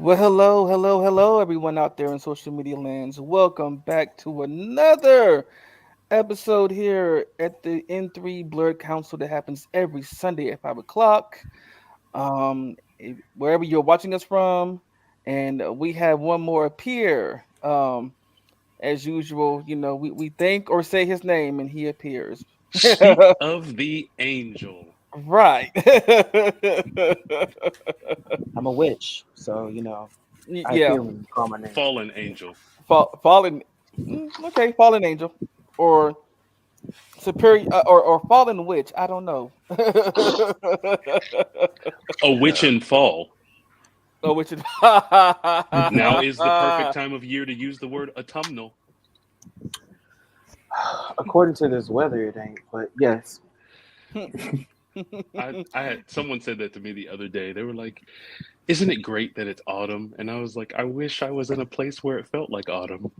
Well, hello, everyone out there in social media lands. Welcome back to another episode here at the N3 Blurred Council that happens every Sunday at 5 o'clock. Wherever you're watching us from, and we have one more appear. As usual, we think or say his name, and he appears. Speak of the angel. Right. I'm a witch, so I Yeah, appear when you call my name. Fallen angel. fallen. Okay, fallen angel, or superior, or fallen witch. I don't know. A witch in fall. Oh, which is Now is the perfect time of year to use the word autumnal. According to this weather, it ain't. But yes, I had someone said that to me the other day. They were like, "Isn't it great that it's autumn?" And I was like, "I wish I was in a place where it felt like autumn."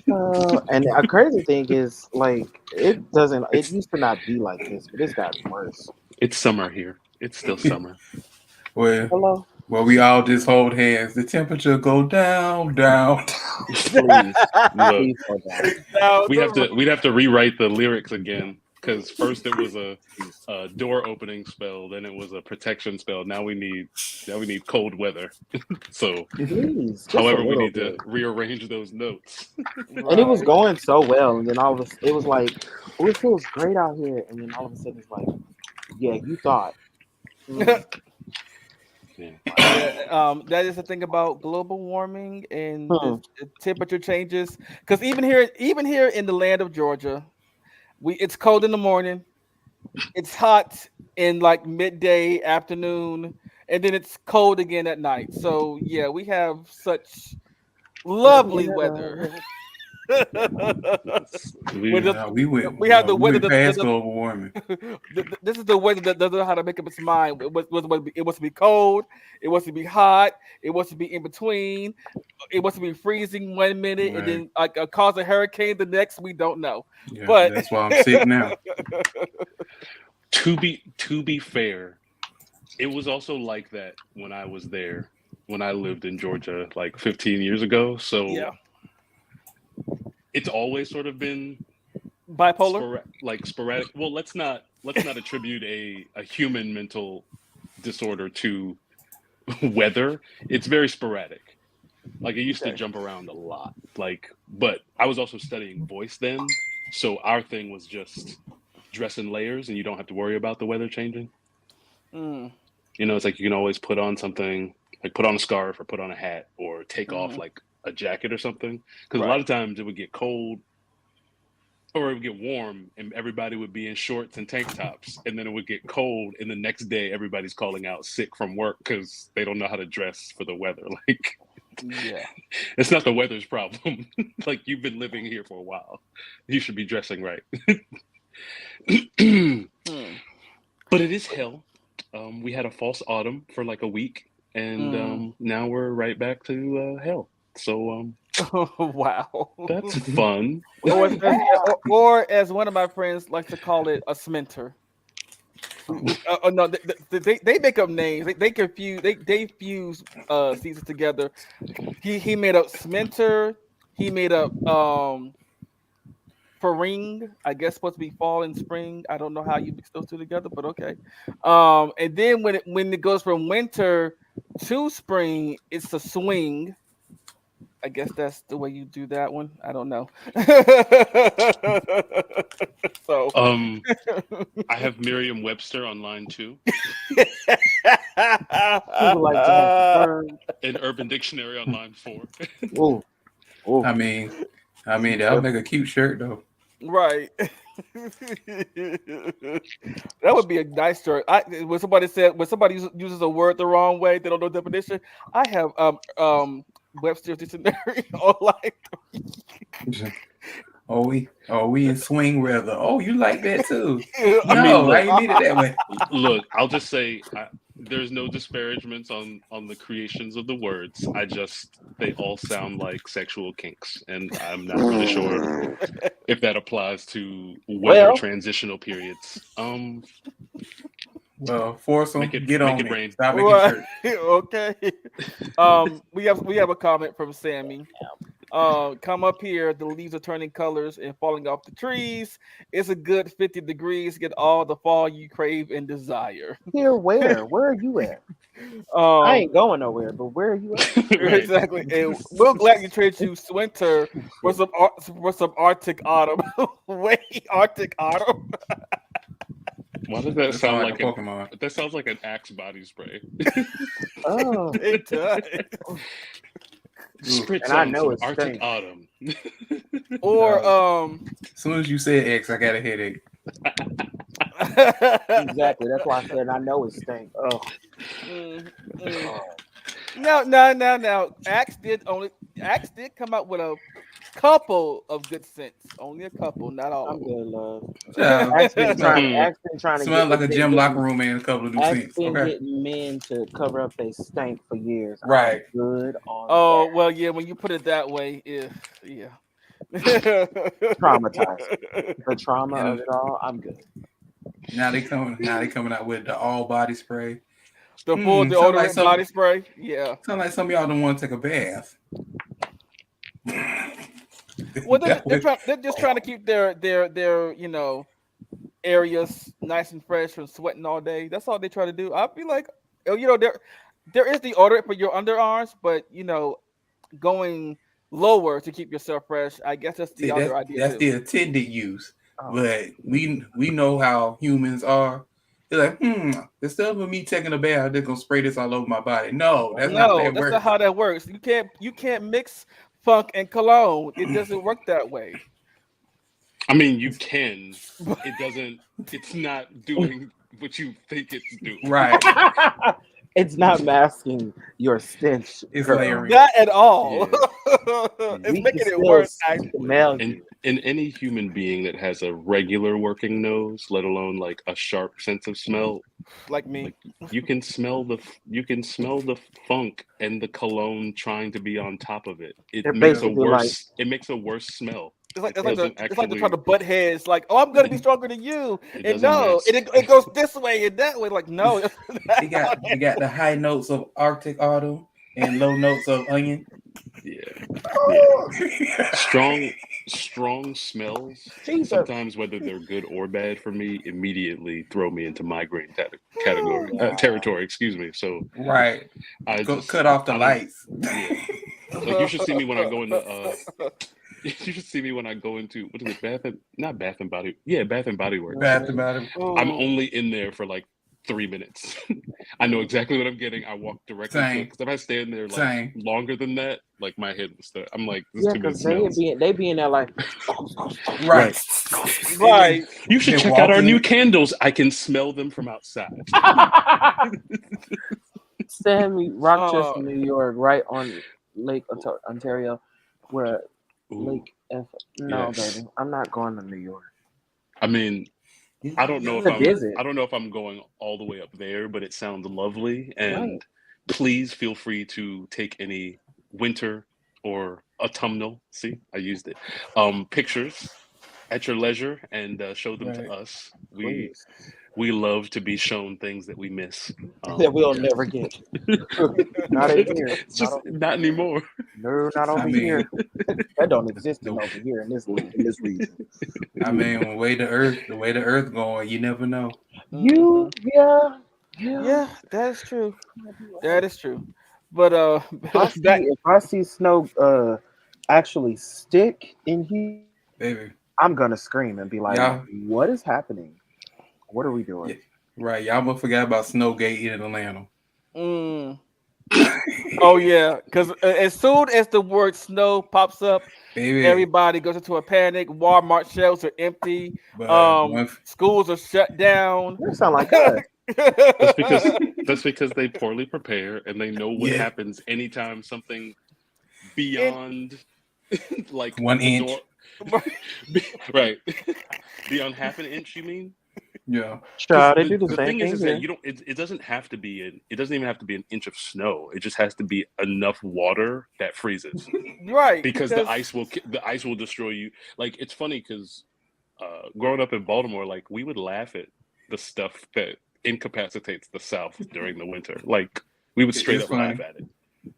and a crazy thing is, like, it doesn't. It It's used to not be like this, but it's gotten worse. it's summer here. It's still summer. Well, Hello, well, we all just hold hands. The temperature go down, down. please, Look, please hold on. now, we'd have to rewrite the lyrics again because first it was a door opening spell, then it was a protection spell. Now we need cold weather. So Please, just a however, we little need to bit. rearrange those notes. And it was right. going so well, and then it was like, oh, it feels great out here, and then all of a sudden it's like, yeah, you thought. Mm, Yeah. Yeah, that is the thing about global warming and hmm. the temperature changes. Because even here in the land of Georgia, it's cold in the morning, it's hot in like midday, afternoon, and then it's cold again at night. So yeah, we have such lovely weather. Yeah. We're We just, No, we went, we have the we weather went that past doesn't. global warming. This is the weather that doesn't know how to make up its mind. It wants to be cold. It wants to be hot. It wants to be in between. It wants to be freezing 1 minute and Right. then like cause a hurricane the next. We don't know, Yeah, but that's why I'm sick now. to be fair, it was also like that when I was there, when I lived in Georgia like 15 years ago. So yeah, it's always sort of been bipolar. sporadic. Well, let's not attribute a human mental disorder to weather. It's very sporadic. Like it used to Okay. jump around a lot. But I was also studying voice then, so our thing was just dress in layers, and you don't have to worry about the weather changing. Mm, It's like you can always put on something, like put on a scarf or put on a hat or take off mm, like a jacket or something. Because a lot right. of times it would get cold or it would get warm and everybody would be in shorts and tank tops. And then it would get cold. And the next day, everybody's calling out sick from work because they don't know how to dress for the weather. Like, Yeah. it's not the weather's problem. Like, you've been living here for a while. You should be dressing right. Mm, But it is hell. We had a false autumn for like a week, and mm. now we're right back to hell. So Wow. that's fun. Or We're as, in as hell. or as one of my friends likes to call it, a sminter. No, they make up names. They confuse. They fuse seasons together. He made up Sminter. He made up Faring. I guess supposed to be fall and spring. I don't know how you mix those two together, but okay. And then when it goes from winter to spring, it's a swing. I guess that's the way you do that one. I don't know. So Um, I have Merriam-Webster on line two, People like to have fun. and Urban Dictionary on line four. Ooh, ooh. I mean, that'll make a cute shirt though. right. That would be a nice shirt. When somebody uses a word the wrong way, they don't know the definition. I have Webster's dictionary online. Oh, we in swing weather. Oh, you like that too? I mean, No, I look, ain't need it that way. look. I'll just say there's no disparagements on the creations of the words. They all sound like sexual kinks, and I'm not really sure if that applies to weather Well, transitional periods. Well, force them. Get make on it it. rain. Stop making Right. shirts. Okay. We have a comment from Sammy. Come up here. The leaves are turning colors and falling off the trees. It's a good 50 degrees. Get all the fall you crave and desire. Here, where? Where are you at? I Um, ain't going nowhere, but where are you at? Right. exactly. And we'll gladly trade you winter for some Arctic autumn. Wait, Arctic autumn. Why does that That's sound sound like like a an Pokemon. that sounds like an Axe body spray? Oh, It does. Ooh. Spritz and I on know some it Arctic stinks. autumn. Or No. As soon as you said X, I got a headache. Exactly. That's why I said I know it stink. Oh, mm, mm. oh. No. Axe did come out with a couple of good scents. Only a couple, not all I'm of good, love. Child, Axe been smell trying. Hmm. Axe been trying to smell like a gym locker getting. room and a couple of new Axe seats. been Okay. getting men to cover up their stank for years. I'm Right. good on Oh that. well, yeah. When you put it that way, yeah. Traumatized. The trauma of And it all. I'm good. now they coming out with the all body spray. The full Sound like deodorant some body spray, yeah. sound like some of y'all don't want to take a bath. Well, That was they're just trying to keep their areas nice and fresh from sweating all day. That's all they try to do. I'd be like, there is the deodorant for your underarms, but going lower to keep yourself fresh. I guess that's the see other that idea that's too. the intended use. Oh, But we know how humans are. They're like, instead of me taking a bath, they're gonna spray this all over my body. No, that's not how No, that that's not works. how that works. You can't mix funk and cologne. It doesn't work that way. I mean, you can. It doesn't. It's not doing what you think it's doing. Right. it's not masking your stench, It's girl. layering. Not at all. Yeah. It's We can making it still worse, actually. smell And you. in any human being that has a regular working nose, let alone like a sharp sense of smell, Like me. like you can smell the funk and the cologne trying to be on top of it. They're basically like, It makes a worse smell. It's like It it's like the doesn't it's like they're trying actually to butt heads. Like, oh, I'm gonna be stronger than you, it and doesn't no, mask. it goes this way and that way. Like, no, that's not They how got they got the high notes of Arctic autumn and low notes of onion. Yeah. Yeah. Strong smells, Jesus. sometimes whether they're good or bad for me, immediately throw me into migraine Oh, category God. territory, excuse me. So Right. Cut off the I don't lights. yeah. Like you should see me when I go into you should see me when I go into what is it, Bath and Body, yeah, Bath and Body Works. Bad about it. I'm Oh, only in there for like 3 minutes. I know exactly what I'm getting. I walk directly to it Same. because if I stay in there like Same. longer than that, like my head will start. I'm like, this is Yeah, too many because smells. they be in there like, Right. right. You should They check out our walking. new candles. I can smell them from outside. Sammy, Rochester, Oh, New York, right on Lake Ontario, where Ooh, Lake F. No, yes. baby, I'm not going to New York. I mean, I don't know It's if a visit, I don't know if I'm going all the way up there, but it sounds lovely. right? And please feel free to take any winter or autumnal. See, I used it. Pictures at your leisure and show them to Right. us. Please, We love to be shown things that we miss. that we'll Yeah. never get. Not in here. It's just not anymore. No, not I over mean, here. That don't exist in the, over here in this region. I mean, the way the earth going, you never know. You, mhm. yeah. Yeah, that is true. That is true. But back. If I see snow actually stick in here, Baby. I'm gonna scream and be like, Y'all "What is happening? What are we yeah, doing?" right. Y'all must forget about Snowgate in Atlanta. Mm, oh yeah, because as soon as the word snow pops up, Baby. everybody goes into a panic. Walmart shelves are empty. But one Schools are shut down. You sound like us. That's because they poorly prepare and they know what yeah, happens anytime something And beyond like one the inch. door right beyond half an inch, you mean? Yeah. Because Child, they do the the same thing thing is that here. you don't it doesn't have to be it doesn't even have to be an inch of snow. It just has to be enough water that freezes, right, because because the ice will destroy you. Like it's funny because growing up in Baltimore, like we would laugh at the stuff that incapacitates the South during the winter. Like we would straight It's up laugh funny. at it.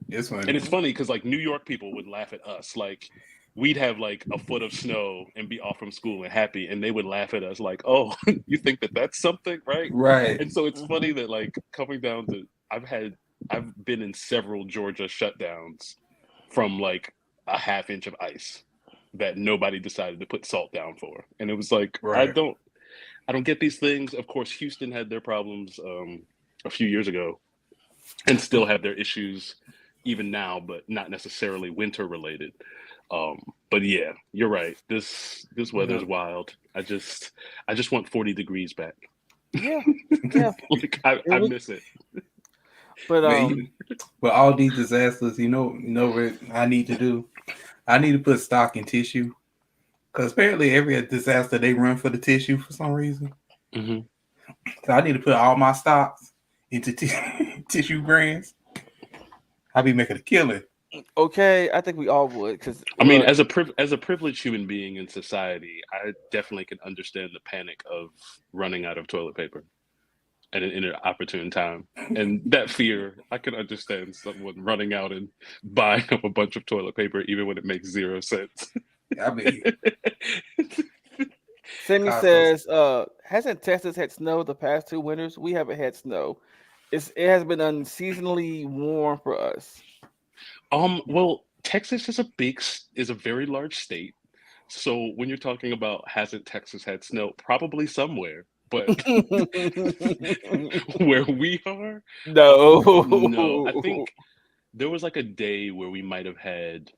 It's funny. And it's funny because like New York people would laugh at us. Like we'd have like a foot of snow and be off from school and happy, and they would laugh at us like, "Oh, you think that that's something, right?" Right. And so it's funny that like coming down to I've been in several Georgia shutdowns from like a half inch of ice that nobody decided to put salt down for, and it was like Right. I don't get these things. Of course, Houston had their problems a few years ago, and still have their issues even now, but not necessarily winter related. But yeah, you're right. This weather's wild. I just want 40 degrees back. Yeah, yeah. Like I miss it. But But all these disasters, you know what I need to do? I need to put stock in tissue. Because apparently every disaster, they run for the tissue for some reason. Mm-hmm. So I need to put all my stocks into tissue brands. I'll be making a killing. okay, I think we all would because I mean, as a privileged human being in society, I definitely can understand the panic of running out of toilet paper at an inopportune time, and that fear. I can understand someone running out and buying up a bunch of toilet paper, even when it makes 0 sense. I mean, Sammy Costco's. says, hasn't Texas had snow the past 2 winters? We haven't had snow. It has been unseasonably warm for us. Well, Texas is a very large state. So when you're talking about hasn't Texas had snow, probably somewhere, but where we are, no. I No. think there was like a day where we might have had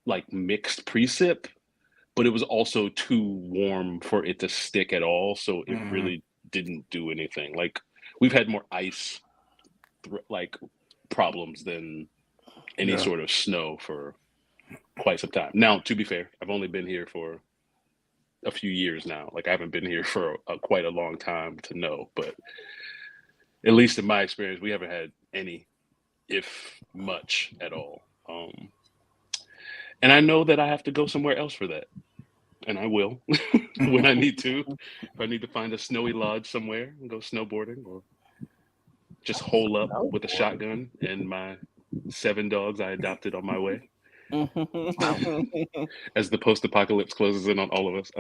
like mixed precip, but it was also too warm for it to stick at all, so it really didn't do anything. Like we've had more ice like problems than any sort of snow for quite some time. Now, to be fair, I've only been here for a few years now. Like I haven't been here for quite a long time to know, but at least in my experience, we haven't had any, if much at all. And I know that I have to go somewhere else for that, and I will when I need to. If I need to find a snowy lodge somewhere and go snowboarding, or just hole up with a shotgun and my 7 dogs I adopted on my way. As the post-apocalypse closes in on all of us.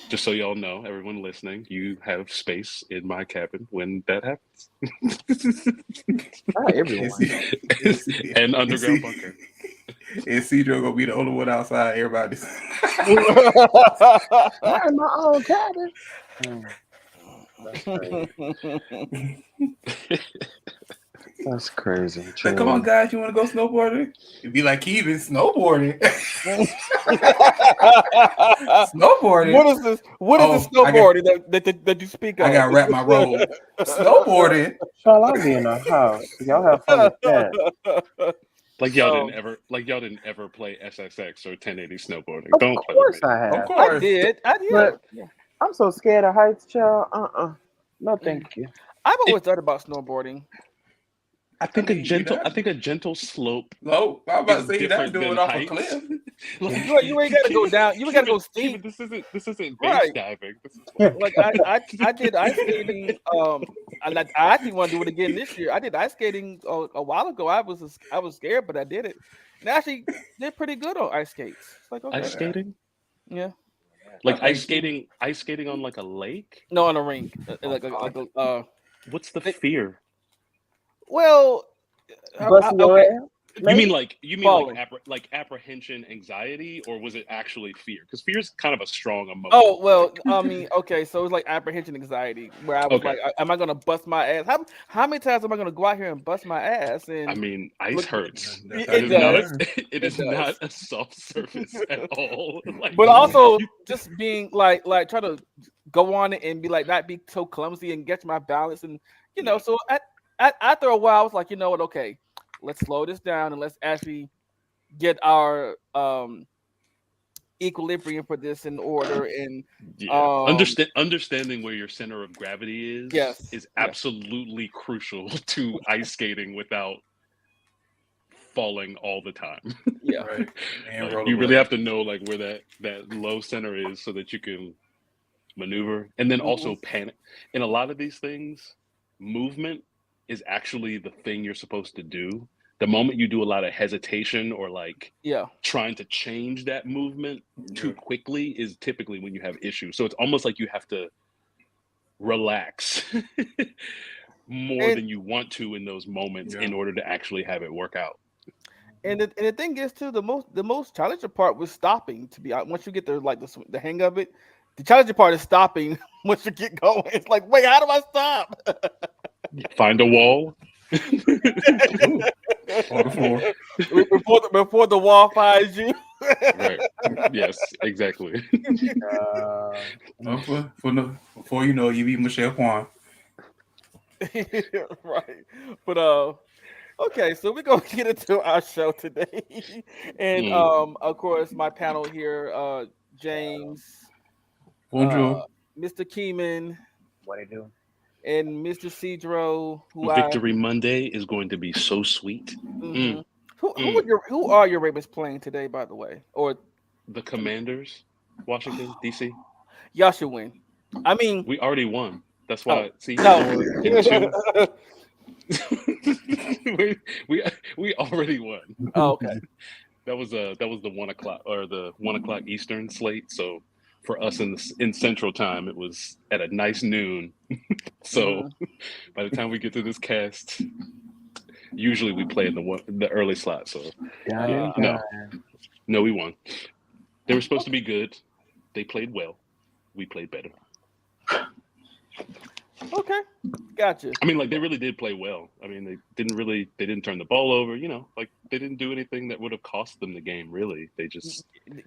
Just so y'all know, everyone listening, you have space in my cabin when that happens. Not everyone. And underground bunker. And Cedro gonna be the only one outside. Everybody's Not in my own cabin. That's crazy. That's crazy. like, come on, guys, you want to go snowboarding? It'd be like Kevin snowboarding. Snowboarding. What is this? What is this snowboarding that you speak of? I gotta wrap my robe. Snowboarding. Y'all, I'll be in the house. Y'all have fun with that. Like y'all didn't ever play SSX or 1080 snowboarding. Don't Of play course with me. I have. Of course. I did. But I'm so scared of heights, child. No, thank you. I've always thought about snowboarding. I think a gentle slope. No, I'm about to say you're different not doing than it off a heights. cliff. Like, You ain't gotta go down. You ain't gotta go steep. This isn't base Right. diving. This is Like I did ice skating. I actually want to do it again this year. I did ice skating a while ago. I was scared, but I did it, and I actually did pretty good on ice skates. It's like, okay. ice skating. Yeah. Like ice skating on like a lake. No, on a rink. What's the fear? Well, Busting your okay. ass? You mean like Falling. apprehension, anxiety, or was it actually fear? Because fear is kind of a strong emotion. Oh well, I mean, okay, so it's like apprehension, anxiety, where I was like, "Am I gonna bust my ass? How many times am I gonna go out here and bust my ass?" And I mean, ice hurts. It is does. not a soft surface at all. Like, but also just being like try to go on it and be like not be so clumsy and get my balance, and So after a while, I was like, you know what? Okay, let's slow this down and let's actually get our equilibrium for this in order. And understanding where your center of gravity is absolutely crucial to ice skating without falling all the time. Yeah, right. Like, you really have to know like where that low center is so that you can maneuver, and then Mhm. also panic. In a lot of these things, movement is actually the thing you're supposed to do. The moment you do a lot of hesitation or like Yeah. trying to change that movement too Yeah. quickly is typically when you have issues. So it's almost like you have to relax more And than you want to in those moments Yeah. in order to actually have it work out. and the thing is too, the most challenging part was stopping. To be honest, once you get the hang of it, the challenging part is stopping once you get going. It's like, wait, how do I stop? Find a wall. Ooh, or the floor. Before the wall finds you. Right. Yes, exactly. Uh, Before you know it, you be Michelle Kwan. Right. But okay, so we're gonna get into our show today. And Mm. of course my panel here, James, uh Bonjour. Mr. Keeman, what I do? and Mr. Cedro, who I Victory Monday is going to be so sweet. hmm Mm, who mm. are your Ravens playing today, by the way? Or The Commanders, Washington, D.C. y'all should win. I mean, We already won. That's oh why, see, no. 4-2. we, we we already won. Oh, okay. That was the 1 o'clock or the 1 o'clock Eastern slate. So for us in Central Time, it was at a nice noon. So Hmm. by the time we get to this cast, usually we play in the early slot. So yeah, Dun, Uh, no, dun. no, we won. They were supposed to be good. They played well. We played better. okay, gotcha. I mean, like they really did play well. I mean, they didn't turn the ball over. Like they didn't do anything that would have cost them the game. Really,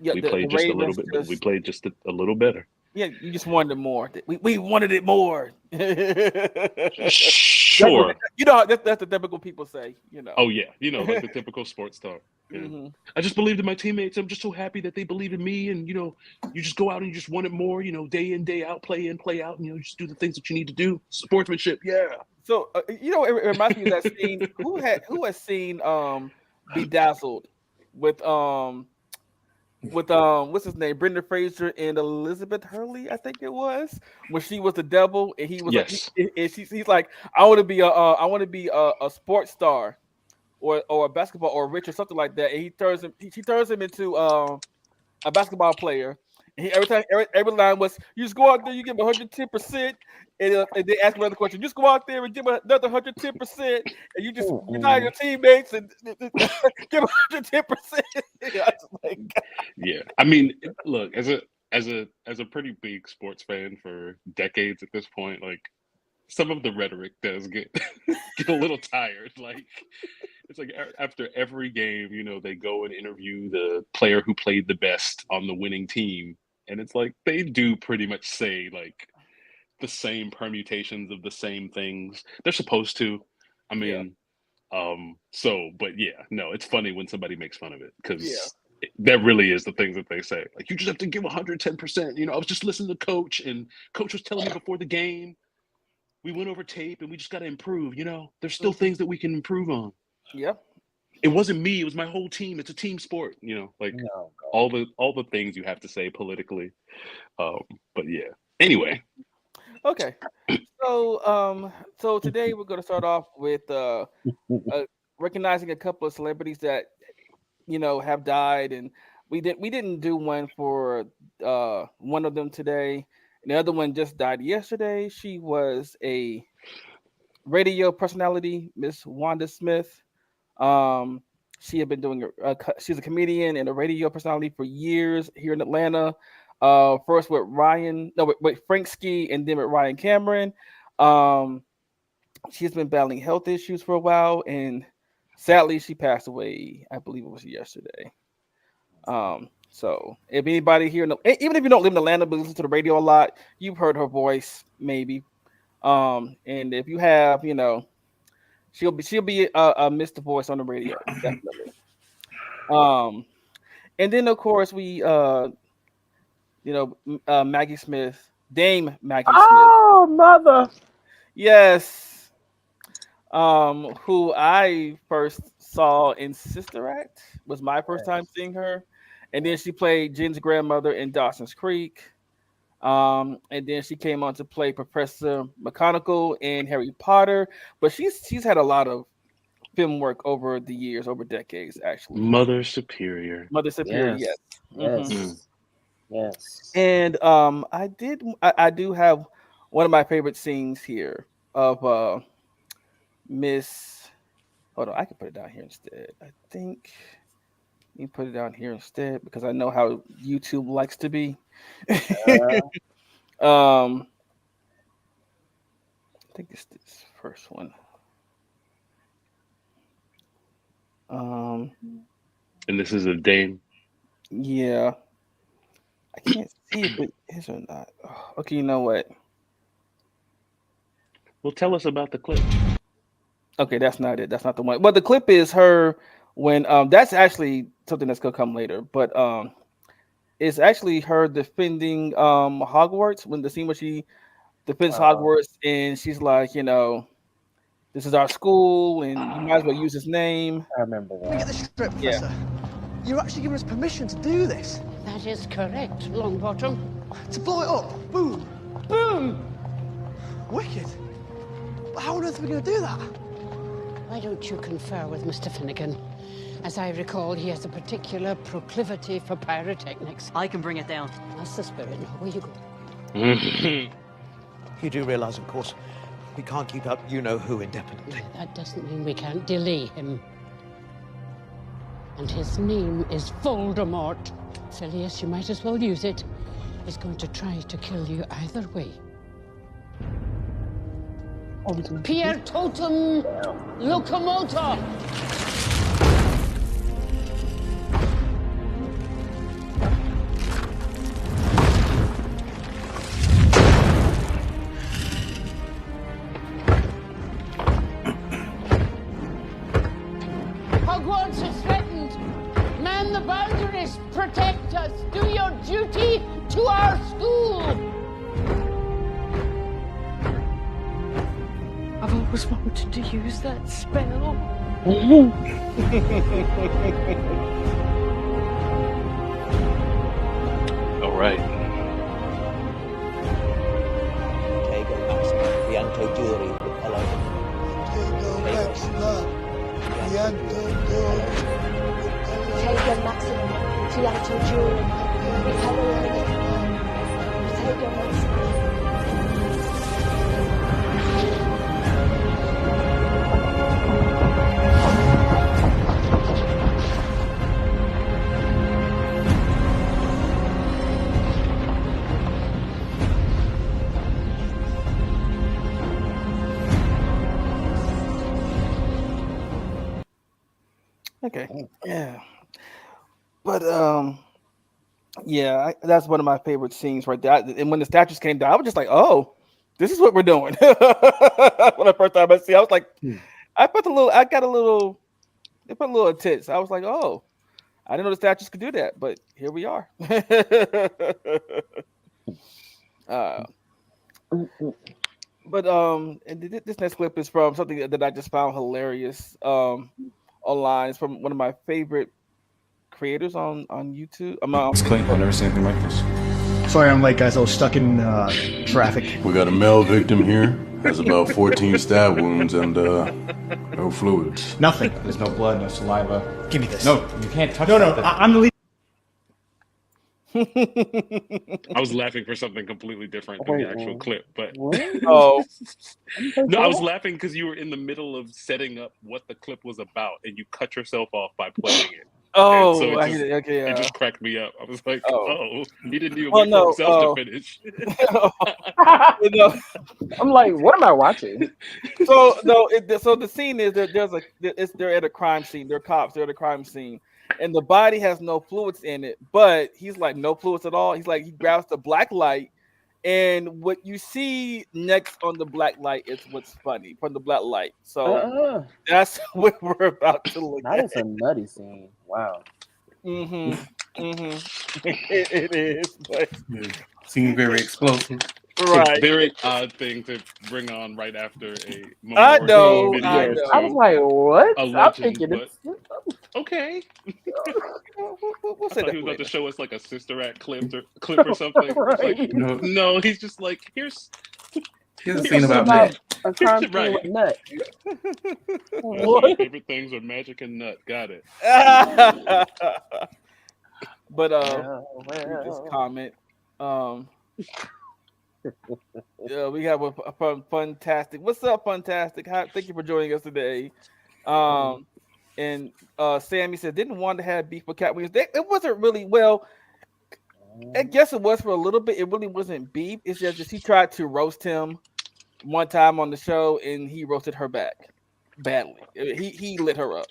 Yeah, we the played just a little Ravens bit, but we just played just a little better. yeah, you just wanted more. We wanted it more. That's what Sure. that's the typical people say. Oh yeah, like the typical sports talk. Yeah. Hmm. I just believed in my teammates. I'm just so happy that they believe in me. And you just go out and you just want it more. Day in, day out, play in, play out. And just do the things that you need to do. Sportsmanship. Yeah. So it reminds me of that scene. Who has seen Bedazzled with what's his name, Brendan Fraser and Elizabeth Hurley, I think it was, when she was the devil and he was like Yes. and he's like, I want to be a sports star or a basketball or rich or something like that, and she turns him into a basketball player. And every time, every line was, "You just go out there, you give 110%," and they ask another question. You just go out there and give another 110%, and you just unite your Mm-mm. teammates and give 110%. I was like, Yeah. I mean, look, as a pretty big sports fan for decades at this point, like some of the rhetoric does get get a little tired. Like it's like after every game, they go and interview the player who played the best on the winning team, and it's like they do pretty much say like the same permutations of the same things. They're supposed to. I yeah, mean, but yeah, no, it's funny when somebody makes fun of it yeah, because that really is the things that they say. Like you just have to give 110%. I was just listening to coach, and coach was telling me before the game we went over tape and we just got to improve. There's still mhm, things that we can improve on. yeah. It wasn't me, it was my whole team. It's a team sport. Like No, all the things you have to say politically. Um, but yeah. Anyway, Okay, so today we're going to start off with God. uh, recognizing a couple of celebrities that have died, and we didn't do one for one of them today. And the other one just died yesterday. She was a radio personality, Miss Wanda Smith. um she had been doing she's a comedian and a radio personality for years here in Atlanta, first with Ryan no with Frank Ski, and then with Ryan Cameron. um she's been battling health issues for a while, and sadly she passed away, I believe it was yesterday. So if anybody here, even if you don't live in Atlanta but listen to the radio a lot, you've heard her voice maybe. And if you have, she'll be a Mr. Voice on the radio, definitely. Um, and then of course Maggie Smith, Dame Maggie Smith, Oh, mother. yes, who I first saw in Sister Act, was my first time Yes. seeing her, and then she played Jen's grandmother in Dawson's Creek. And then she came on to play Professor McGonagall in Harry Potter. But she's had a lot of film work over the years, over decades, actually. Mother Superior. Mother Superior, yes. Yes. hmm Mm. Yes. Yes. And I do have one of my favorite scenes here of Miss. Hold on, I can put it down here instead. I think you put it down here instead because I know how YouTube likes to be. Uh, I think it's this first one. Um, And this is a Dane. yeah, I can't see it, but is or not? Oh, okay, you know what? Well, tell us about the clip. Okay, that's not it. That's not the one. But the clip is her when that's actually something that's gonna come later. But it's actually her defending Hogwarts when the scene where she defends uh, Hogwarts and she's like, this is our school and you might as well use his name. I remember Let me get that. this straight, Yeah. Professor. You're actually giving us permission to do this? That is correct, Longbottom. To blow it up? Boom! Boom! Wicked. But how on earth are we going to do that? Why don't you confer with Mr. Finnegan? As I recall, he has a particular proclivity for pyrotechnics. I can bring it down. That's the spirit. Now, where you go? You do realise, of course, we can't keep up you-know-who indefinitely. That doesn't mean we can't delay him. And his name is Voldemort. Phileas, you might as well use it. He's going to try to kill you either way. Pier totem locomotor. Hogwarts is threatened. Man the boundaries. Protect us. Do your duty to our school. I've always wanted to use that spell. All right. Tego Maxima, Bianco Jury with hello. Taken maximum, Tianto Jewel, Taken maximum. Okay. Yeah. But yeah, that's one of my favorite scenes right there. And when the statues came down, I was just like, "Oh, this is what we're doing." When the first time I see, I was like, I got a little, they put a little tits. I was like, "Oh, I didn't know the statues could do that," but here we are. uh, but and this next clip is from something that I just found hilarious online. It's from one of my favorite creators on YouTube. It's clean. I've never seen anything like this. Sorry I'm late, guys. I was stuck in traffic. We got a male victim here. Has about 14 stab wounds and no fluids. Nothing. There's no blood, no saliva. Give me this. No, you can't touch No, that. I'm the lead. I was laughing for something completely different than the actual clip, but Oh, no, I was laughing because you were in the middle of setting up what the clip was about, and you cut yourself off by playing it. oh, so I get it. Okay, It just cracked me up. I was like, Oh. "Oh, he didn't even Well, wait no, for himself to finish." you know, I'm like, what am I watching? so no, so the scene is they're at a crime scene. They're cops. They're at a crime scene, and the body has no fluids in it. But he's like no fluids at all. He's like he grabs the black light, and what you see next on the black light is what's funny from the black light. So that's what we're about to look That at. is a nutty scene. Wow. Mm-hmm. Mm-hmm. It is, but Seems very explosive. It's right. a very odd thing to bring on right after a I know, video I Yes. know. I was like, what? a I'm legend, thinking but it's okay. We'll I say thought that he was for about to later. show us like a Sister Act clip or something. It's like, Right. no, he's just like, here's Here's a scene Something about about Matt. a crime scene right. with nut. That's my What? favorite things are magic and nut. Got it. But Well, read this well. comment. Um, yeah, we have a fantastic. What's up, fantastic? Thank you for joining us today. Um, and Sammy said didn't want to have beef with Cat Williams. It wasn't really well. I guess it was for a little bit. It really wasn't beef. It's just he tried to roast him one time on the show, and he roasted her back badly. He lit her up.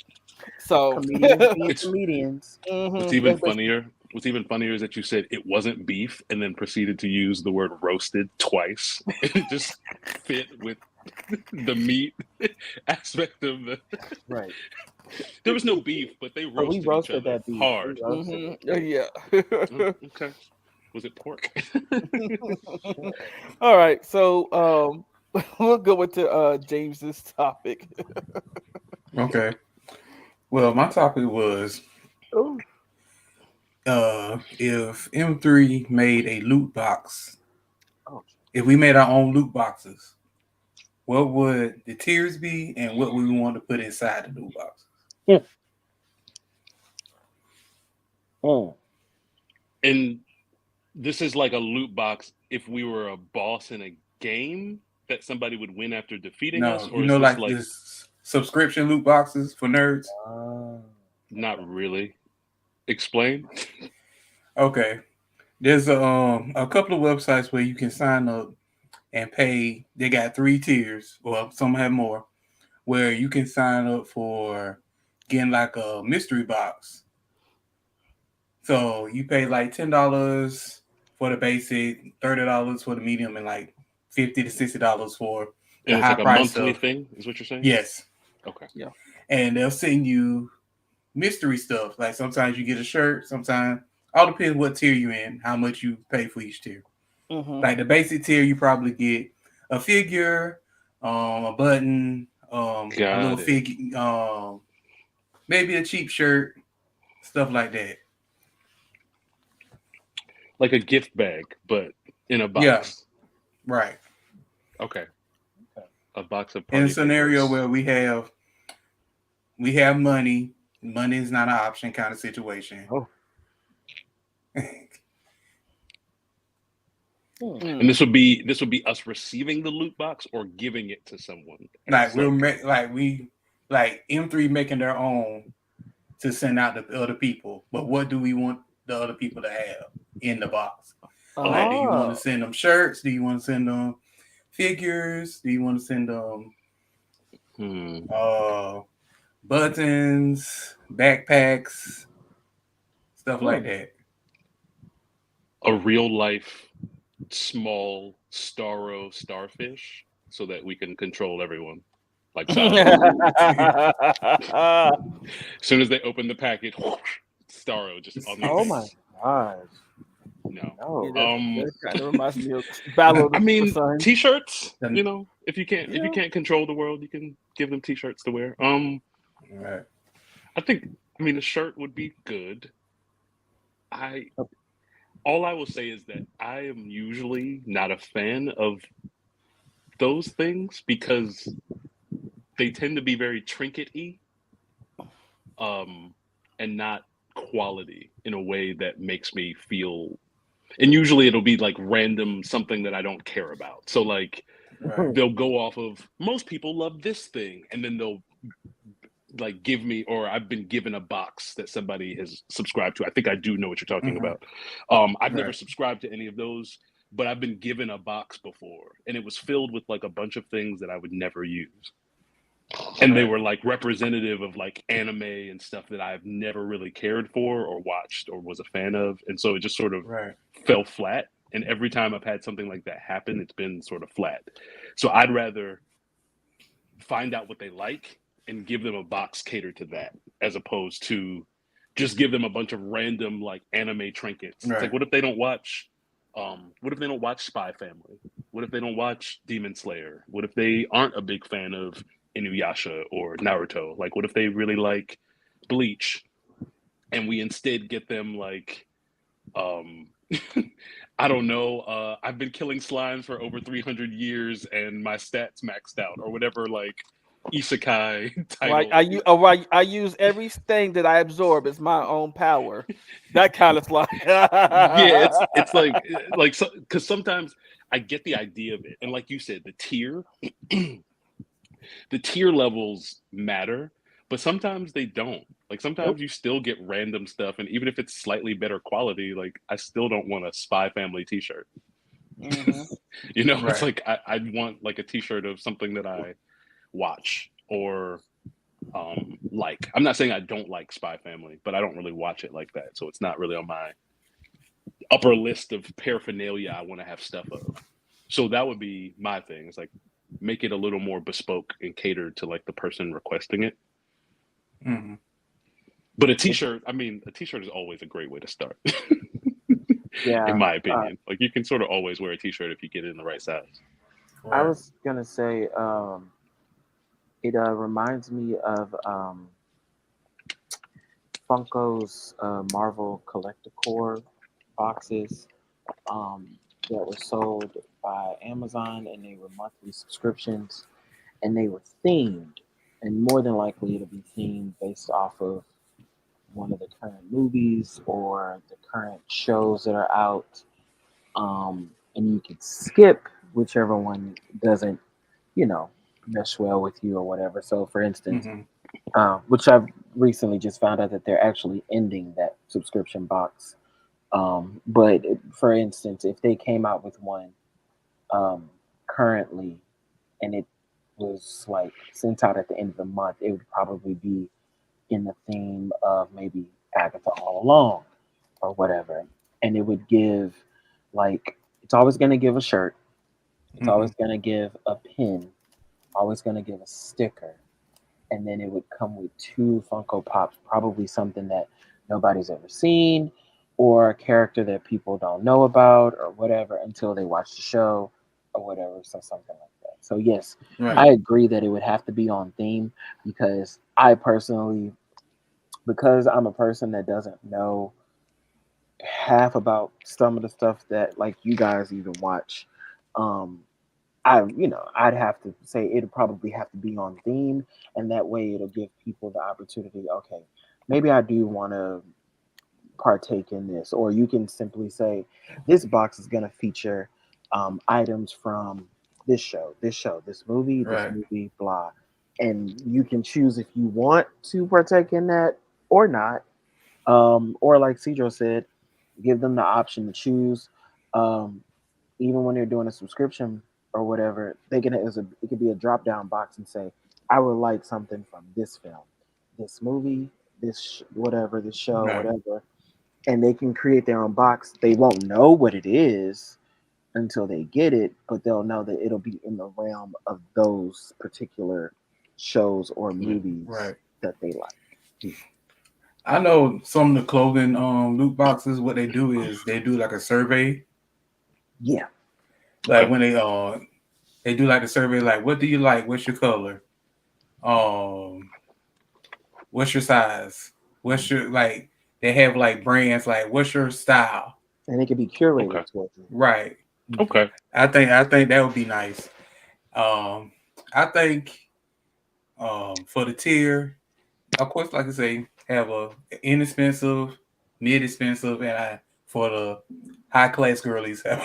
So Comedians being It's comedians. what's mhm. even funnier. What's even funnier is that you said it wasn't beef, and then proceeded to use the word roasted twice. It just fit with the meat aspect of the. Right. There was no beef, but they But we roasted each roasted other that beef. hard. We roasted Mhm. it. Yeah. Okay. Was it pork? All right. So we'll go into James's topic. Okay. Well, my topic was Ooh. if M3 made a loot box, Oh. if we made our own loot boxes, what would the tiers be and what we want to put inside the loot boxes? And this is like a loot box if we were a boss in a game that somebody would win after defeating us, No, or you is know, this like like this subscription loot boxes for nerds. not really? Explain. Okay. There's a couple of websites where you can sign up and pay. They got 3 tiers, or some have more, where you can sign up for getting like a mystery box. So you pay like $10 for the basic, $30 for the medium, and like $50 to $60 for the And it's high like a price monthly stuff. thing, is what you're saying? Yes. Okay. Yeah. And they'll send you mystery stuff. Like sometimes you get a shirt, sometimes all depends what tier you're in, how much you pay for each tier. Mhm. Like the basic tier, you probably get a figure, a button, a little Got it. figure, maybe a cheap shirt, stuff like that. Like a gift bag, but in a Yeah. box. Right. Okay. A box of In party a scenario favors. where we have money is not an option kind of situation. Oh. And this would be us receiving the loot box or giving it to someone. Like M3 making their own to send out to other people. But what do we want the other people to have in the box? Like, do you want to send them shirts? Do you want to send them figures? Do you want to send them buttons, backpacks, stuff like that? A real life small starfish so that we can control everyone. Like as soon as they open the package, Starro just on their Oh face. my gosh. No. No. That kind of reminds me of Battle of the I mean, Sun. t-shirts. You know, if you can't control the world, you can give them t-shirts to wear. Right. I think. I mean, a shirt would be good. All I will say is that I am usually not a fan of those things because they tend to be very trinket-y, and not quality in a way that makes me feel. And usually it'll be like random something that I don't care about. So like they'll go off of most people love this thing, and then they'll like give me, or I've been given a box that somebody has subscribed to. I think I do know what you're talking about. I've never subscribed to any of those, but I've been given a box before, and it was filled with like a bunch of things that I would never use. And they were like representative of like anime and stuff that I've never really cared for or watched or was a fan of. And so it just sort of fell flat. And every time I've had something like that happen, it's been sort of flat. So I'd rather find out what they like and give them a box catered to that, as opposed to just give them a bunch of random like anime trinkets. It's like, what if they don't watch Spy Family? What if they don't watch Demon Slayer? What if they aren't a big fan of Inuyasha or Naruto? Like, what if they really like Bleach? and we instead get them like, I don't know, I've been killing slimes for over 300 years and my stats maxed out, or whatever, like isekai Like title. I use everything that I absorb as my own power. That kind of slide. Yeah, it's like so, because sometimes I get the idea of it, and like you said, the tier levels matter, but sometimes they don't. Like Nope. sometimes you still get random stuff, and even if it's slightly better quality, like I still don't want a Spy Family T-shirt. Mhm. You know, it's Right. like I want like a T-shirt of something that I watch or like. I'm not saying I don't like Spy Family, but I don't really watch it like that, so it's not really on my upper list of paraphernalia I want to have stuff of. So that would be my thing. It's like make it a little more bespoke and catered to like the person requesting it. Mhm. But a T-shirt, I mean, a T-shirt is always a great way to start, in Yeah. my opinion. Like you can sort of always wear a T-shirt if you get it in the right size. I Right. was gonna say, it reminds me of Funko's Marvel Collector boxes that were sold by Amazon, and they were monthly subscriptions, and they were themed, and more than likely it'll be themed based off of one of the current movies or the current shows that are out. And you can skip whichever one doesn't, you know, mesh well with you or whatever. So, for instance, Mhm. which I've recently just found out that they're actually ending that subscription box. But for instance, if they came out with one um, currently and it was like sent out at the end of the month, it would probably be in the theme of maybe Agatha all along or whatever. And it would give, like, it's always going to give a shirt, it's always Mhm. going to give a pin, always going to give a sticker, and then it would come with two Funko Pops, probably something that nobody's ever seen, or a character that people don't know about, or whatever, until they watch the show, or whatever. So something like that. So yes, I Right. agree that it would have to be on theme because I personally, because I'm a person that doesn't know half about some of the stuff that like you guys even watch. Um, I'd have to say it'd probably have to be on theme, and that way it'll give people the opportunity. Okay, maybe I do want to partake in this, or you can simply say, this box is going to feature items from this Right. movie, blah, and you can choose if you want to partake in that or not. Or like Cedro said, give them the option to choose. Um, Even when they're doing a subscription or whatever, it could be a drop down box and say, I would like something from this film, this movie, whatever, this show, Right. whatever, and they can create their own box. They won't know what it is until they get it, but they'll know that it'll be in the realm of those particular shows or Yeah. movies Right. that they like. I know some of the clothing loot boxes. What they do is they do like a survey. Yeah. Like Okay. when they do like the survey, like what do you like? What's your color? Um, what's your size? What's your like? They have like brands like what's your style? And it can be Okay. curated towards you. Right. Okay. I think that would be nice. I think for the tier, of course, like I say, have a inexpensive, mid expensive, and for the high class girlies have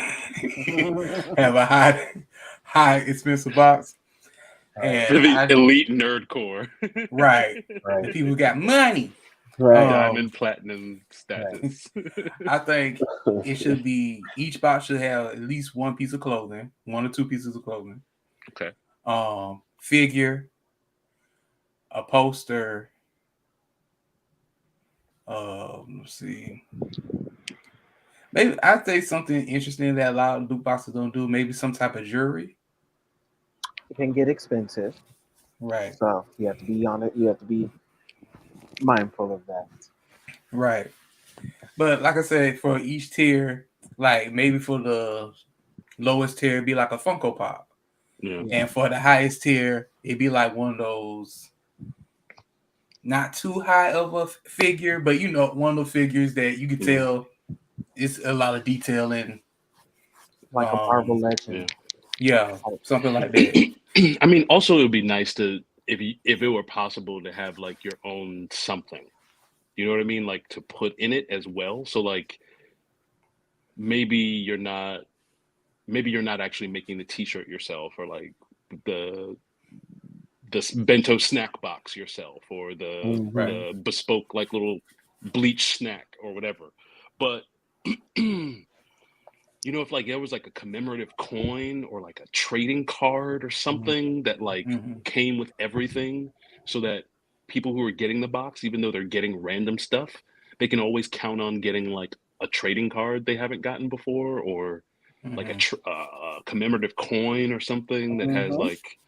have a high expensive box. Right. And For the I elite nerd core. right, the Right. people who got money. Right. Diamond platinum status. I think it should be each box should have at least one piece of clothing, one or two pieces of clothing. Okay. Figure, a poster. Let's see. Maybe I'd say something interesting that a lot of loot boxes don't do. Maybe some type of jewelry. It can get expensive. Right, So you have to be on it. You have to be mindful of that. right. But like I said, for each tier, like maybe for the lowest tier, it'd be like a Funko Pop, Yeah. Yeah. and for the highest tier, it'd be like one of those not too high of a figure, but one of the figures that you can tell it's a lot of detail in. Like a Marvel Legend. Yeah, something like that. I mean, also it would be nice to if it were possible to have like your own something. You know what I mean? Like to put in it as well. So like maybe you're not actually making the t-shirt yourself, or like the bento snack box yourself, or the bespoke like little bleach snack or whatever. But if like there was like a commemorative coin or like a trading card or something that like came with everything, so that people who are getting the box, even though they're getting random stuff, they can always count on getting like a trading card they haven't gotten before, or like a commemorative coin or something that has like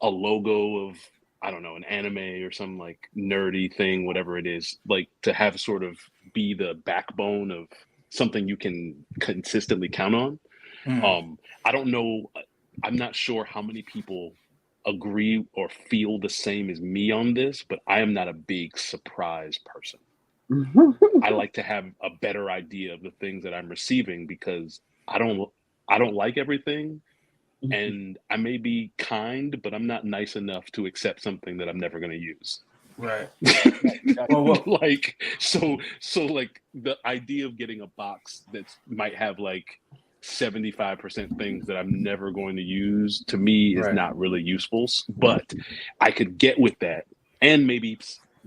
a logo of, I don't know, an anime or some like nerdy thing, whatever it is, like to have sort of be the backbone of something you can consistently count on. I don't know. I'm not sure how many people agree or feel the same as me on this, but I am not a big surprise person. I like to have a better idea of the things that I'm receiving, because I don't like everything, and I may be kind, but I'm not nice enough to accept something that I'm never going to use. Right. Like so like the idea of getting a box that might have like 75% things that I'm never going to use, to me is not really useful. But I could get with that, and maybe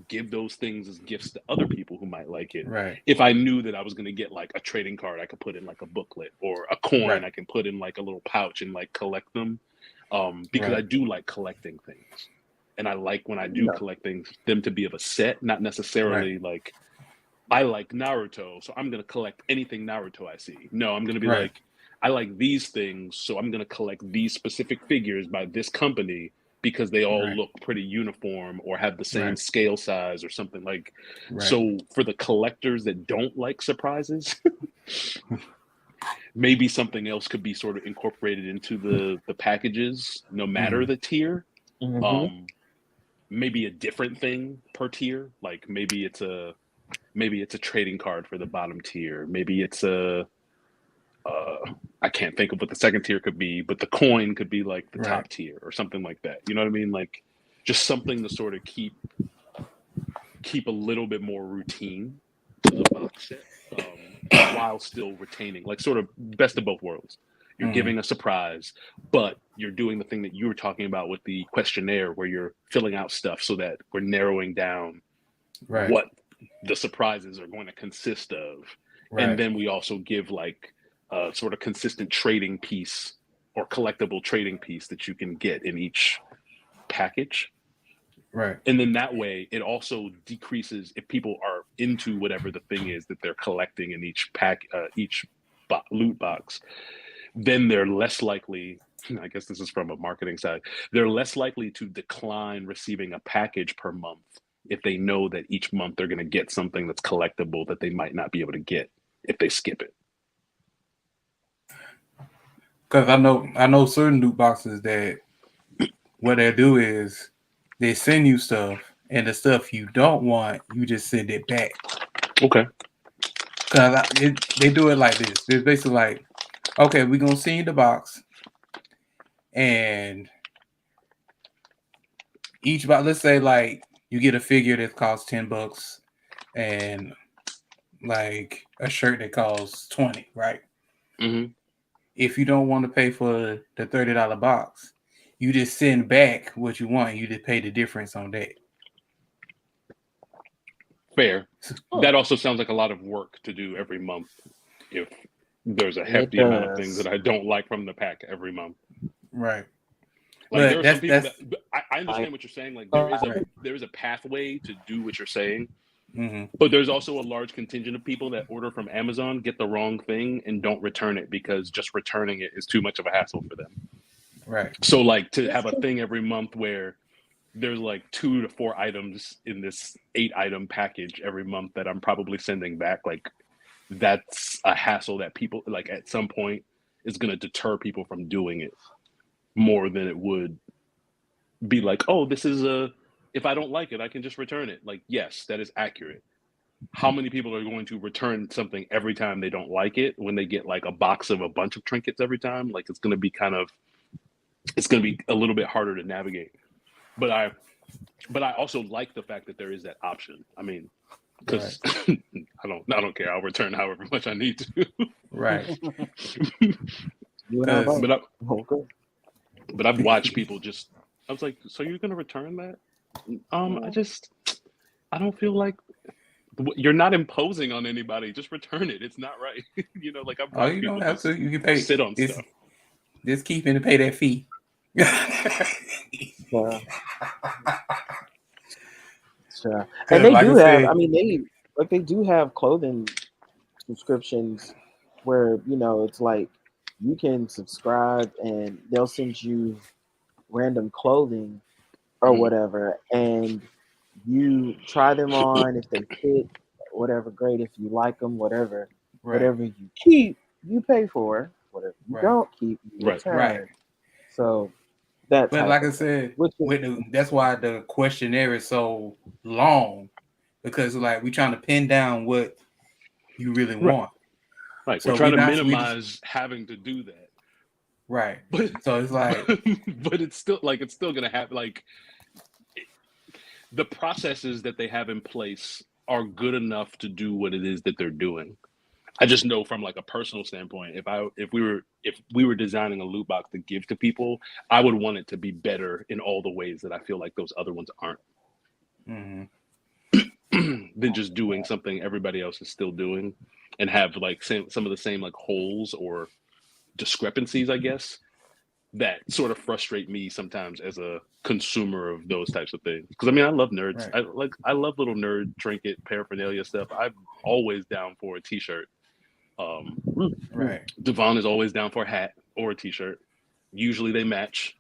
give those things as gifts to other people who might like it. Right. If I knew that I was going to get like a trading card, I could put in like a booklet, or a coin I can put in like a little pouch and like collect them. Because I do like collecting things. And I like when I do collect things, them to be of a set, not necessarily like, I like Naruto, so I'm going to collect anything Naruto I see. No, I'm going to be like, I like these things, so I'm going to collect these specific figures by this company because they all look pretty uniform or have the same scale size or something like. So for the collectors that don't like surprises, maybe something else could be sort of incorporated into the packages, no matter the tier. Maybe a different thing per tier. Like maybe it's a trading card for the bottom tier. Maybe it's I can't think of what the second tier could be, but the coin could be like the top tier or something like that. You know what I mean? Like just something to sort of keep a little bit more routine to the box set, while still retaining like sort of best of both worlds. You're giving a surprise, but you're doing the thing that you were talking about with the questionnaire, where you're filling out stuff so that we're narrowing down what the surprises are going to consist of. And then we also give like a sort of consistent trading piece or collectible trading piece that you can get in each package. And then that way it also decreases, if people are into whatever the thing is that they're collecting in each loot box, then they're less likely, I guess this is from a marketing side, they're less likely to decline receiving a package per month if they know that each month they're going to get something that's collectible that they might not be able to get if they skip it. Because I know certain loot boxes that what they do is they send you stuff, and the stuff you don't want, you just send it back. Okay. Because they do it like this. It's basically like, okay, we're going to send you the box, and each box, let's say like you get a figure that costs $10 and like a shirt that costs $20, right? If you don't want to pay for the $30 box, you just send back what you want. You just pay the difference on that. Fair. That also sounds like a lot of work to do every month if there's a hefty amount of things that I don't like from the pack every month. Right. Like there are some people that I understand what you're saying. Like there is a pathway to do what you're saying. But there's also a large contingent of people that order from Amazon, get the wrong thing, and don't return it because just returning it is too much of a hassle for them. Right. So like to have a thing every month where there's like 2 to 4 items in this 8-item package every month that I'm probably sending back, like that's a hassle that people like at some point is going to deter people from doing it more than it would be like, oh, this is a if I don't like it, I can just return it. Like, yes, that is accurate. How many people are going to return something every time they don't like it when they get like a box of a bunch of trinkets every time? Like, it's going to be a little bit harder to navigate. But I also like the fact that there is that option. I mean, because I don't care. I'll return however much I need to. Right. But I've watched people just. I was like, so you're gonna return that? I don't feel like you're not imposing on anybody. Just return it. It's not right. Like I've watched you people don't have just to. You can pay. sit on stuff. Just keep in to pay that fee. Sure. And they do have. I mean, they do have clothing subscriptions where it's like you can subscribe and they'll send you random clothing or whatever, and you try them on. If they fit, whatever, great. If you like them, whatever you keep, you pay for. Whatever you don't keep, you return. Right. So that. But like I said, that's why the questionnaire is so long, because like we're trying to pin down what you really want. Right. So we're trying to minimize having to do that. Right. So it's like, but it's still gonna have like the processes that they have in place are good enough to do what it is that they're doing. I just know from like a personal standpoint, if we were designing a loot box to give to people, I would want it to be better in all the ways that I feel like those other ones aren't. Than just doing something everybody else is still doing, and have like some of the same like holes or discrepancies, I guess, that sort of frustrate me sometimes as a consumer of those types of things. Because I mean, I love nerds. Right. I love little nerd trinket paraphernalia stuff. I'm always down for a t-shirt. Right. Devon is always down for a hat or a t-shirt. Usually they match.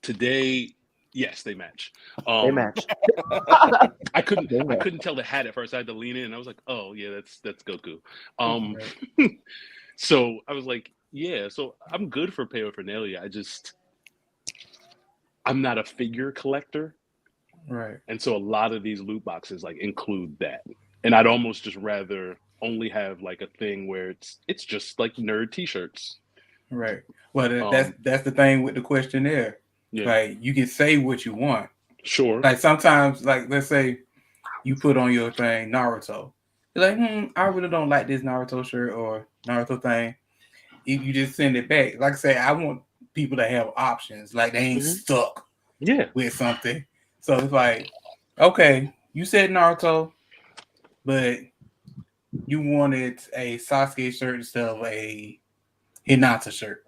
Today, yes, they match. They match. I couldn't tell the hat at first. I had to lean in. I was like, oh yeah, that's Goku. So I was like, yeah, so I'm good for paraphernalia. I'm not a figure collector. Right. And so a lot of these loot boxes like include that. And I'd almost just rather only have like a thing where it's just like nerd t-shirts. Right. Well, that's the thing with the questionnaire. Yeah. Like you can say what you want. Sure. Like sometimes, like let's say you put on your thing Naruto. You're like, I really don't like this Naruto shirt or Naruto thing. If you just send it back, like I say, I want people to have options. Like they ain't stuck with something. So it's like, okay, you said Naruto, but you wanted a Sasuke shirt instead of a Hinata shirt.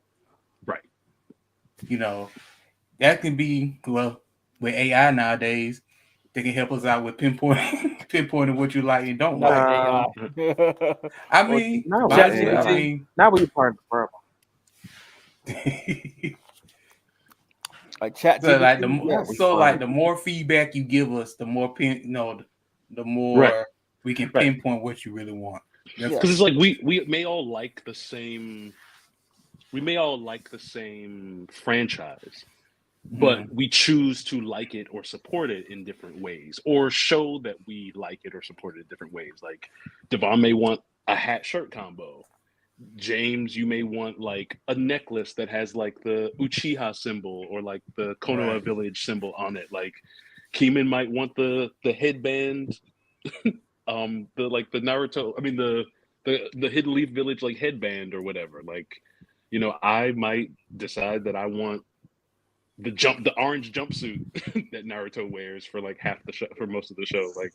Right. That can be, well, with AI nowadays, they can help us out with pinpointing what you like and don't like. I mean, now we part of the problem. Like chat. So like the more feedback you give us, the more the more we can pinpoint what you really want. Because it's like we may all like the same. We may all like the same franchise, but we choose to like it or support it in different ways, or show that we like it or support it in different ways. Like Devon may want a hat shirt combo. James, you may want like a necklace that has like the Uchiha symbol or like the Konoha village symbol on it. Like Keeman might want the headband, the Naruto. I mean the Hidden Leaf Village like headband or whatever. Like, I might decide that I want the orange jumpsuit that Naruto wears for like half the show, for most of the show. Like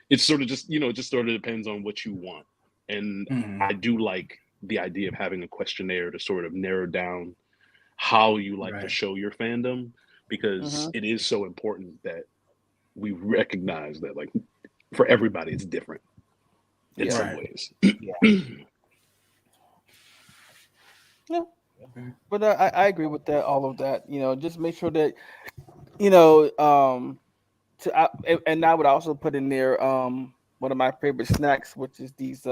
it's sort of just it just sort of depends on what you want. And I do like the idea of having a questionnaire to sort of narrow down how you like to show your fandom, because it is so important that we recognize that like for everybody it's different in some ways. Yeah. But I agree with that, all of that. Just make sure that and I would also put in there one of my favorite snacks, which is these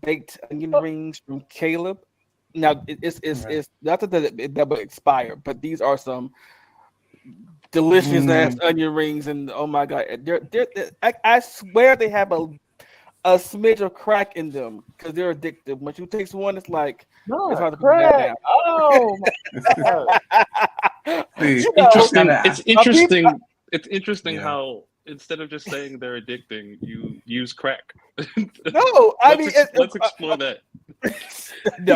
baked onion rings from Caleb. Now it's not that will expire, but these are some delicious ass onion rings, and oh my god, I swear they have a smidge of crack in them because they're addictive. Once you taste one, it's like it's No, hard to put that crack. Oh my god. See, You know, It's interesting. It's interesting Yeah. how instead of just saying they're addicting, you use crack. no, I mean, let's explore that. no,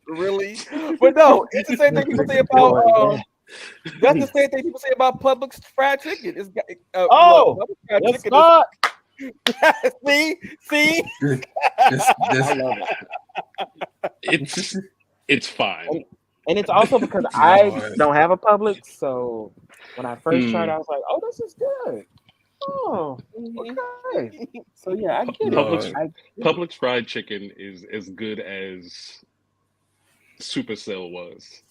really, but no, it's the same thing people say about. That's the same thing people say about Publix fried chicken. It's got Oh, Publix fried it's chicken not. see, I love it. It's fine. And it's also because I don't have a Publix, so when I first tried, I was like, "Oh, this is good." Oh, okay. So yeah, I get it. Publix fried chicken is as good as Supercell was.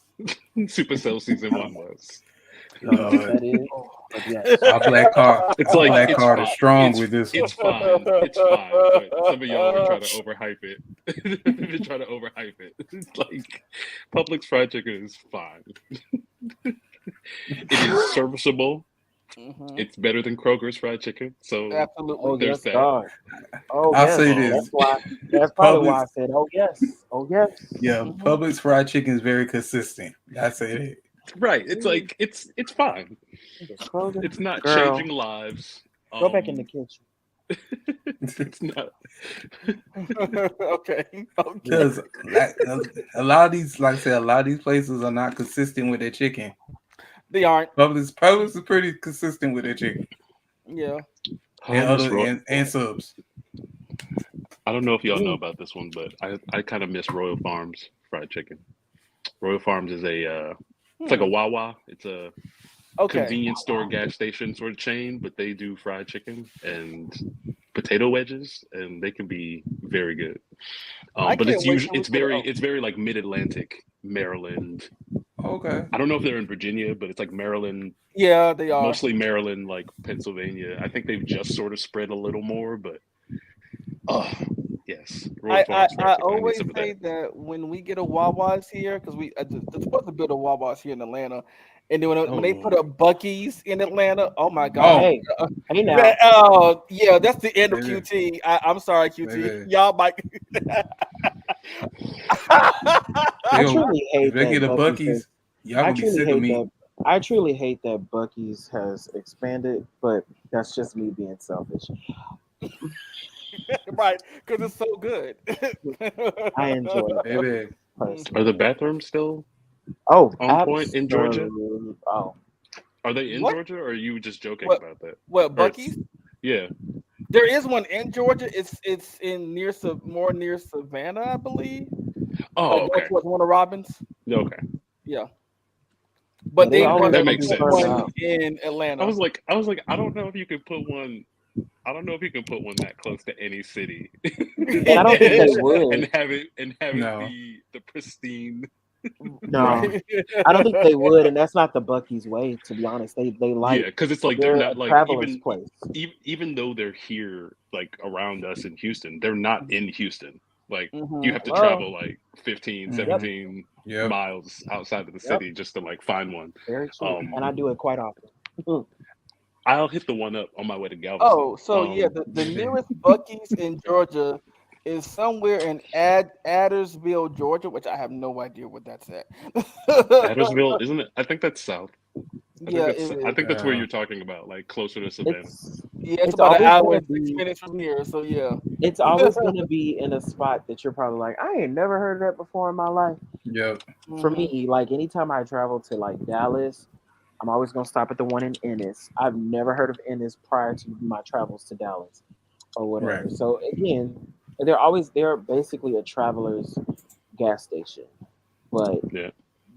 Supercell season 1 was. That is. But yes. Our black card. It's our like black it's card fine. is strong with this. It's fine. It's fine. But some of y'all are trying to overhype it. They're trying to overhype it. It's like Publix fried chicken is fine. It is serviceable. Mhm. It's better than Kroger's fried chicken. So Absolutely. Oh there's yes, that. God. Oh I'll yes. say this. That's why. That's probably why I said, "Oh yes, oh yes." Yeah, Publix fried chicken is very consistent. I say that. Right. It's like it's fine. Kroger. It's not Girl, changing lives. go back in the kitchen. It's not. Okay. Because a lot of these, like I said, a lot of these places are not consistent with their chicken. They aren't. Publix is pretty consistent with their chicken. Yeah. And subs. I don't know if y'all know about this one, but I kind of miss Royal Farms fried chicken. Royal Farms is it's like a Wawa. It's a convenience store, gas station sort of chain, but they do fried chicken and potato wedges, and they can be very good. But it's very like mid-Atlantic, Maryland. Okay. I don't know if they're in Virginia, but it's like Maryland. Yeah, they are. Mostly Maryland, like Pennsylvania. I think they've just sort of spread a little more, but yes. I always say that when we get a Wawa's here, because they're supposed to build a Wawa's here in Atlanta, and then when they put a Buc-ee's in Atlanta, oh my god! Hey now. Oh yeah, that's the end of QT. I'm sorry, QT. Y'all might. I truly hate if they get a Buc-ee's, y'all gonna be sick of me. I truly hate that Buc-ee's has expanded, but that's just me being selfish. Right, because it's so good. I enjoy it. Baby. Are the bathrooms still on point in Georgia? Oh. Are they in Georgia, or are you just joking about that? What, Buc-ee's? Yeah. There is one in Georgia. It's in more near Savannah, I believe. Oh, okay. Towards Warner Robins. Okay. Yeah. But that makes sense. One in Atlanta. I was like, I don't know if you could put one. I don't know if you can put one that close to any city. And I don't think they would. And have it be the pristine. No, I don't think they would, and that's not the Buc-ee's way. To be honest, they like because it's like they're not like even though they're here like around us in Houston, they're not in Houston. Like you have to travel like 15, 17 miles outside of the city just to like find one. Very true, and I do it quite often. I'll hit the one up on my way to Galveston. Oh, so the nearest Buc-ee's in Georgia is somewhere in Addersville, Georgia, which I have no idea what that's at. Addersville, isn't it? I think that's south. I think that's where you're talking about, like closer to Savannah. It's about an hour and 6 minutes from here, so yeah. It's always going to be in a spot that you're probably like, I ain't never heard of that before in my life. Yeah. For me, like anytime I travel to like Dallas, I'm always going to stop at the one in Ennis. I've never heard of Ennis prior to my travels to Dallas or whatever. Right. So again, they're basically a traveler's gas station. But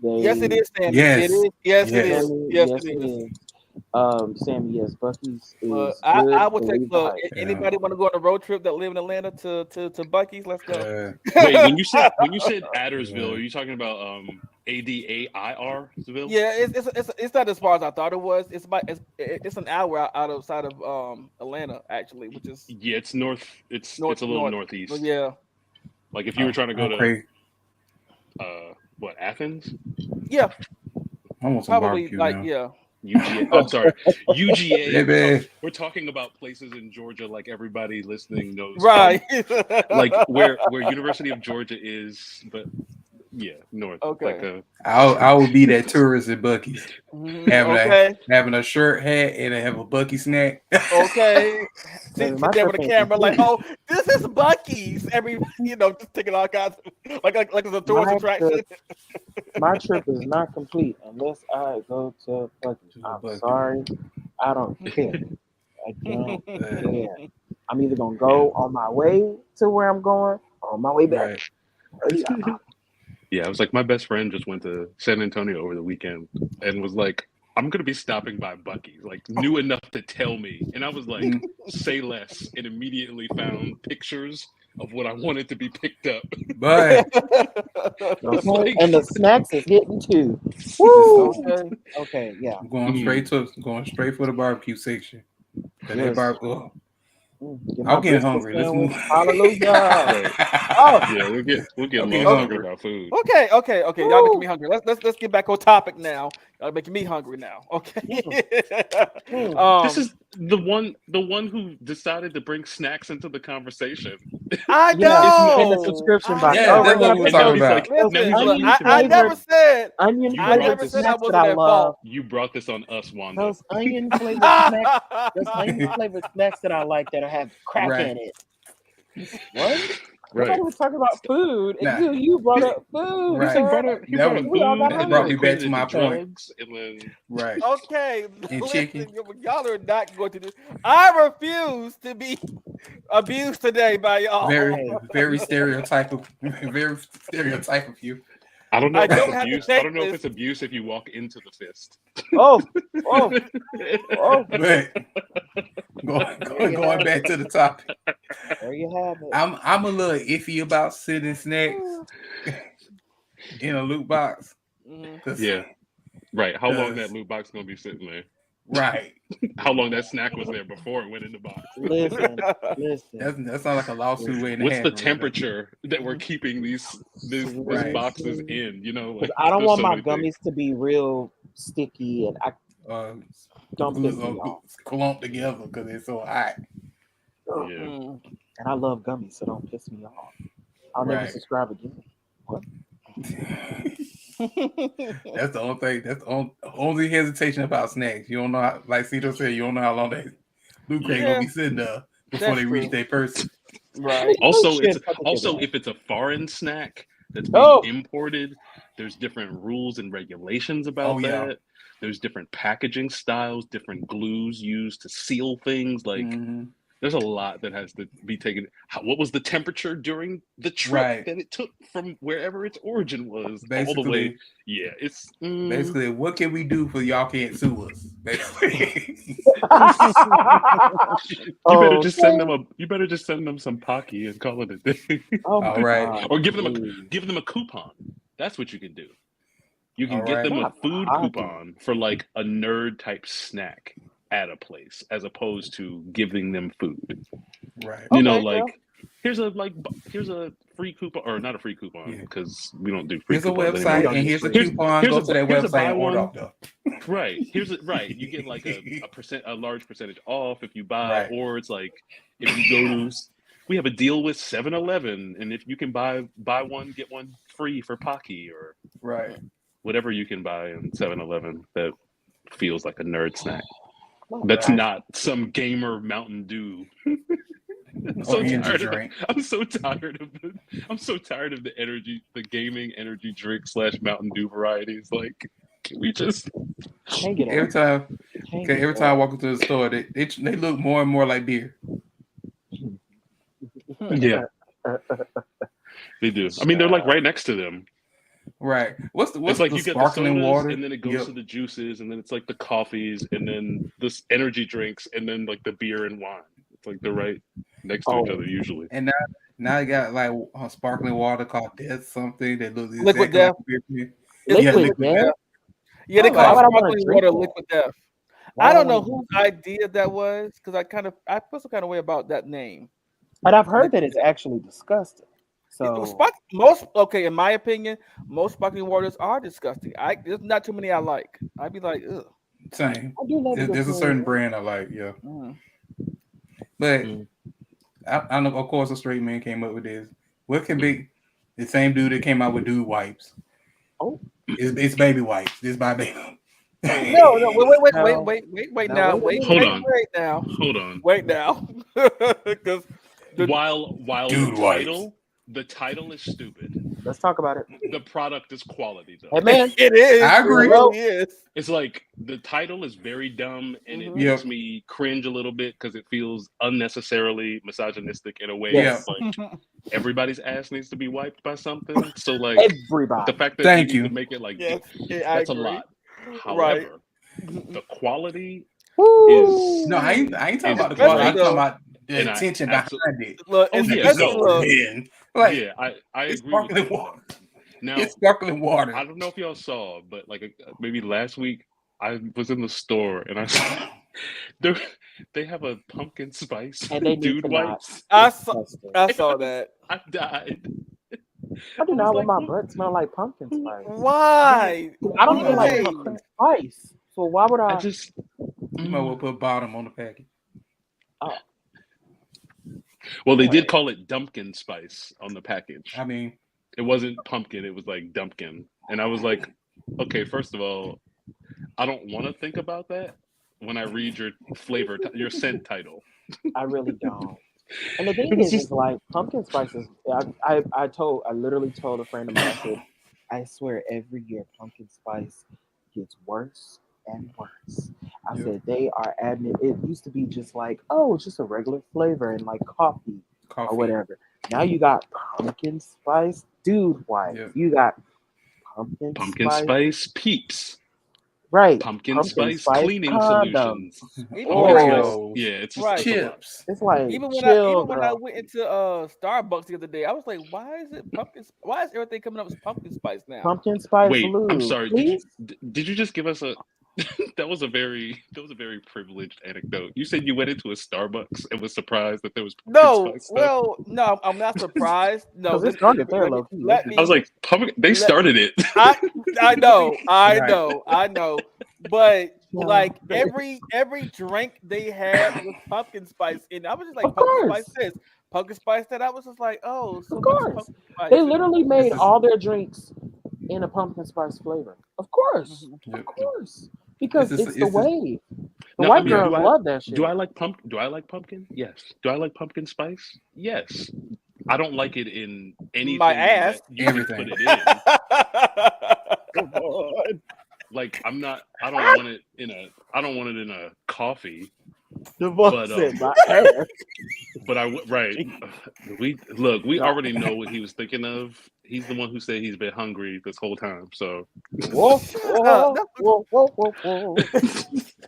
yes, it is, Sammy. Yes. It is. Yes, it is. Sammy, yes, Buc-ee's is I would take anybody want to go on a road trip that live in Atlanta to Buc-ee's, let's go. Wait, when you said Addersville, are you talking about Adairsville? Yeah, it's not as far as I thought it was. It's an hour outside of Atlanta actually, which is it's north. It's a little northeast. So, yeah, like if you were trying to go to Athens? Yeah, I want some probably barbecue like now. yeah. UGA. I'm sorry, UGA. Baby. We're talking about places in Georgia, like everybody listening knows, Right. like where University of Georgia is, but yeah, north. Okay. Like I will be that tourist in Buc-ee's, Okay. having a shirt, hat, and I have a Buc-ee snack. Okay. Baby, Sit my there with trip a ain't camera, like, complete. oh, this is Bucky's. Every, just taking all kinds of, like it's a tourist My attraction. trip, my trip is not complete unless I go to Buc-ee's. I'm Buc-ee's. sorry, I don't care. I don't care. I'm either gonna go on my way to where I'm going or on my way back. Right. yeah, I was like, my best friend just went to San Antonio over the weekend and was like, I'm gonna be stopping by Bucky's, like knew enough to tell me, and I was like, say less, and immediately found pictures of what I wanted to be picked up. But Okay, and the snacks is hitting too. Woo! Okay. Okay, yeah. I'm going straight for the barbecue section. Yes. Barbecue. Get my I'm getting brisket hungry. Let's sandwich. move. Hallelujah. Right. Oh, Yeah, we'll get Okay, lost hungry. talking about food. Okay. Y'all making me hungry. Let's get back on topic now. Y'all making me hungry now. Okay. This is the one who decided to bring snacks into the conversation. I yeah. know. And the subscription box. Yeah, Oh, that's we're what gonna we're put talking those about. Now Listen, he's look, like, I never said onion You I brought flavored never this- said I snacks that wasn't I at love. fault. You brought this on us, Wanda. Those onion flavored snacks. Those onion flavored snacks that I like that have crack Right. in it. What? Right. Nobody was talking about food Nah. until you brought up food. Right. He sir. brought up We all food, got and hungry. then me back equated to it my to point. drugs, and then Right. Okay, And listen, chicken. y'all are not going to do. I refuse to be abused today by y'all. Very stereotype of you. I don't know I if it's don't have to abuse. take I don't know if this. it's abuse if you walk into the fist. Oh, But going back to the topic, there you have it. I'm a little iffy about sitting snacks in a loot box. Mhm. 'Cause- Yeah. Right. How long Does. that loot box gonna be sitting there? Right. How long that snack was there before it went in the box? Listen. That's not like a lawsuit waiting to What's the happen. temperature that we're keeping these Right. boxes in? You know, like I don't there's want so my many things. gummies to be real sticky and don't piss me off. Clumped together because it's so hot. Yeah. And I love gummies, so don't piss me off. I'll never Right. subscribe again. What? That's the only thing. That's the only hesitation about snacks. You don't know how, like Cito said, you don't know how long that loot crate gonna be sitting there before That's they reach true. their person. Right. Also, shit, it's I can also do that. if it's a foreign snack that's being Oh. imported, there's different rules and regulations about Oh, yeah. that. There's different packaging styles, different glues used to seal things. Like Mhm. there's a lot that has to be taken. What was the temperature during the trip Right. that it took from wherever its origin was all the Basically, way? Yeah, it's basically, what can we do for y'all can't sue us? Basically. You better just send them You better just send them some Pocky and call it a day. Oh my All right. God. Or give them Please. a coupon. That's what you can do. You can All get right. them a Not food Pocky. coupon for like a nerd type snack at a place, as opposed to giving them food. Right. You know, Okay, like yeah. here's a free coupon, or not a free coupon Yeah. because we don't do free Here's a coupons website anymore. and here's a Here's- coupon. here's Go a- to that here's a website buy and order one. off though. Right. You get like a large percentage off if you buy, Right. or it's like if you go to. We have a deal with 7-Eleven, and if you can buy one get one free for Pocky or Right. whatever you can buy in 7-Eleven that feels like a nerd snack. Not That's bad. not some gamer Mountain Dew. I'm Or so energy tired of drink. I'm so tired of the gaming energy drink / Mountain Dew varieties. Like, can we just Can't get Every up. time, Can't okay, get every time I up. walk into the store, they look more and more like beer. yeah, they do. I mean, they're like right next to them. Right. What's It's like the you get the sparkling sodas, water? and then it goes Yep. to the juices, and then it's like the coffees, and then this energy drinks, and then like the beer and wine. It's like they're right next to each other usually. And now they got like a sparkling water called Death something that looks Liquid exactly like Death. beer. Liquid Death? Yeah, they Oh, call why would I wanna sparkling drink water that? liquid death. Why I don't would I know wanna whose idea that was because I feel some kind of way about that name. But I've heard that it's actually disgusting. So In my opinion, most sparkling waters are disgusting. There's not too many I like. I'd be like, ugh. Same. I do love a good There's a flavor. certain brand I like, yeah. Mm. But Mm. I know, of course, a straight man came up with this. What can be the same dude that came out with dude wipes? Oh. It's baby wipes. This by baby. No, wait No. now. No, wait a Wait minute. now. Hold on. Wait now. Because While Dude the title is stupid. Let's talk about it. The product is quality though. Hey man, it is. I agree. It really is. It's like the title is very dumb and it Mhm. makes me cringe a little bit because it feels unnecessarily misogynistic in a way. Yes. Like everybody's ass needs to be wiped by something. So like everybody. the fact that Thank you you. need to make it like Yes, I that's a agree. lot. Right. However, the quality Woo. is No, I ain't talking Is about the quality. I'm great. talking about the And I intention behind it. Look, Oh, it's yeah, especially no. look, Man. Like, yeah, I it's agree with sparkling you. water. Now It's sparkling water. I don't know if y'all saw, but like maybe last week I was in the store and I saw they have a pumpkin spice And they need dude to not. wipes. I saw Disgusting. that. I died. I do I not was want my like, butt smell like pumpkin spice. Why? I don't even like Why? pumpkin spice. So why would I I? just You might well put bottom on the package. well, they did call it dumpkin spice on the package. I mean, It wasn't pumpkin, it was like dumpkin. And I was like, okay, first of all, I don't want to think about that when I read your your scent title. I really don't. And the thing It was is just like pumpkin spices. I literally told a friend of mine. I said, I swear every year pumpkin spice gets worse and worse. I said they are adding it. It used to be just like, oh, it's just a regular flavor and like coffee or whatever. Now you got pumpkin spice dude wipes. Yeah. You got pumpkin spice peeps. Right. Pumpkin spice spice cleaning condoms. solutions. Even Oh. when I Oreos. Yeah, it's just Right. it's a lot. Chips. It's like even when chill, I girl. went into Starbucks the other day, I was like, why is it pumpkin? Why is everything coming up with pumpkin spice now? Pumpkin spice Wait, lube. I'm sorry. Please? Did you just give us a that was a very privileged anecdote. You said you went into a Starbucks and was surprised that there was pumpkin No, spice stuff. well, no, I'm not surprised. No, Because it started there, low key. let me. I was like, they started it. I know, I Right. know, but Yeah. like every drink they had was pumpkin spice, and I was just like, Of pumpkin course. spice this, pumpkin spice that. I was just like, oh, so Of much course. pumpkin spice. They literally made is- all their drinks in a pumpkin spice flavor. Of course. Yeah. Of course. Because It's it's just- the it's just- wave. The Now, white I mean, girls love that shit. Do I like pumpkin? Yes. Do I like pumpkin spice? Yes. I don't like it in anything My ass. that you Everything. can put it in. Come on. Like I don't want it in a coffee. Devon But, said my ass. But right. We already know what he was thinking of. He's the one who said he's been hungry this whole time. So Whoa, whoa.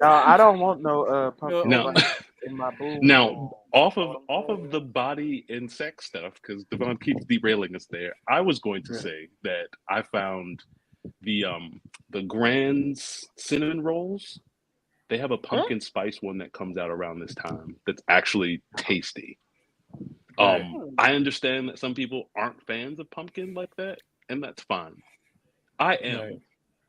No, I don't want no pumpkin No. spice in my boom. Now, off of the body and sex stuff, because Devon keeps derailing us there. I was going to say that I found the Grand's cinnamon rolls. They have a pumpkin spice one that comes out around this time that's actually tasty. I understand that some people aren't fans of pumpkin like that, and that's fine. I am. Right.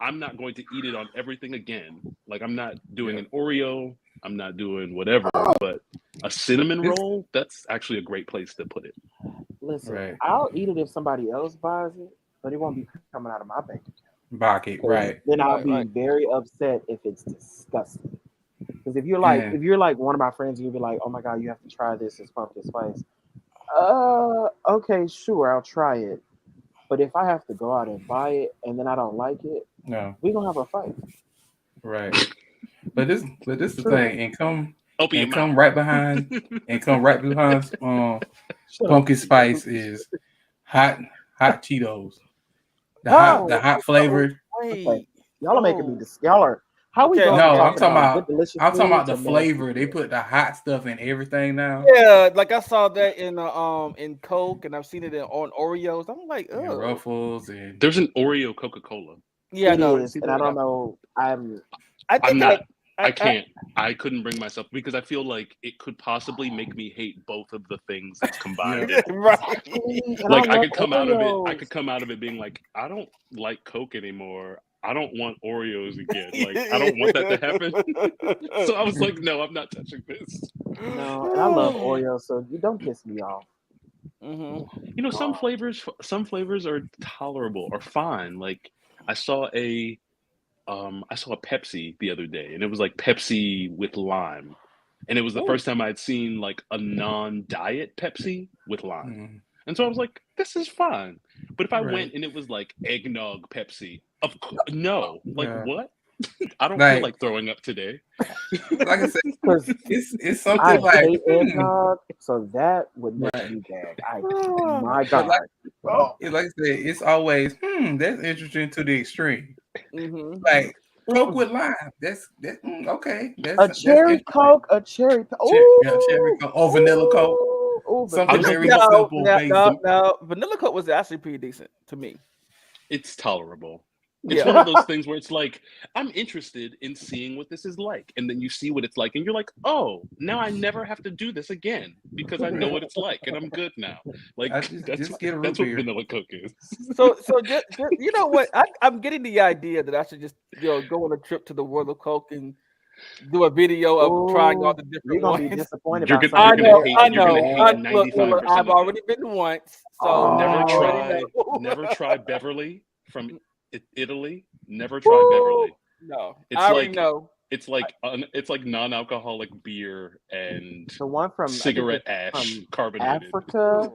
I'm not going to eat it on everything again. Like I'm not doing an Oreo. I'm not doing whatever. But a cinnamon roll, that's actually a great place to put it. Listen, Right. I'll eat it if somebody else buys it, but it won't be coming out of my bank account. Bucket, right. Then I'll Right, be right. very upset if it's disgusting. Because if you're like one of my friends and you'll be like, oh my god, you have to try this, it's pumpkin spice. Okay, sure, I'll try it. But if I have to go out and buy it and then I don't like it, No. we're gonna have a fight. Right. But this is the thing. And come right behind pumpkin spice is hot Cheetos. The hot flavored. Okay. Y'all are making me y'all are how we Okay. going No, I'm talking delicious about the foods and flavor. They put the hot stuff in everything now. Yeah, like I saw that in Coke, and I've seen it on Oreos. I'm like, And oh, Ruffles and There's an Oreo Coca-Cola. yeah, It no, is, and I don't know. I I'm think not. I I can't. I couldn't bring myself because I feel like it could possibly make me hate both of the things that's combined. right. And Like I love could come out of it. I Oreos. could come out of it being like, I don't like Coke anymore. I don't want Oreos again. Like, I don't want that to happen. So I was like, no, I'm not touching this. No, and I love Oreos, so you don't piss me off. You know, some flavors are tolerable or fine. Like, I saw a Pepsi the other day, and it was like Pepsi with lime, and it was the first time I'd seen like a non-diet Pepsi with lime, and so I was like, this is fine. But if I went and it was like eggnog Pepsi, of course, no, like what? I don't feel like throwing up today. Like I said, Because it's I something like hate eggnog, so that would make me gag. My God. Like I said, it's always that's interesting to the extreme. Like Coke with lime. That's okay. That's A cherry Coke, a cherry. cherry Coke or vanilla Coke. Something very simple. No, vanilla Coke was actually pretty decent to me. It's tolerable. It's one of those things where it's like, I'm interested in seeing what this is like. And then you see what it's like, and you're like, oh, now I never have to do this again because I know what it's like, and I'm good now. Like, that's what vanilla Coke is. So just, you know what? I'm getting the idea that I should just go on a trip to the World of Coke and do a video of trying all the different ones. You're gonna be disappointed. I know. Look, I've already been once, so never try Beverly from Italy. Never try Beverly. No, it's I like know. It's like non-alcoholic beer and the one from cigarette ash carbonated. Africa.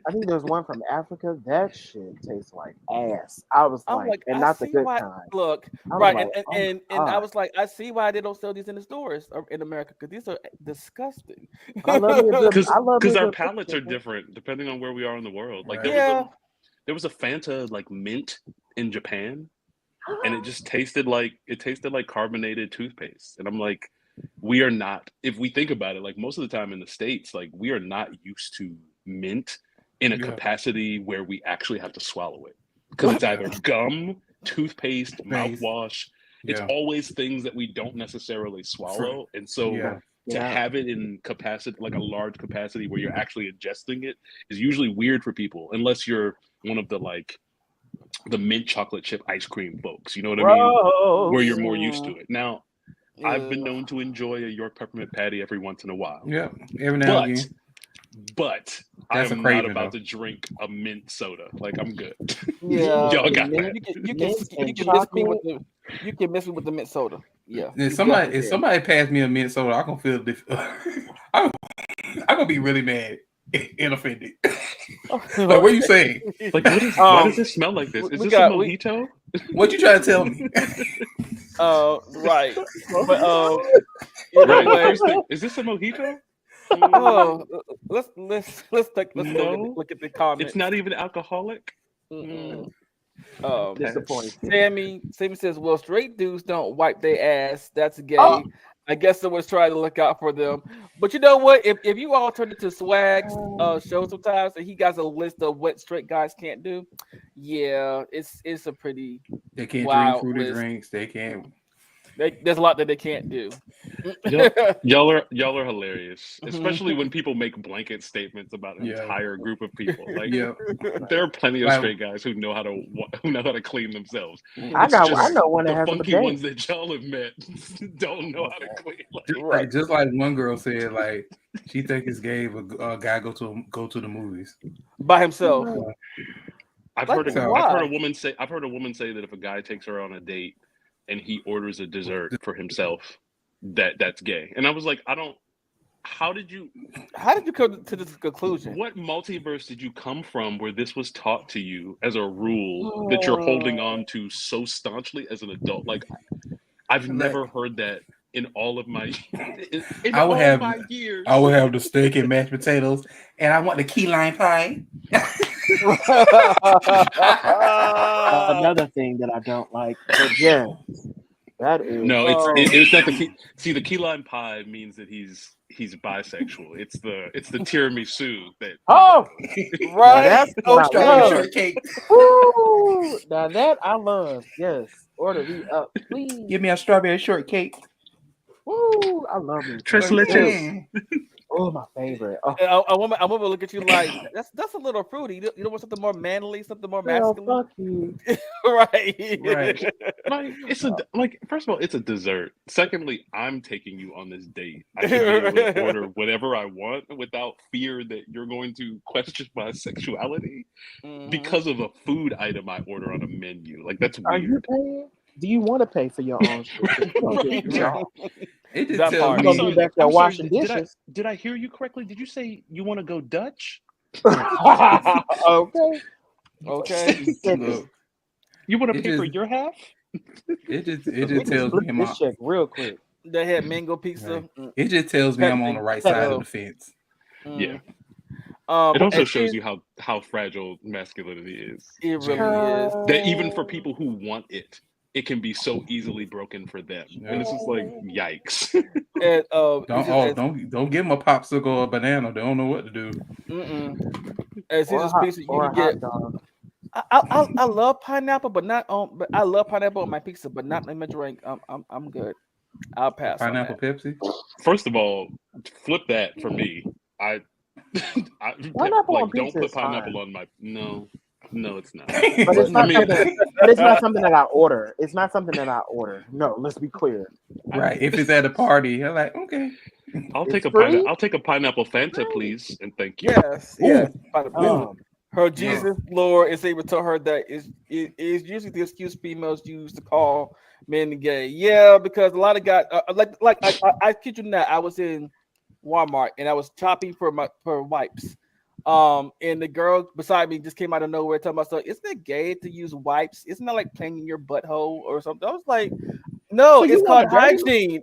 I think there's one from Africa. That shit tastes like ass. I was like, and not the good kind. Look, right, and I was like, I see why they don't sell these in the stores in America because these are disgusting. I love because our palates are different depending on where we are in the world. Like there was a Fanta like mint in Japan, and it just tasted like carbonated toothpaste. And I'm like, we are not, if we think about it, like most of the time in the States, like we are not used to mint in a capacity where we actually have to swallow it. Because it's either gum, toothpaste, mouthwash. It's always things that we don't necessarily swallow. And so to have it in capacity, like a large capacity where you're actually ingesting it is usually weird for people, unless you're one of the like the mint chocolate chip ice cream folks, you know what I mean? Where you're more used to it. Now, I've been known to enjoy a York peppermint patty every once in a while. Yeah, every now and again. But I am not about to drink a mint soda. Like, I'm good. Yeah, y'all got that. You can miss me with the mint soda. Yeah. If somebody passed me a mint soda, I'm gonna feel different. I'm gonna be really mad and offended. Like, what are you saying? Like, why does this smell like this? Is this a mojito? What you trying to tell me? Right. But right. Is this a mojito? Oh, let's look at the comments. It's not even alcoholic. Disappointing. Sammy says, "Well, straight dudes don't wipe their ass. That's gay." I guess someone's trying to look out for them. But you know what? If you all turn into Swag's show sometimes, and he got a list of what straight guys can't do, yeah, it's a pretty they can't drink fruity drinks. They can't. There's a lot that they can't do. Y'all are hilarious, especially when people make blanket statements about an entire group of people. Like, there are plenty of straight guys who know how to clean themselves. I know one that has the funky ones that y'all have met don't know how to clean. Like, just like one girl said, like she think it's gay if a guy go to the movies by himself. I've heard a woman say that if a guy takes her on a date and he orders a dessert for himself, that's gay. And I was like, how did you come to this conclusion? What multiverse did you come from where this was taught to you as a rule that you're holding on to so staunchly as an adult? Like, I've never heard that in all of my years. I would have the steak and mashed potatoes, and I want the key lime pie. Another thing that I don't like, but yeah, that is it's not the key. See, the key lime pie means that he's bisexual. It's the tiramisu that. Oh, right. That's strawberry shortcake. Now that I love. Yes, order me up, please. Give me a strawberry shortcake. Woo, I love it. Tres leches. Oh, my favorite. Oh, And a woman will look at you like that's a little fruity. You don't want something more manly, something more girl, masculine, fuck you. right? Right. Like it's a like first of all, it's a dessert. Secondly, I'm taking you on this date. I should be able to order whatever I want without fear that you're going to question my sexuality Mhm. because of a food item I order on a menu. Like that's Are you weird. paying? Do you want to pay for your own shit? 'Cause you don't get Right. y'all. It just That tells part. You I'm gonna me. be sorry. back there I'm sorry. washing dishes. Did I hear you correctly? Did you say you want to go Dutch? Okay. Okay. Look, You want to it pay for just your half? it just That's We can tells split me this check real quick. They had mango pizza. right. It just tells me I'm on the right side of the fence. Yeah. It And also shows then you how fragile masculinity is. it Very. really is. That even for people who want it, it can be so easily broken for them. Yeah. And it's just like yikes. And Don't it's just don't give them a popsicle or a banana. They don't know what to do. as Or a Caesar's hot, pizza, you or can a get. hot dog. I love pineapple, but not on. But I love pineapple on my pizza, but not in my drink. I'm good. I'll pass on Pineapple that. Pepsi. First of all, flip that for me. Pineapple on Like don't pizza put is fine, pineapple on my no, it's not. but it's But I not mean, something. But it's not something that I order. It's not something that I order. No, let's be clear. Right. If it's at a party, I'm like, okay. I'll It's take a free. pineapple Fanta, Free. please, and thank you. Yes, yes. Her Yeah. Jesus Lord is able to tell her that it is usually the excuse females use to call men gay. Yeah, because a lot of guys I kid you not, I was in Walmart and I was shopping for wipes. And the girl beside me just came out of nowhere telling myself, "Isn't it gay to use wipes? Isn't that like playing in your butthole or something?" I was like, "No, So you it's want called a dirty? hygiene."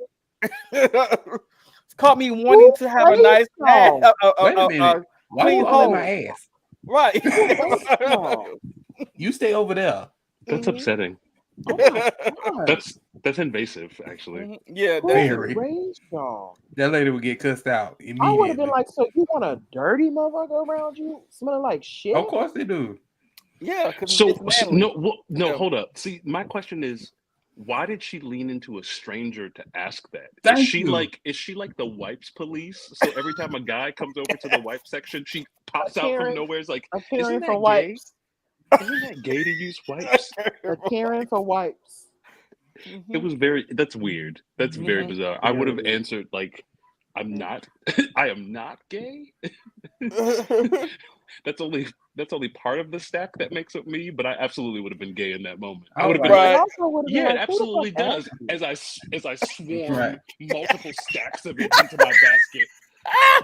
It's called me wanting to have a Praise nice song. Wait a minute. Why clean you all in my hole. ass? Right. Praise song. You stay over there. That's upsetting. Oh my god. That's invasive, actually. Yeah, Who Very. raised y'all? That lady would get cussed out I would have been immediately. like, so you want a dirty motherfucker around you, smelling like shit? Of course they do. yeah, because So it's manly. no, Yeah. hold up. See, my question is, why did she lean into a stranger to ask that? Thank Is she you. like the wipes police? So every time a guy comes over to the wipe section, she pops out from Karen, nowhere. It's like, a isn't Karen for that gay? wipes. Isn't that gay to use wipes? A Karen for wipes. It was that's weird. That's very bizarre. I would have Very. answered like, I'm not I am not gay. That's only part of the stack that makes up me, but I absolutely would have been gay in that moment. I would have been Right. like, Also would have been yeah, it like, who the absolutely fuck does. asked you? As I swarm Right. multiple stacks of it into my basket.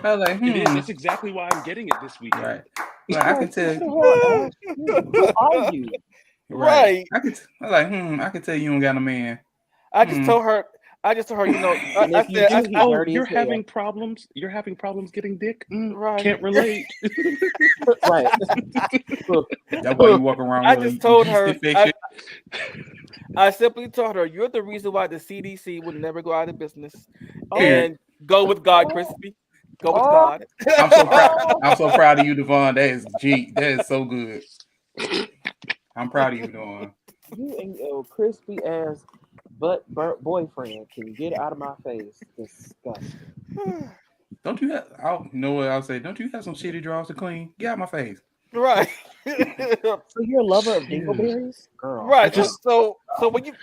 I was like, It is. That's exactly why I'm getting it this weekend. Right. Well, I can tell. Who the hell asked you? Who are you? Right. I was like, I can tell you don't got a man. I just told her, you know, And I if you said, do, he's Oh, dirty you're as hell. having problems. You're having problems getting dick. Right. Can't relate. Right. That's why you walk around I with just a told yeast her, infection. I simply told her, you're the reason why the CDC would never go out of business. Period. And go with God, Crispy. Go with Oh. God. I'm so proud. I'm so proud of you, Devon. That is that is so good. I'm proud of you, Devon. You and your crispy ass butt burnt boyfriend can get out of my face. Disgusting. Don't you have? You know what I'll say? Don't you have some shitty drawers to clean? Get out my face. Right. So you're a lover of dingleberries, girl? Right. just- So when you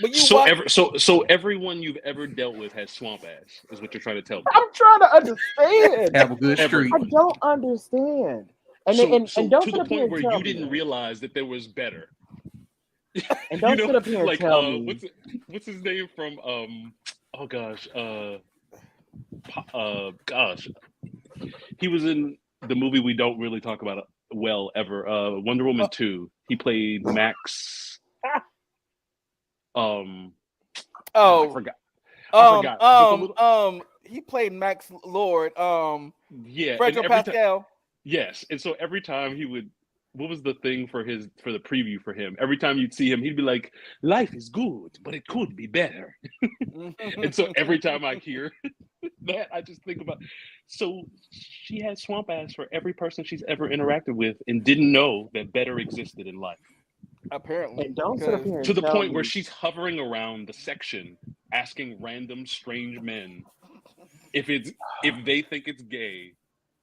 So everyone you've ever dealt with has swamp ass, is what you're trying to tell me. I'm trying to understand. Have a good street. I don't understand. And So, then, so and don't to sit the up here point and where tell you didn't me. realize that there was better. And don't sit up here and like tell me. what's his name from oh gosh he was in the movie we don't really talk about well ever, Wonder Woman 2. He played Max. I forgot. he played Max Lord. Yeah, Fredro Pascal. Yes, and so every time he would, what was the thing for the preview for him? Every time you'd see him, he'd be like, "Life is good, but it could be better." And so every time I hear that, I just think about. So she had swamp ass for every person she's ever interacted with, and didn't know that better existed in life. Apparently, And don't sit up here and To the tell point where me. she's hovering around the section, asking random strange men if they think it's gay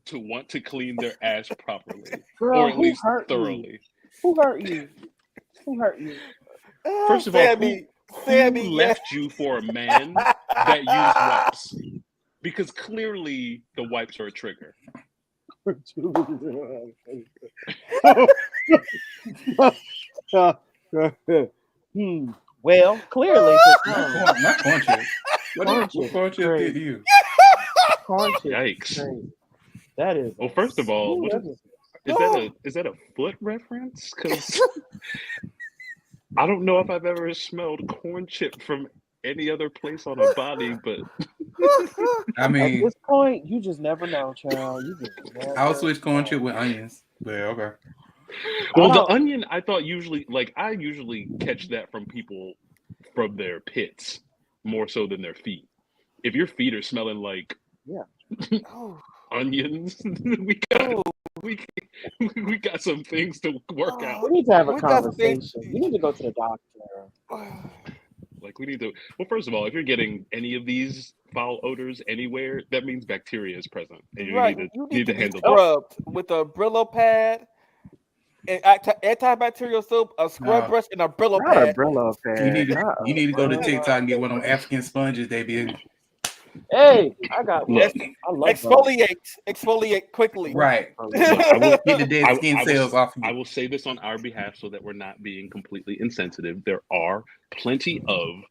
to want to clean their ass properly, Girl, or at who least hurt you? thoroughly. Who hurt you? Who hurt you? First of all, Sammy, who yeah. left you for a man that used wipes? Because clearly the wipes are a trigger. Well, clearly, Not corn chips. What corn chip did to you? corn chips. Yikes! That is. Well, first of all, Ooh, is that a foot reference? Because I don't know if I've ever smelled corn chip from any other place on a body, but I at mean, this point, you just never know, child. You just never I'll switch corn know. chip with onions. But okay. well, the onion I thought usually I usually catch that from people from their pits more so than their feet. If your feet are smelling like onions, we got some things to work out. We need to have a conversation. We need to go to the doctor. Like we need to. Well, first of all, if you're getting any of these foul odors anywhere, that means bacteria is present, and you need to handle that. Scrubbed with a Brillo pad, and antibacterial soap, a scrub brush, and a Brillo Not pad. a Brillo pad. You need to go to TikTok and get one of them African sponges they be. Hey, I got one. Look, I love exfoliate quickly. Right. Look, Get the dead skin cells off of you. I will say this on our behalf so that we're not being completely insensitive. There are plenty of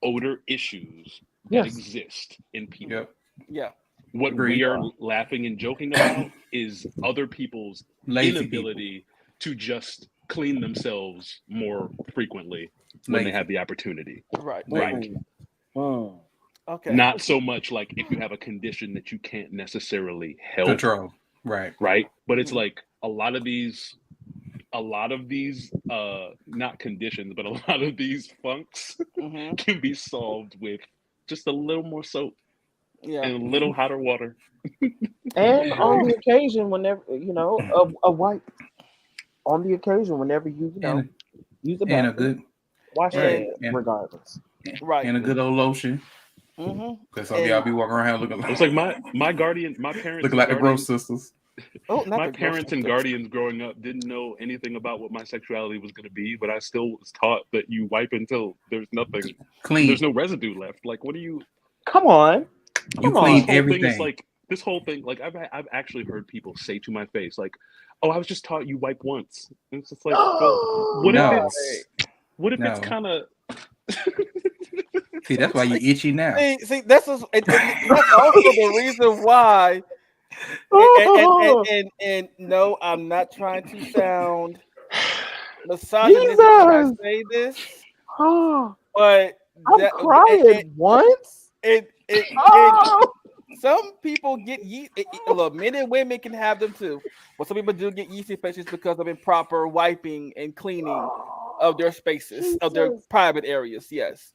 odor issues that exist in people. Yep. Yeah. What we are laughing and joking about is other people's inability to just clean themselves more frequently when they have the opportunity. Right. Okay. Not so much like if you have a condition that you can't necessarily help Control. Right. But it's like a lot of these not conditions, but a lot of these funks can be solved with just a little more soap and a little hotter water. And on the occasion, whenever a wipe. On the occasion, whenever you use the bathroom, and a good wash your hands regardless. Right. And a good old lotion. Because some of y'all be walking around looking like it's like my parents looking like the Gross Sisters. My parents and guardians growing up didn't know anything about what my sexuality was going to be, but I still was taught that you wipe until there's nothing clean. There's no residue left. Like, what do you? Come on. You clean everything. This whole thing, like I've actually heard people say to my face, like, "Oh, I was just taught you wipe once." And it's just like, well, what if it's kind of See, that's why you're itchy now. See, that's also the reason why. And no, I'm not trying to sound misogynistic when I say this, but I'm crying once. Some people get yeast. Look, men and women can have them too, but some people do get yeast infections because of improper wiping and cleaning of their spaces, of their private areas. Yes.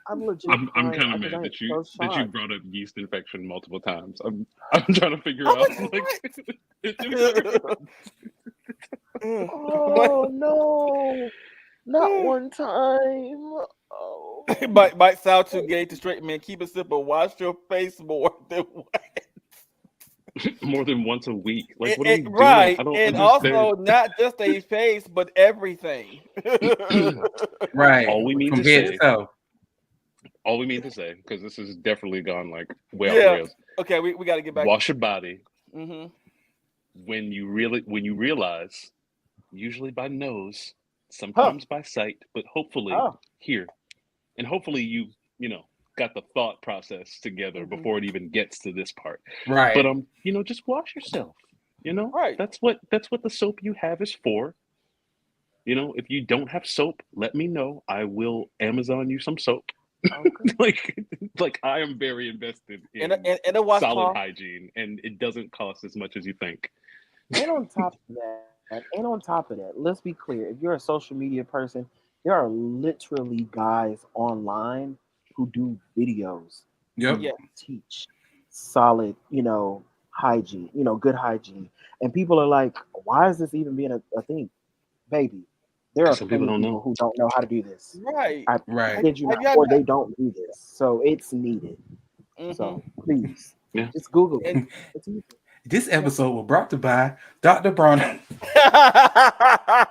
I'm kind of mad that you brought up yeast infection multiple times. I'm trying to figure out oh no, not one time. Oh. It might sound too gay to straight men. Keep it simple. Wash your face more than once. More than once a week. Like, what are you doing? Right. I don't and understand. Also not just a face, but everything. Right. All we mean From to head say. to toe. All we mean to say, because this has definitely gone like way off the rails. Okay, we got to get back. Wash your body. Mm-hmm. When you realize, usually by nose, sometimes by sight, but hopefully here, and hopefully you got the thought process together before it even gets to this part. Right. But just wash yourself. Right. That's what the soap you have is for. If you don't have soap, let me know. I will Amazon you some soap. Okay. like I am very invested in a solid hygiene, and it doesn't cost as much as you think. And on top of that, let's be clear. If you're a social media person, there are literally guys online who do videos. Yep. Teach solid, hygiene, good hygiene. And people are like, why is this even being a thing? Baby, there are people who don't know how to do this. Right. Right. Or they don't do this. So it's needed. Mm-hmm. So please Yeah. Just Google it. And- It's easy. This episode was brought to you by Dr. Bronner.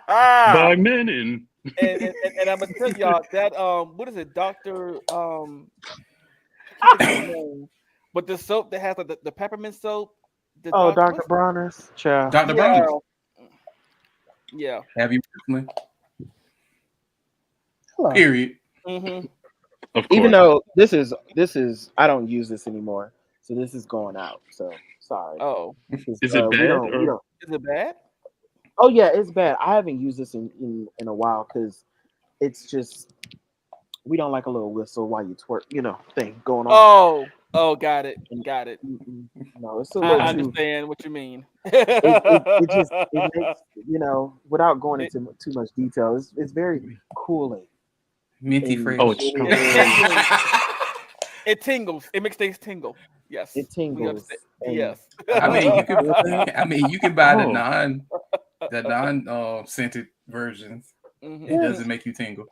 By Menon. and I'm gonna tell y'all that what is it, Doctor I can't think of his name, but the soap that has the peppermint soap. The Oh, Dr. Dr. what's- Bronner's child. Dr. Yeah. Bronner. Yeah. Have you personally? Hello. Period. Mm-hmm. Of course. Even though this is I don't use this anymore, so this is going out. So sorry. Oh, 'Cause, Is it we bad, don't- we or- don't- is it bad? Oh yeah, it's bad. I haven't used this in a while because it's just we don't like a little whistle while you twerk, thing going on. Oh, got it. Mm-mm. No, it's a I little too. understand what you mean. It just it makes without going into too much detail. It's very cooling. Minty And fresh. Oh, it's it true. is- It tingles. It makes things tingle. Yes. It We tingles. understand. And- Yes. I mean, you can buy Oh. the non scented versions. Mhm. It doesn't make you tingle.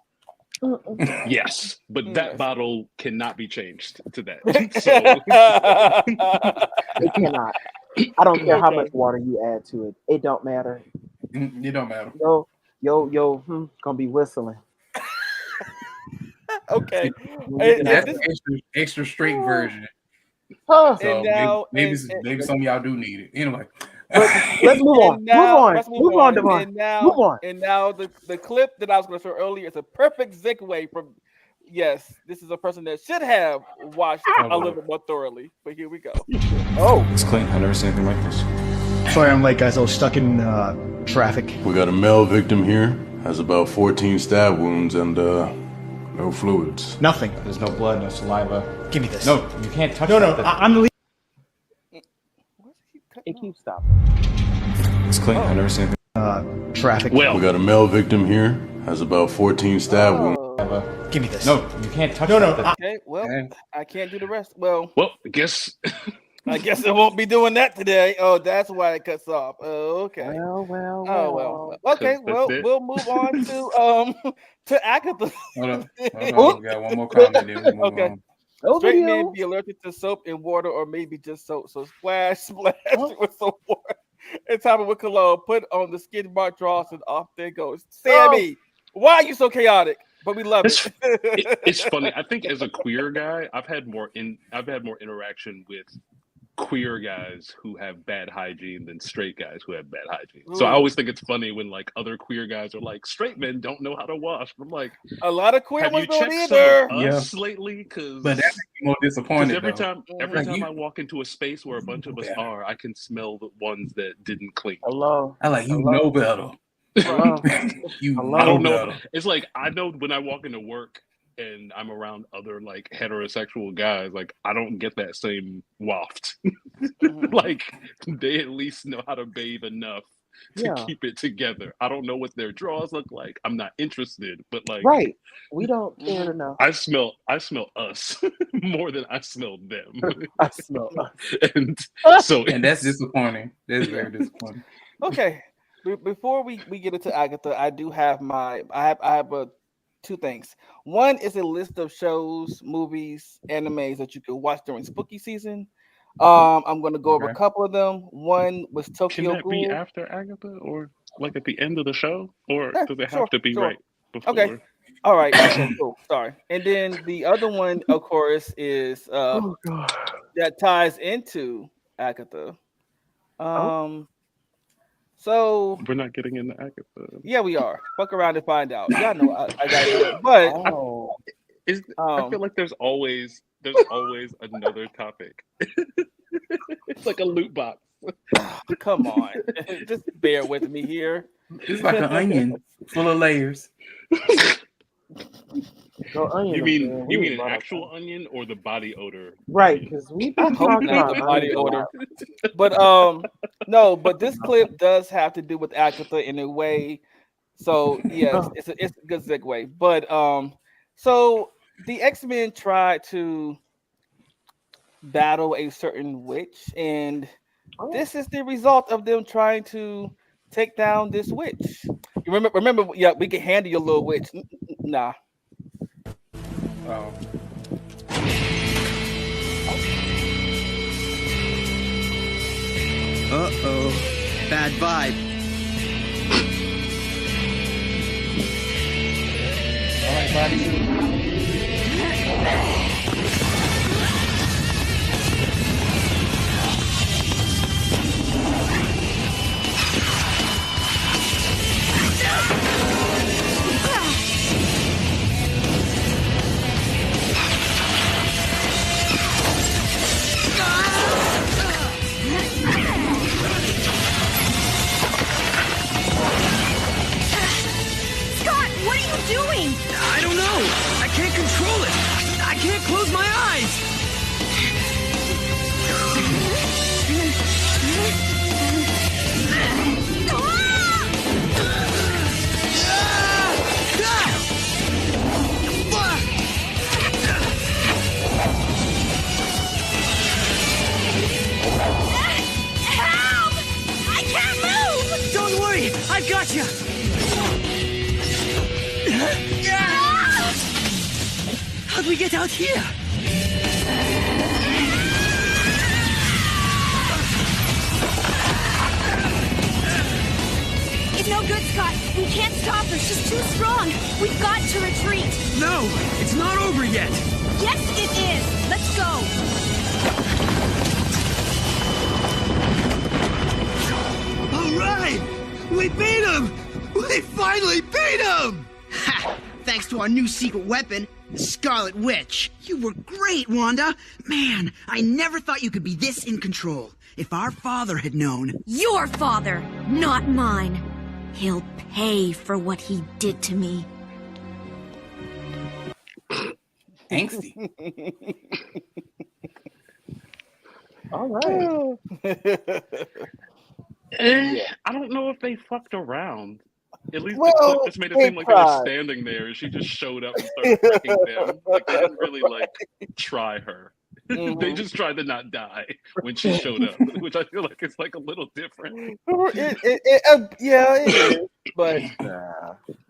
Yes, but Yes. that bottle cannot be changed to that. It cannot. I don't care how Okay. much water you add to it. It don't matter. It don't matter. Gonna be whistling. Okay. When And- you That's get this- the extra straight version. out. So And now- maybe and- maybe some of y'all do need it. Anyway. Let's move on. And now, let's Move on, Devon. And now, Move on. And now the clip that I was going to show earlier is a perfect segue from. Yes, this is a person that should have watched Oh, a Lord. little bit more thoroughly. But here we go. Oh, It's clean. I've never seen anything like this. Sorry I'm late, guys. I was stuck in traffic. We got a male victim here. Has about 14 stab wounds and no fluids. Nothing. There's no blood, no saliva. Give me this. No, you can't touch No, something. I'm the lead. it keeps stopping. It's clean. I've never seen anything. Traffic. Well, We got a male victim here. Has about 14 stab wounds. Oh, Give me this. No, you can't touch No, something. okay. Well, I can't do the rest. Well, I guess I guess I won't be doing that today. Oh, that's why it cuts off. Oh, okay. Well. Oh well. Okay. 'Cause that's Well, it. we'll move on to to Agatha. Hold on. We got one more comment. Then we move Okay. on. Oh, Straight video. men be allergic to soap and water, or maybe just soap. So splash Oh. with soap water and top it with cologne. Put on the skid mark draws, and off there goes. Sammy, why are you so chaotic? But we love It's- it. it's funny. I think as a queer guy, I've had more interaction with queer guys who have bad hygiene than straight guys who have bad hygiene. So I Ooh. always think it's funny when like other queer guys are like, straight men don't know how to wash. I'm like, A lot of queer have you ones don't checked either. some of us lately? Because But that makes me more disappointed. every though. time Like I you- walk into a space where a bunch of us Yeah. are, I can smell the ones that didn't clean. Hello. I like you Hello? know better. Hello. You Hello? I don't know know. better. It's like I know when I walk into work and I'm around other like heterosexual guys, like I don't get that same waft. Like they at least know how to bathe enough to Yeah. keep it together. I don't know what their drawers look like. I'm not interested, but like Right. We don't care to know. I smell us more than I smell them. I smell. And so And that's disappointing. That's very disappointing. Okay. Before we get into Agatha, I do have I have two things. One is a list of shows, movies, animes that you can watch during spooky season. I'm going to go over a Okay. couple of them. One was can Tokyo that be Ghoul. after Agatha or like at the end of the show? Or Yeah, does it sure, have to be sure. right before? Okay. All right. Okay, cool. Sorry. And then the other one, of course, is Oh God. that ties into Agatha. So We're not getting into Agatha. yeah, we are. Fuck around and find out. Y'all know I got it. But Oh. I feel like there's always another topic. It's like a loot box. come on, just bear with me here. It's like an onion full of layers. Go onion You up, mean man. you We mean ain't an brought up actual onion or the body odor? Right, because we've I been hope talking not about the body onions a odor. lot. But no, but this clip does have to do with Agatha in a way. So yes, it's a good segue. But so the X-Men tried to battle a certain witch, and this is the result of them trying to take down this witch. You remember, yeah, we can handle your little witch. Nah. Oh. bad vibe. All right, Scott, what are you doing? I don't know. I can't control it. I can't close my eyes. Help! I can't move! Don't worry, I've got you. How'd we get out here? It's no good, Scott. We can't stop her. She's too strong. We've got to retreat. No, it's not over yet. Yes, it is. Let's go. All right, we beat him. We finally beat him. Ha! Thanks to our new secret weapon, the Scarlet Witch. You were great, Wanda. Man, I never thought you could be this in control. If our father had known... Your father, not mine. He'll pay for what he did to me. Angsty. All right. I don't know if they fucked around. At least the Well, clip just made it they seem like they were tried. standing there and she just showed up and started wrecking them. Like they didn't really like try her. They just tried to not die when she showed up, which I feel like is like a little different. Yeah, it is. But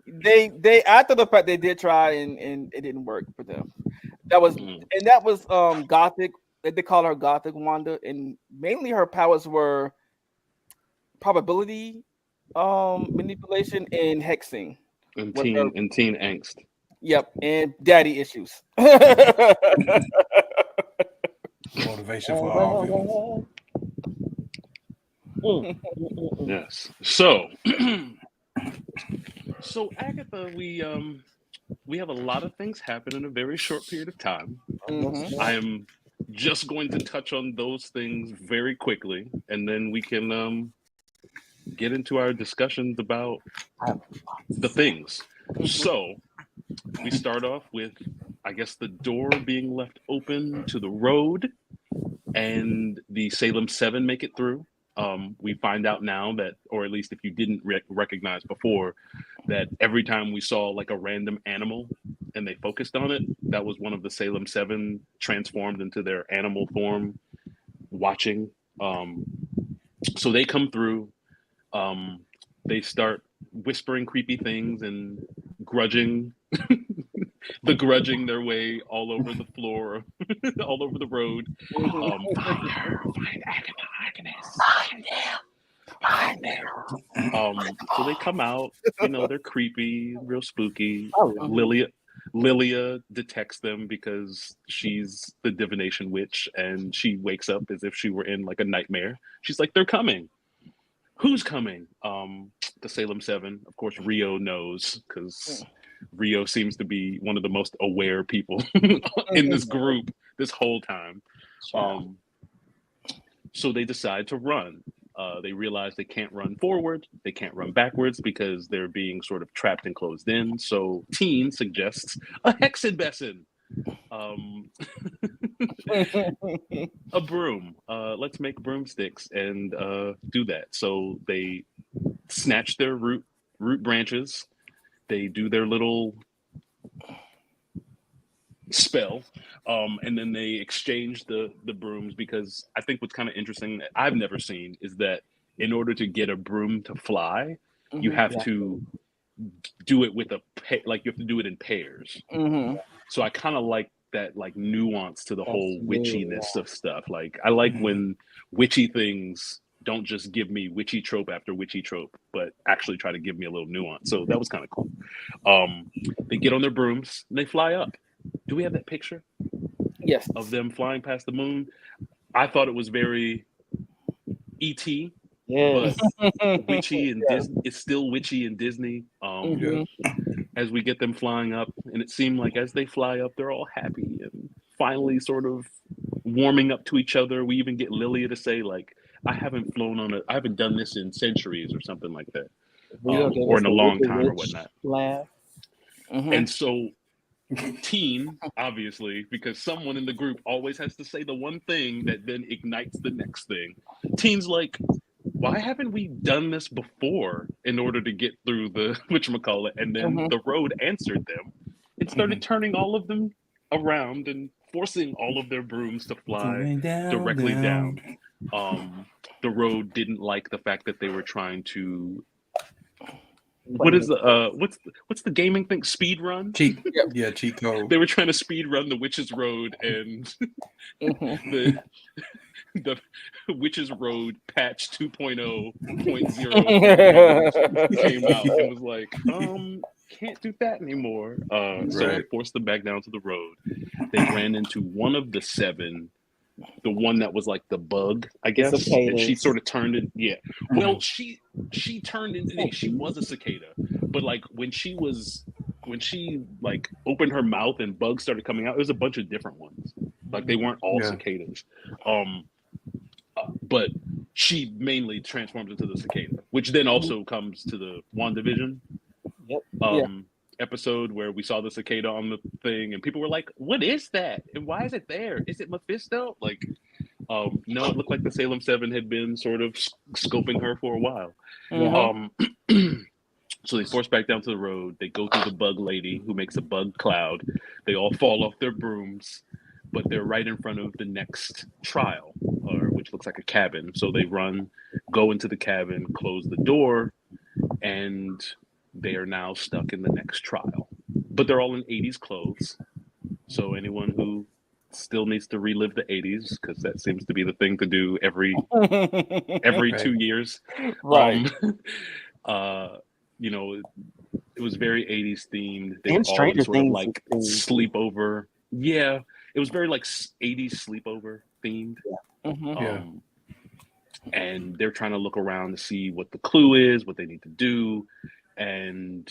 they after the fact they did try and it didn't work for them. That was Gothic. They call her Gothic Wanda, and mainly her powers were probability manipulation and hexing. And teen angst. Yep, and daddy issues. Motivation for all villains. Yes. So Agatha, we have a lot of things happen in a very short period of time. I am just going to touch on those things very quickly, and then we can get into our discussions about the things. So we start off with, I guess, the door being left open to the road, and the Salem 7 make it through. We find out now that, or at least if you didn't recognize before, that every time we saw like a random animal and they focused on it, that was one of the Salem 7 transformed into their animal form, watching. So they come through. They start whispering creepy things and grudging their way all over the floor, all over the road. Find her, find Agatha, Agnes, find her. So they come out, they're creepy, real spooky. Lilia detects them because she's the divination witch, and she wakes up as if she were in like a nightmare. She's like, they're coming. Who's coming? The Salem 7. Of course, Rio knows because Rio seems to be one of the most aware people in this group this whole time. So they decide to run. They realize they can't run forward. They can't run backwards because they're being sort of trapped and closed in. So Teen suggests a Hexenbesson. A broom. Let's make broomsticks and do that. So they snatch their root branches. They do their little spell, and then they exchange the brooms, because I think what's kind of interesting that I've never seen is that in order to get a broom to fly, you have to do it with you have to do it in pairs. So I kind of like that nuance to the whole witchiness of stuff. Like I like when witchy things don't just give me witchy trope after witchy trope, but actually try to give me a little nuance. So that was kind of cool. They get on their brooms and they fly up. Do we have that picture? Yes. Of them flying past the moon? I thought it was very E.T., Yes. but witchy and Disney. It's still witchy and Disney. As we get them flying up, and it seemed like as they fly up, they're all happy and finally sort of warming up to each other. We even get Lilia to say, like, I haven't done this in centuries or something like that, or in a long time or whatnot. Laugh. And so Teen, obviously, because someone in the group always has to say the one thing that then ignites the next thing. Teen's like, why haven't we done this before in order to get through the whatchamacallit? And then the road answered them and started turning all of them around and forcing all of their brooms to fly directly down. The road didn't like the fact that they were trying to what's the gaming thing? Speed run? Cheat code. They were trying to speed run the Witch's Road, and the Witch's Road patch 2.0.0 came out and was like, can't do that anymore. So I forced them back down to the road. They ran into one of the 7, the one that was like the bug, I guess. And she sort of turned it. Yeah. Well, she turned into, she was a cicada, but like when she like opened her mouth and bugs started coming out, it was a bunch of different ones. Like they weren't all cicadas. But she mainly transforms into the cicada, which then also comes to the WandaVision episode where we saw the cicada on the thing and people were like, what is that? And why is it there? Is it Mephisto? Like, no, it looked like the Salem 7 had been sort of scoping her for a while. So they force back down to the road. They go through the bug lady who makes a bug cloud. They all fall off their brooms, but they're right in front of the next trial, which looks like a cabin. So they go into the cabin, close the door, and they are now stuck in the next trial. But they're all in 80s clothes. So anyone who still needs to relive the 80s, because that seems to be the thing to do every 2 years. Right. You know, it was very 80s themed. They And were all Stranger sort of Things like sleepover. Yeah, it was very like 80s sleepover themed. And they're trying to look around to see what the clue is, what they need to do. And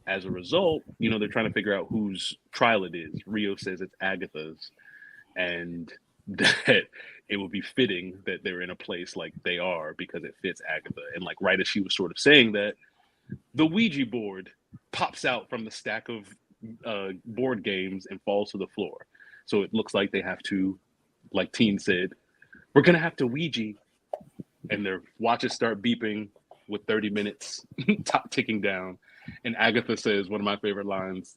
as a result, you know, they're trying to figure out whose trial it is. Rio says it's Agatha's, and that it would be fitting that they're in a place like they are because it fits Agatha. And like right as she was sort of saying that, the Ouija board pops out from the stack of board games and falls to the floor. So it looks like they have to, like Teen said, we're going to have to Ouija. And their watches start beeping with 30 minutes top ticking down. And Agatha says, one of my favorite lines,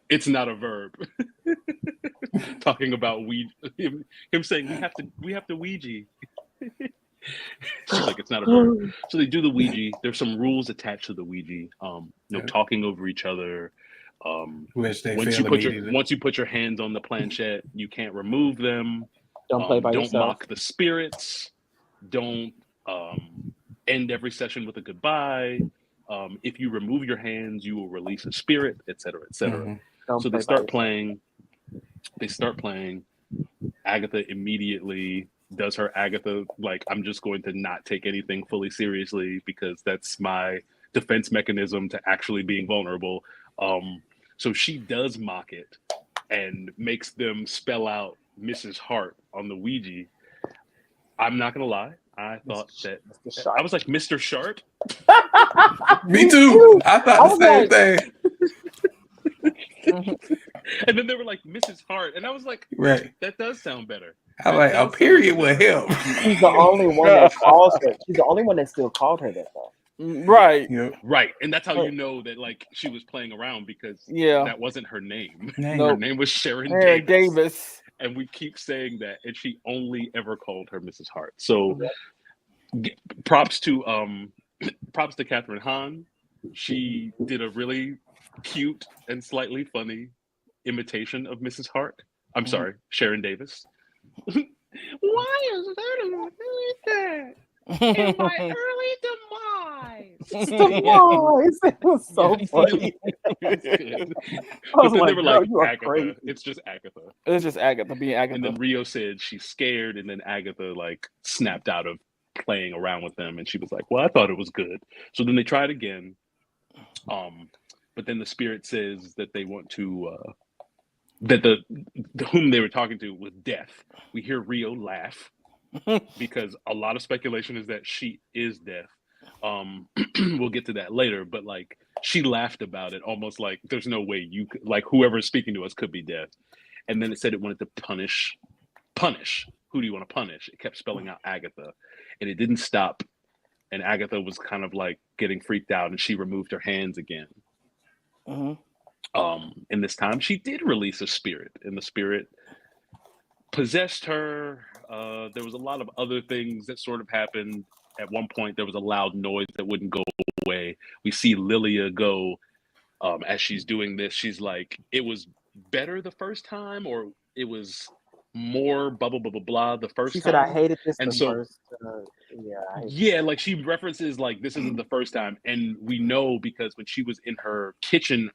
it's not a verb. Talking about him saying, we have to Ouija. She's like, it's not a verb. So they do the Ouija. There's some rules attached to the Ouija. No talking over each other. Which they once you put your hands on the planchette, you can't remove them. Don't play by don't yourself. mock the spirits. Don't end every session with a goodbye. If you remove your hands, you will release a spirit, etc., etc. So they start playing. Agatha immediately does her Agatha, like, I'm just going to not take anything fully seriously because that's my defense mechanism to actually being vulnerable. So she does mock it and makes them spell out Mrs. Hart on the Ouija. I'm not gonna lie, I thought that I was like, Mr. Sharp. Me too. I thought the same thing. And then they were like, Mrs. Hart, and I was like, right, that does sound better. I'm like, a period will help. She's the only one that calls her. She's the only one that still called her that though. Right. Right. And that's how you know that like she was playing around because that wasn't her name. Her name was Sharon Davis. And we keep saying that, and she only ever called her Mrs. Hart. So props to Catherine Hahn. She did a really cute and slightly funny imitation of Mrs. Hart. I'm sorry, Sharon Davis. Why is that? In my early demise. Demise. It was so funny. It's good. I But was then they like, were girl, like, you are Agatha. crazy. It's just Agatha. It's just Agatha being And Agatha. then Rio said she's scared, and then Agatha like snapped out of playing around with them, and she was like, "Well, I thought it was good." So then they tried again. But then the spirit says that they want to that the whom they were talking to was Death. We hear Rio laugh because a lot of speculation is that she is Death. We'll get to that later, but like she laughed about it, almost like there's no way you could, like whoever's speaking to us could be Death. And then it said it wanted to punish. Who do you want to punish? It kept spelling out Agatha, and it didn't stop. And Agatha was kind of like getting freaked out, and she removed her hands again. And this time she did release a spirit, and the spirit possessed her. There was a lot of other things that sort of happened. At one point, there was a loud noise that wouldn't go away. We see Lilia go as she's doing this. She's like, it was better the first time, or it was more blah blah blah blah blah the first She time. said, I hated this And the so first. yeah, like she references like this isn't the first time, and we know because when she was in her kitchen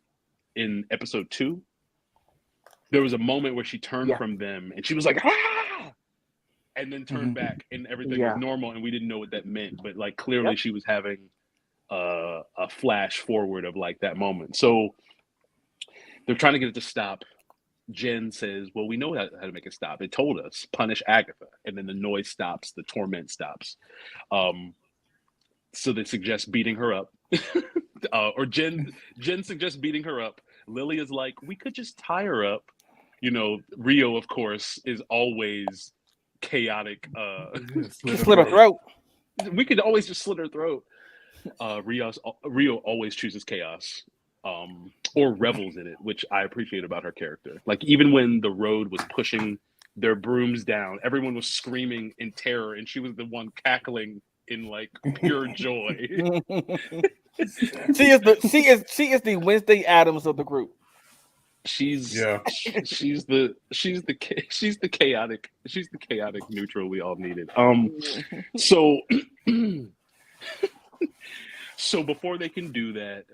in episode 2, there was a moment where she turned from them and she was like, ah! And then turned back, and everything was normal, and we didn't know what that meant, but like clearly she was having a flash forward of like that moment. So they're trying to get it to stop. Jen says, well, we know how to make it stop. It told us, punish Agatha. And then the noise stops, the torment stops. So they suggest beating her up. Or Jen suggests beating her up. Lily is like, we could just tie her up. You know, Rio, of course, is always chaotic. Slit her throat. We could always just slit her throat. Rio always chooses chaos. Or revels in it, which I appreciate about her character. Like even when the road was pushing their brooms down, everyone was screaming in terror, and she was the one cackling in like pure joy. She is the Wednesday Addams of the group. She's the chaotic neutral we all needed. So before they can do that,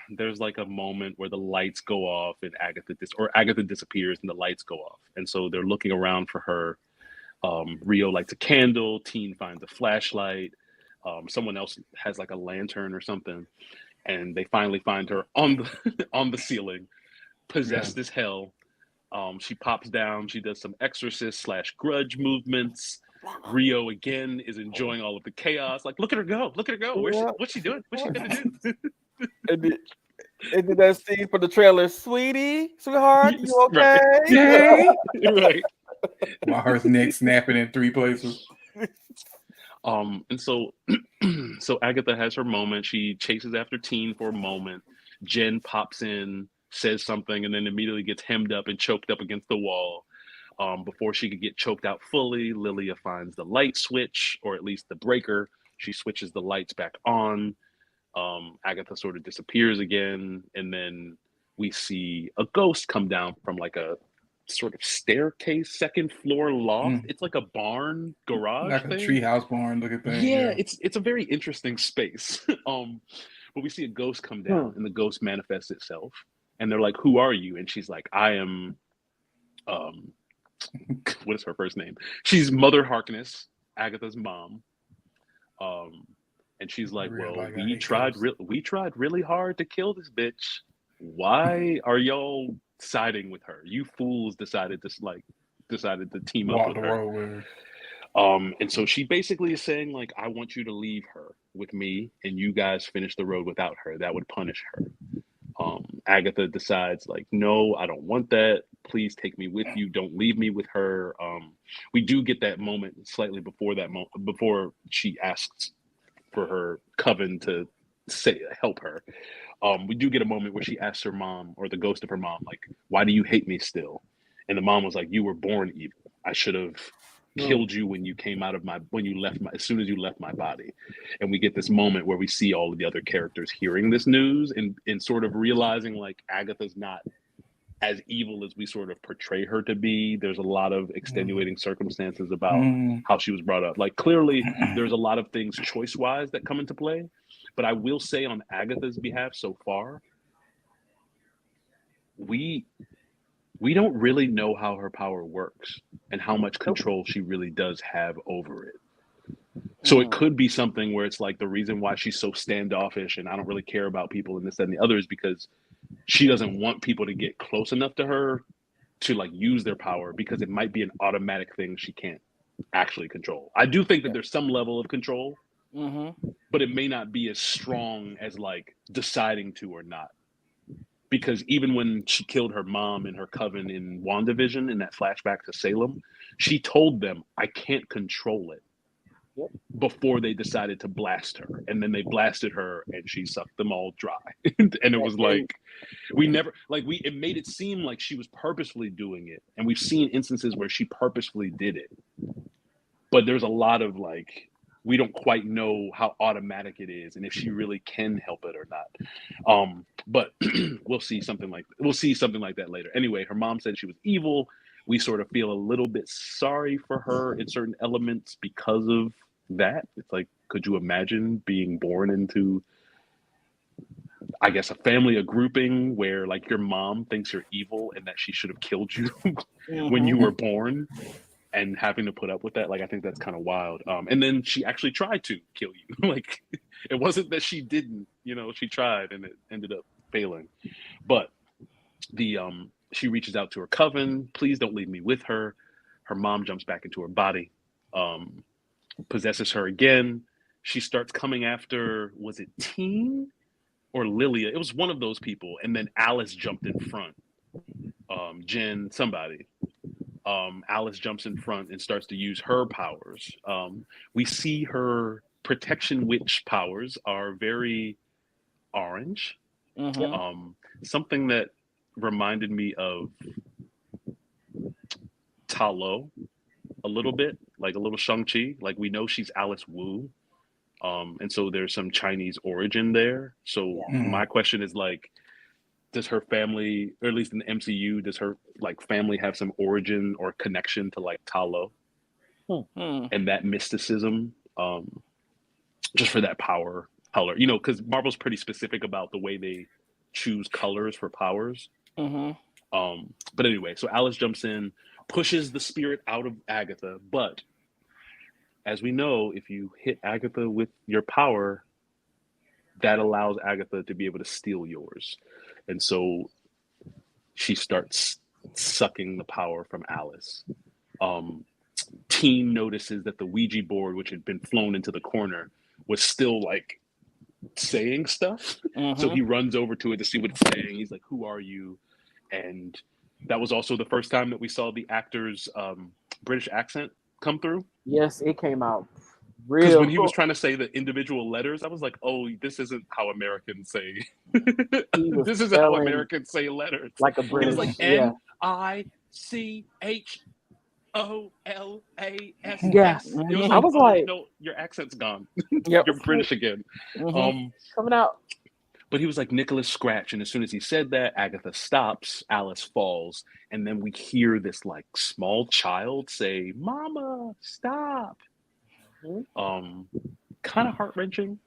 there's like a moment where the lights go off and Agatha disappears and the lights go off. And so they're looking around for her. Rio lights a candle. Teen finds a flashlight. Someone else has like a lantern or something. And they finally find her on the ceiling, possessed as hell. She pops down. She does some exorcist / grudge movements. Rio again is enjoying all of the chaos. Like, look at her go! Look at her go! What's she doing? What's she gonna do? And did that scene from the trailer, sweetie, sweetheart, you okay? Right. While her neck snapping in 3 places. And so Agatha has her moment. She chases after Teen for a moment. Jen pops in, says something, and then immediately gets hemmed up and choked up against the wall. Before she could get choked out fully, Lilia finds the light switch, or at least the breaker. She switches the lights back on. Agatha sort of disappears again, and then we see a ghost come down from like a sort of staircase, 2nd floor loft. It's like a barn garage, like a treehouse barn looking thing. Yeah, it's a very interesting space. But we see a ghost come down, and the ghost manifests itself, and they're like, "Who are you?" And she's like, "I am." What is her first name? She's Mother Harkness, Agatha's mom. And she's like, well, we tried really hard to kill this bitch. Why are y'all siding with her? You fools decided to team up with her. And so she basically is saying, like, I want you to leave her with me, and you guys finish the road without her. That would punish her. Agatha decides, like, no, I don't want that. Please take me with you. Don't leave me with her. We do get that moment slightly before before she asks for her coven to help her. We do get a moment where she asks her mom, or the ghost of her mom, like, why do you hate me still? And the mom was like, you were born evil. I should have killed you when you left as soon as you left my body. And we get this moment where we see all of the other characters hearing this news and sort of realizing, like, Agatha's not as evil as we sort of portray her to be. There's a lot of extenuating circumstances about Mm. how she was brought up. Like clearly there's a lot of things choice wise that come into play, but I will say on Agatha's behalf so far, we don't really know how her power works and how much control she really does have over it. So it could be something where it's like the reason why she's so standoffish and I don't really care about people and this, that, and the other is because she doesn't want people to get close enough to her to like use their power because it might be an automatic thing she can't actually control. I do think that there's some level of control, but it may not be as strong as like deciding to or not. Because even when she killed her mom and her coven in WandaVision in that flashback to Salem, she told them, I can't control it before they decided to blast her. And then they blasted her and she sucked them all dry. And it was like, it made it seem like she was purposefully doing it. And we've seen instances where she purposefully did it. But there's a lot of like, we don't quite know how automatic it is and if she really can help it or not. But we'll see something like that later. Anyway, her mom said she was evil. We sort of feel a little bit sorry for her in certain elements because of that. It's like, could you imagine being born into, I guess, a family, a grouping where like your mom thinks you're evil and that she should have killed you when you were born? And having to put up with that, like, I think that's kind of wild. And then she actually tried to kill you. Like, it wasn't that she didn't, she tried and it ended up failing. But she reaches out to her coven. Please don't leave me with her. Her mom jumps back into her body, possesses her again. She starts coming after, was it Teen or Lilia? It was one of those people. And then Alice jumped in front. Jen, somebody. Alice jumps in front and starts to use her powers. We see her protection witch powers are very orange. Something that reminded me of Ta Lo a little bit, like a little Shang-Chi. Like we know she's Alice Wu. And so there's some Chinese origin there. So my question is like, does her family, or at least in the MCU, does her like family have some origin or connection to like Ta Lo and that mysticism, just for that power color, because Marvel's pretty specific about the way they choose colors for powers. But anyway, so Alice jumps in, pushes the spirit out of Agatha, but as we know, if you hit Agatha with your power, that allows Agatha to be able to steal yours. And so she starts sucking the power from Alice. Teen notices that the Ouija board, which had been flown into the corner, was still like saying stuff. So he runs over to it to see what it's saying. He's like, who are you? And that was also the first time that we saw the actor's British accent come through. Yes, it came out because real. when he was trying to say the individual letters, I was like, oh, this isn't how Americans say. This isn't how Americans say letters. Like a British. He was like N-I-C-H-O-L-A-S-S. Yeah. I was like, no, your accent's gone. Yep. You're British again. Coming out. But he was like Nicholas Scratch, and as soon as he said that, Agatha stops, Alice falls, and then we hear this like small child say, "Mama, stop." Kind of heart-wrenching.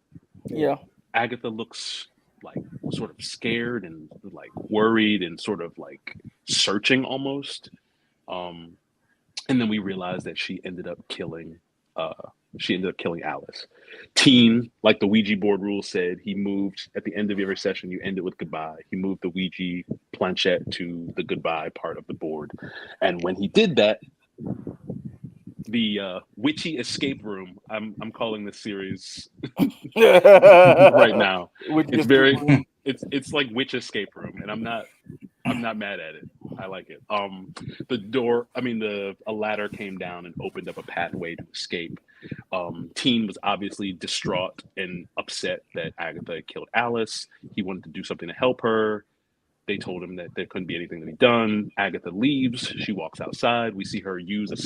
Yeah. Agatha looks like sort of scared and like worried and sort of like searching almost. And then we realize that she ended up killing Alice. Teen, like the Ouija board rule said, he moved at the end of every session, you end it with goodbye. He moved the Ouija planchette to the goodbye part of the board. And when he did that, the witchy escape room, I'm calling this series right now. It's like witch escape room, and I'm not mad at it. I like it. A ladder came down and opened up a pathway to escape. Teen was obviously distraught and upset that Agatha had killed Alice. He wanted to do something to help her. They told him that there couldn't be anything to be done. Agatha leaves. She walks outside. We see her use a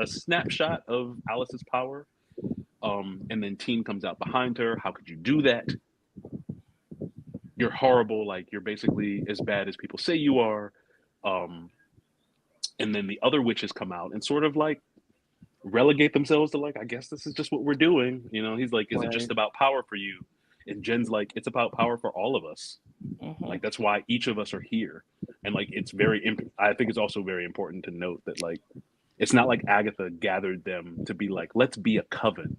snapshot of Alice's power. And then Teen comes out behind her. How could you do that? You're horrible. Like, you're basically as bad as people say you are. Um, and then the other witches come out and sort of like relegate themselves to like, I guess this is just what we're doing. You know, he's like, is it just Right. about power for you? And Jen's like, it's about power for all of us. Mhm. Like that's why each of us are here. And like it's I think it's also very important to note that like it's not like Agatha gathered them to be like, let's be a coven.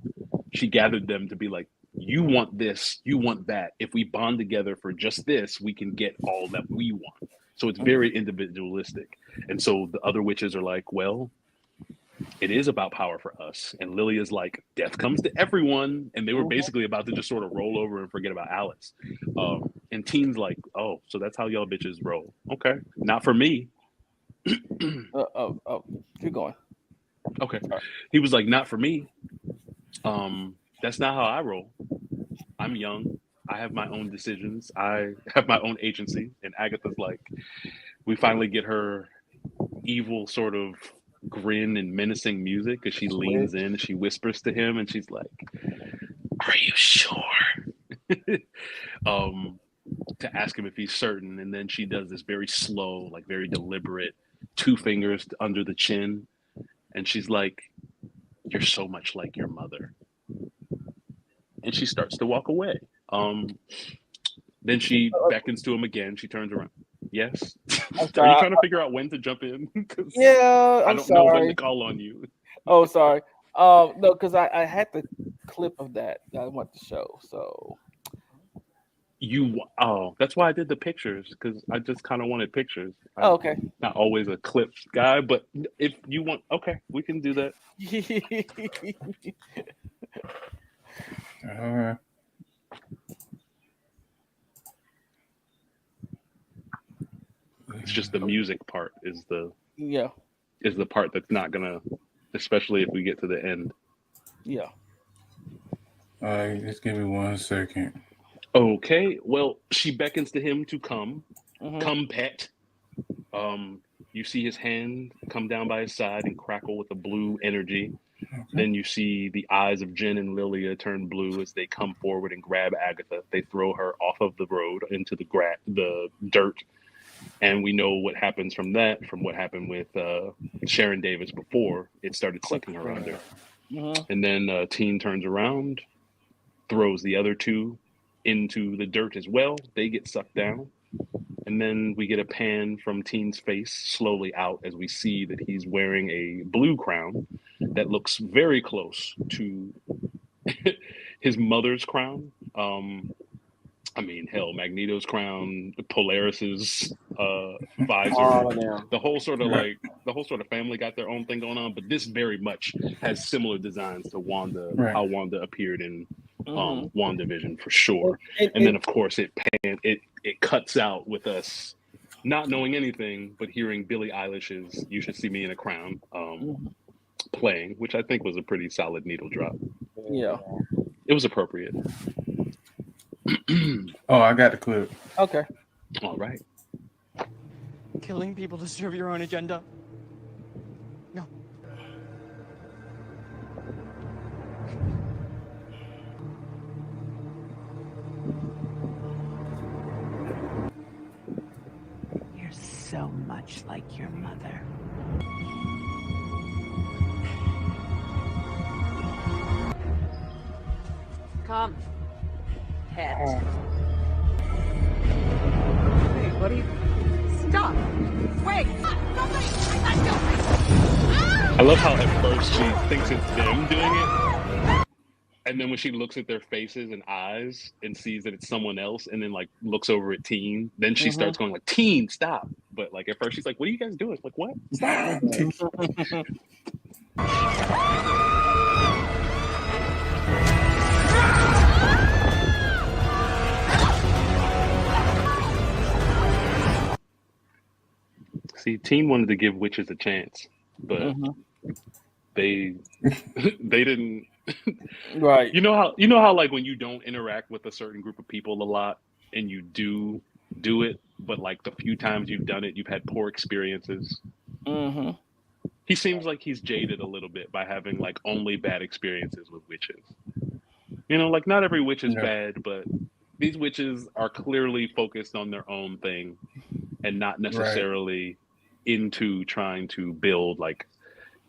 She gathered them to be like, you want this, you want that. If we bond together for just this, we can get all that we want. So it's very individualistic. And so the other witches are like, well, it is about power for us. And Lilia's like, death comes to everyone. And they were basically about to just sort of roll over and forget about Alice. And Teen's like, oh, so that's how y'all bitches roll. Okay. Not for me. Keep going. Okay. He was like, not for me. That's not how I roll. I'm young. I have my own decisions. I have my own agency. And Agatha's like, we finally get her evil sort of grin and menacing music because she leans in and she whispers to him and she's like, are you sure? To ask him if he's certain. And then she does this very slow, like very deliberate, 2 fingers under the chin. And she's like, you're so much like your mother. And she starts to walk away. Then she beckons to him again. She turns around. Yes. Are you trying to figure out when to jump in? Yeah, I don't know when to call on you. Oh, sorry. No, because I had the clip of that I want to show. So that's why I did the pictures because I just kind of wanted pictures. Oh, okay. Not always a clip guy, but if you want, okay, we can do that. All right. It's just the music part is the part that's not gonna, especially if we get to the end. Yeah. All right, just give me 1 second. Okay, well, she beckons to him to come. Mhm. Come, pet. You see his hand come down by his side and crackle with a blue energy. Okay. Then you see the eyes of Jen and Lilia turn blue as they come forward and grab Agatha. They throw her off of the road into the dirt. And we know what happens from that, from what happened with Sharon Davis before. It started sucking her under. Mhm. And then Teen turns around, throws the other 2 into the dirt as well. They get sucked down. And then we get a pan from Teen's face slowly out as we see that he's wearing a blue crown that looks very close to his mother's crown. I mean, hell, Magneto's crown, Polaris's visor, the whole sort of family got their own thing going on. But this very much has similar designs to Wanda, how Wanda appeared in WandaVision for sure. And then of course it cuts out with us not knowing anything but hearing Billie Eilish's "You Should See Me in a Crown" playing, which I think was a pretty solid needle drop. Yeah, it was appropriate. Oh, I got the clip. Okay. All right. Killing people to serve your own agenda? No. You're so much like your mother. Come. Pet. Hey, buddy. Stop. Wait. I love how at first she thinks it's them doing it, and then when she looks at their faces and eyes and sees that it's someone else, and then like looks over at Teen, then she starts going like, "Teen, stop!" But like at first she's like, "What are you guys doing?" It's like, "What? Stop!" See, Teen wanted to give witches a chance, but they didn't. Right. You know how like when you don't interact with a certain group of people a lot and you do it, but like the few times you've done it, you've had poor experiences. Mm-hmm. He seems like he's jaded a little bit by having like only bad experiences with witches. You know, like not every witch is bad, but these witches are clearly focused on their own thing and not necessarily into trying to build like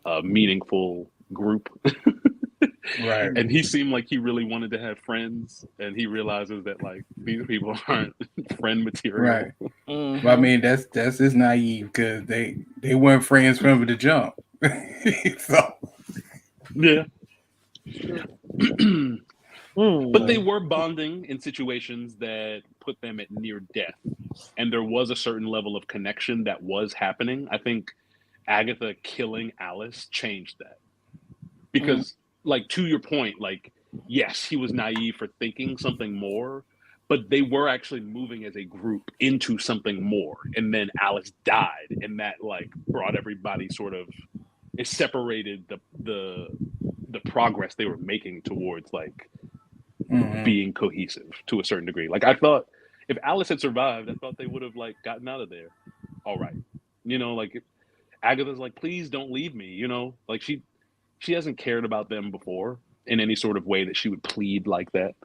a meaningful group. Right. And he seemed like he really wanted to have friends, and he realizes that like these people aren't friend material. Right. Well, I mean, that's just naive because they weren't friends from the jump. So Yeah. But they Hmm. were bonding in situations that put them at near death. And there was a certain level of connection that was happening. I think Agatha killing Alice changed that. Because, like, to your point, like, yes, he was naive for thinking something more, but they were actually moving as a group into something more. And then Alice died, and that, like, brought everybody sort of, it separated the progress they were making towards, like, being cohesive to a certain degree. Like, I thought if Alice had survived, I thought they would have, like, gotten out of there all right. You know, like, Agatha's like, please don't leave me, you know? Like, she hasn't cared about them before in any sort of way that she would plead like that.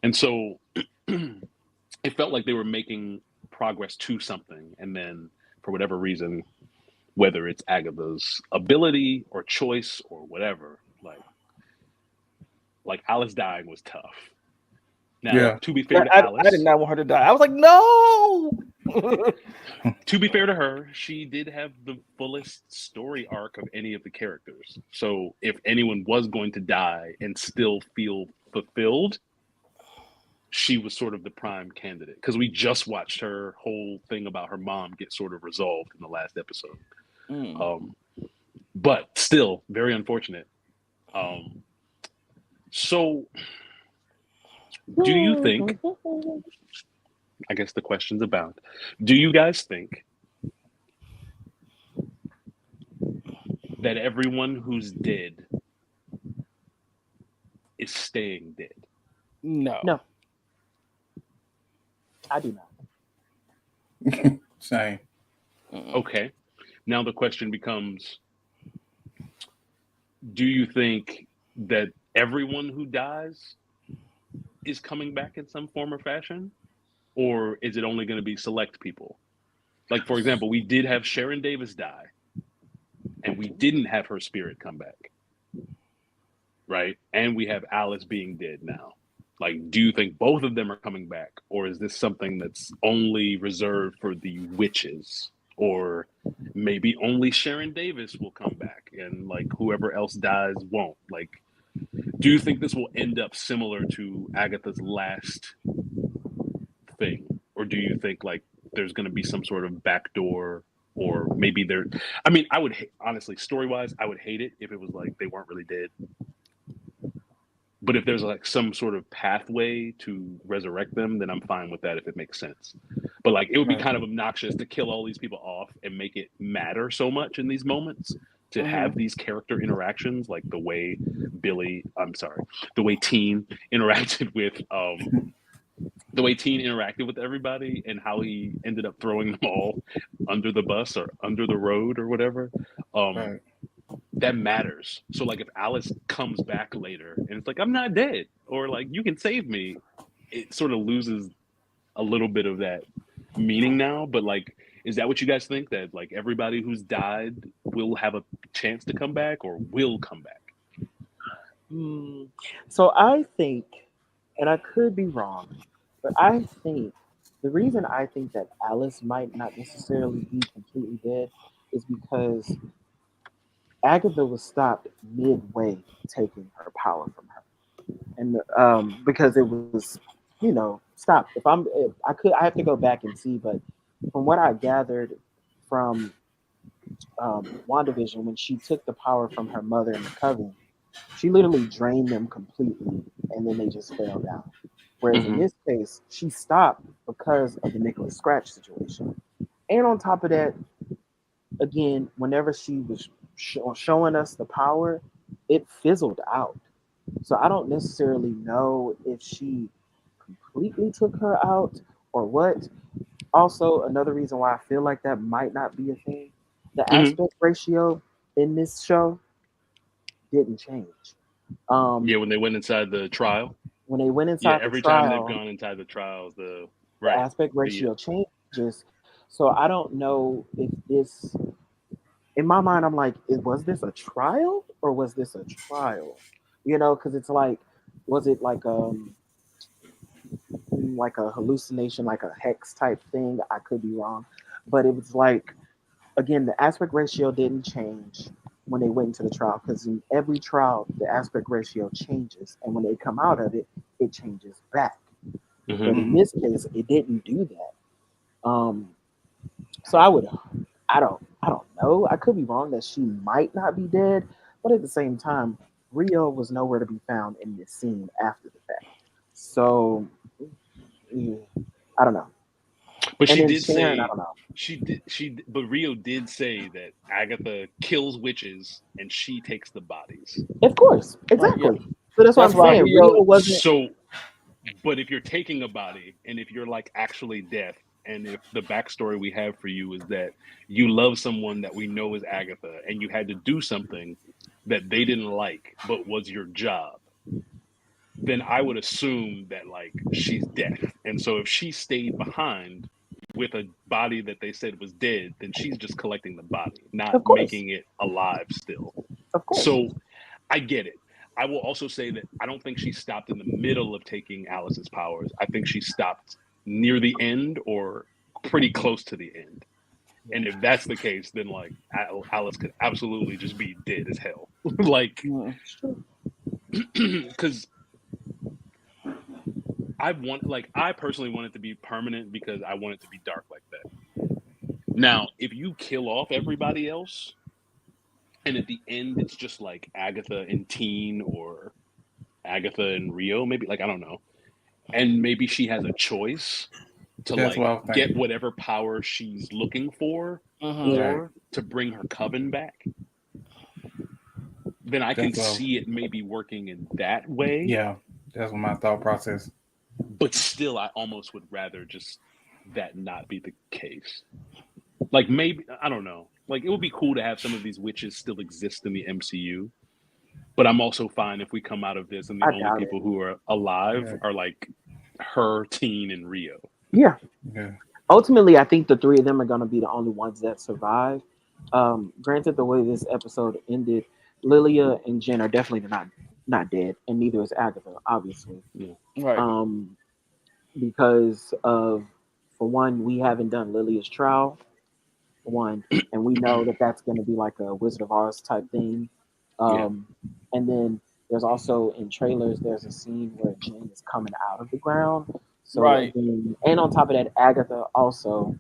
And so it felt like they were making progress to something. And then for whatever reason, whether it's Agatha's ability or choice or whatever, like Alice dying was tough. Now, yeah. to be fair to I did Alice, not want her to die. I was like, no. to be fair to her, she did have the fullest story arc of any of the characters. So if anyone was going to die and still feel fulfilled, she was sort of the prime candidate because we just watched her whole thing about her mom get sort of resolved in the last episode. But still very unfortunate. So do you think, I guess the question's about, do you guys think that everyone who's dead is staying dead? No. No, I do not. Same. Okay. Now the question becomes, do you think that everyone who dies is coming back in some form or fashion? Or is it only going to be select people? Like, for example, we did have Sharon Davis die, and we didn't have her spirit come back. Right? And we have Alice being dead now. Like, do you think both of them are coming back? Or is this something that's only reserved for the witches? Or maybe only Sharon Davis will come back and, like, whoever else dies won't? Like, do you think this will end up similar to Agatha's last thing? Or do you think, like, there's going to be some sort of backdoor, or maybe there, I mean, I would honestly, story-wise, I would hate it if it was like they weren't really dead. But if there's like some sort of pathway to resurrect them, then I'm fine with that if it makes sense. But like, it would be kind of obnoxious to kill all these people off and make it matter so much in these moments to have these character interactions, like the way the way Teen interacted with everybody, and how he ended up throwing them all under the bus or under the road or whatever. Right. That matters. So like, if Alice comes back later and it's like, I'm not dead, or like, you can save me, it sort of loses a little bit of that meaning now. But like, is that what you guys think, that like everybody who's died will have a chance to come back or will come back? So I think, and I could be wrong, but I think the reason I think that Alice might not necessarily be completely dead is because Agatha was stopped midway taking her power from her, and because it was, stopped. I have to go back and see, but from what I gathered from WandaVision, when she took the power from her mother and the Coven, she literally drained them completely, and then they just fell down. Whereas in this case, she stopped because of the Nicholas Scratch situation, and on top of that, again, whenever she was showing us the power, it fizzled out. So I don't necessarily know if she completely took her out or what. Also, another reason why I feel like that might not be a thing, the aspect ratio in this show didn't change. Yeah, when they went inside the trial. When they went inside the every trial, time they've gone inside the trials, the aspect ratio changes. So I don't know if this in my mind, I'm like, was this a trial or was this a trial? You know, because it's like, was it like a hallucination, like a hex type thing? I could be wrong, but it was like, again, the aspect ratio didn't change when they went into the trial, because in every trial the aspect ratio changes, and when they come out of it, it changes back. But in this case, it didn't do that. So I don't know. I could be wrong that she might not be dead, but at the same time, Rio was nowhere to be found in this scene after the fact. So yeah, I don't know. But And she then did Sharon, I say don't know. but Rio did say that Agatha kills witches and she takes the bodies. Of course, Right. Yeah. exactly. So that's what That's I'm why saying. Rio Rio. wasn't. So, but if you're taking a body and if you're like actually death, and if the backstory we have for you is that you love someone that we know is Agatha and you had to do something that they didn't like but was your job, then I would assume that like she's death. And so if she stayed behind with a body that they said was dead, then she's just collecting the body, Of not course, making it alive still. of course. So I get it. I will also say that I don't think she stopped in the middle of taking Alice's powers. I think she stopped near the end or pretty close to the end. And if that's the case, then like Alice could absolutely just be dead as hell. Like, because I personally want it to be permanent because I want it to be dark like that. Now, if you kill off everybody else, and at the end it's just like Agatha and Teen or Agatha and Rio, maybe like I don't know, and maybe she has a choice to That's what like I was get thinking. whatever power she's looking for, Mm-hmm. Right. or to bring her coven back. Then I can That's what see it maybe working in that way, yeah. That's what my thought process. but still, I almost would rather just that not be the case. Like maybe I don't know. Like it would be cool to have some of these witches still exist in the MCU, but I'm also fine if we come out of this and the I only doubt it. people who are alive Yeah. are like her, Teen, and Rio. Yeah. Yeah. Ultimately, I think the three of them are going to be the only ones that survive. Granted, the way this episode ended, Lilia and Jen are definitely not dead, and neither is Agatha, obviously. Yeah. Right. Um, because of, for one, we haven't done Lilia's trial, one, and we know that that's going to be like a Wizard of Oz type thing. Yeah. Um, and then there's also in trailers, there's a scene where Jen is coming out of the ground. So Right. again, and on top of that, Agatha also,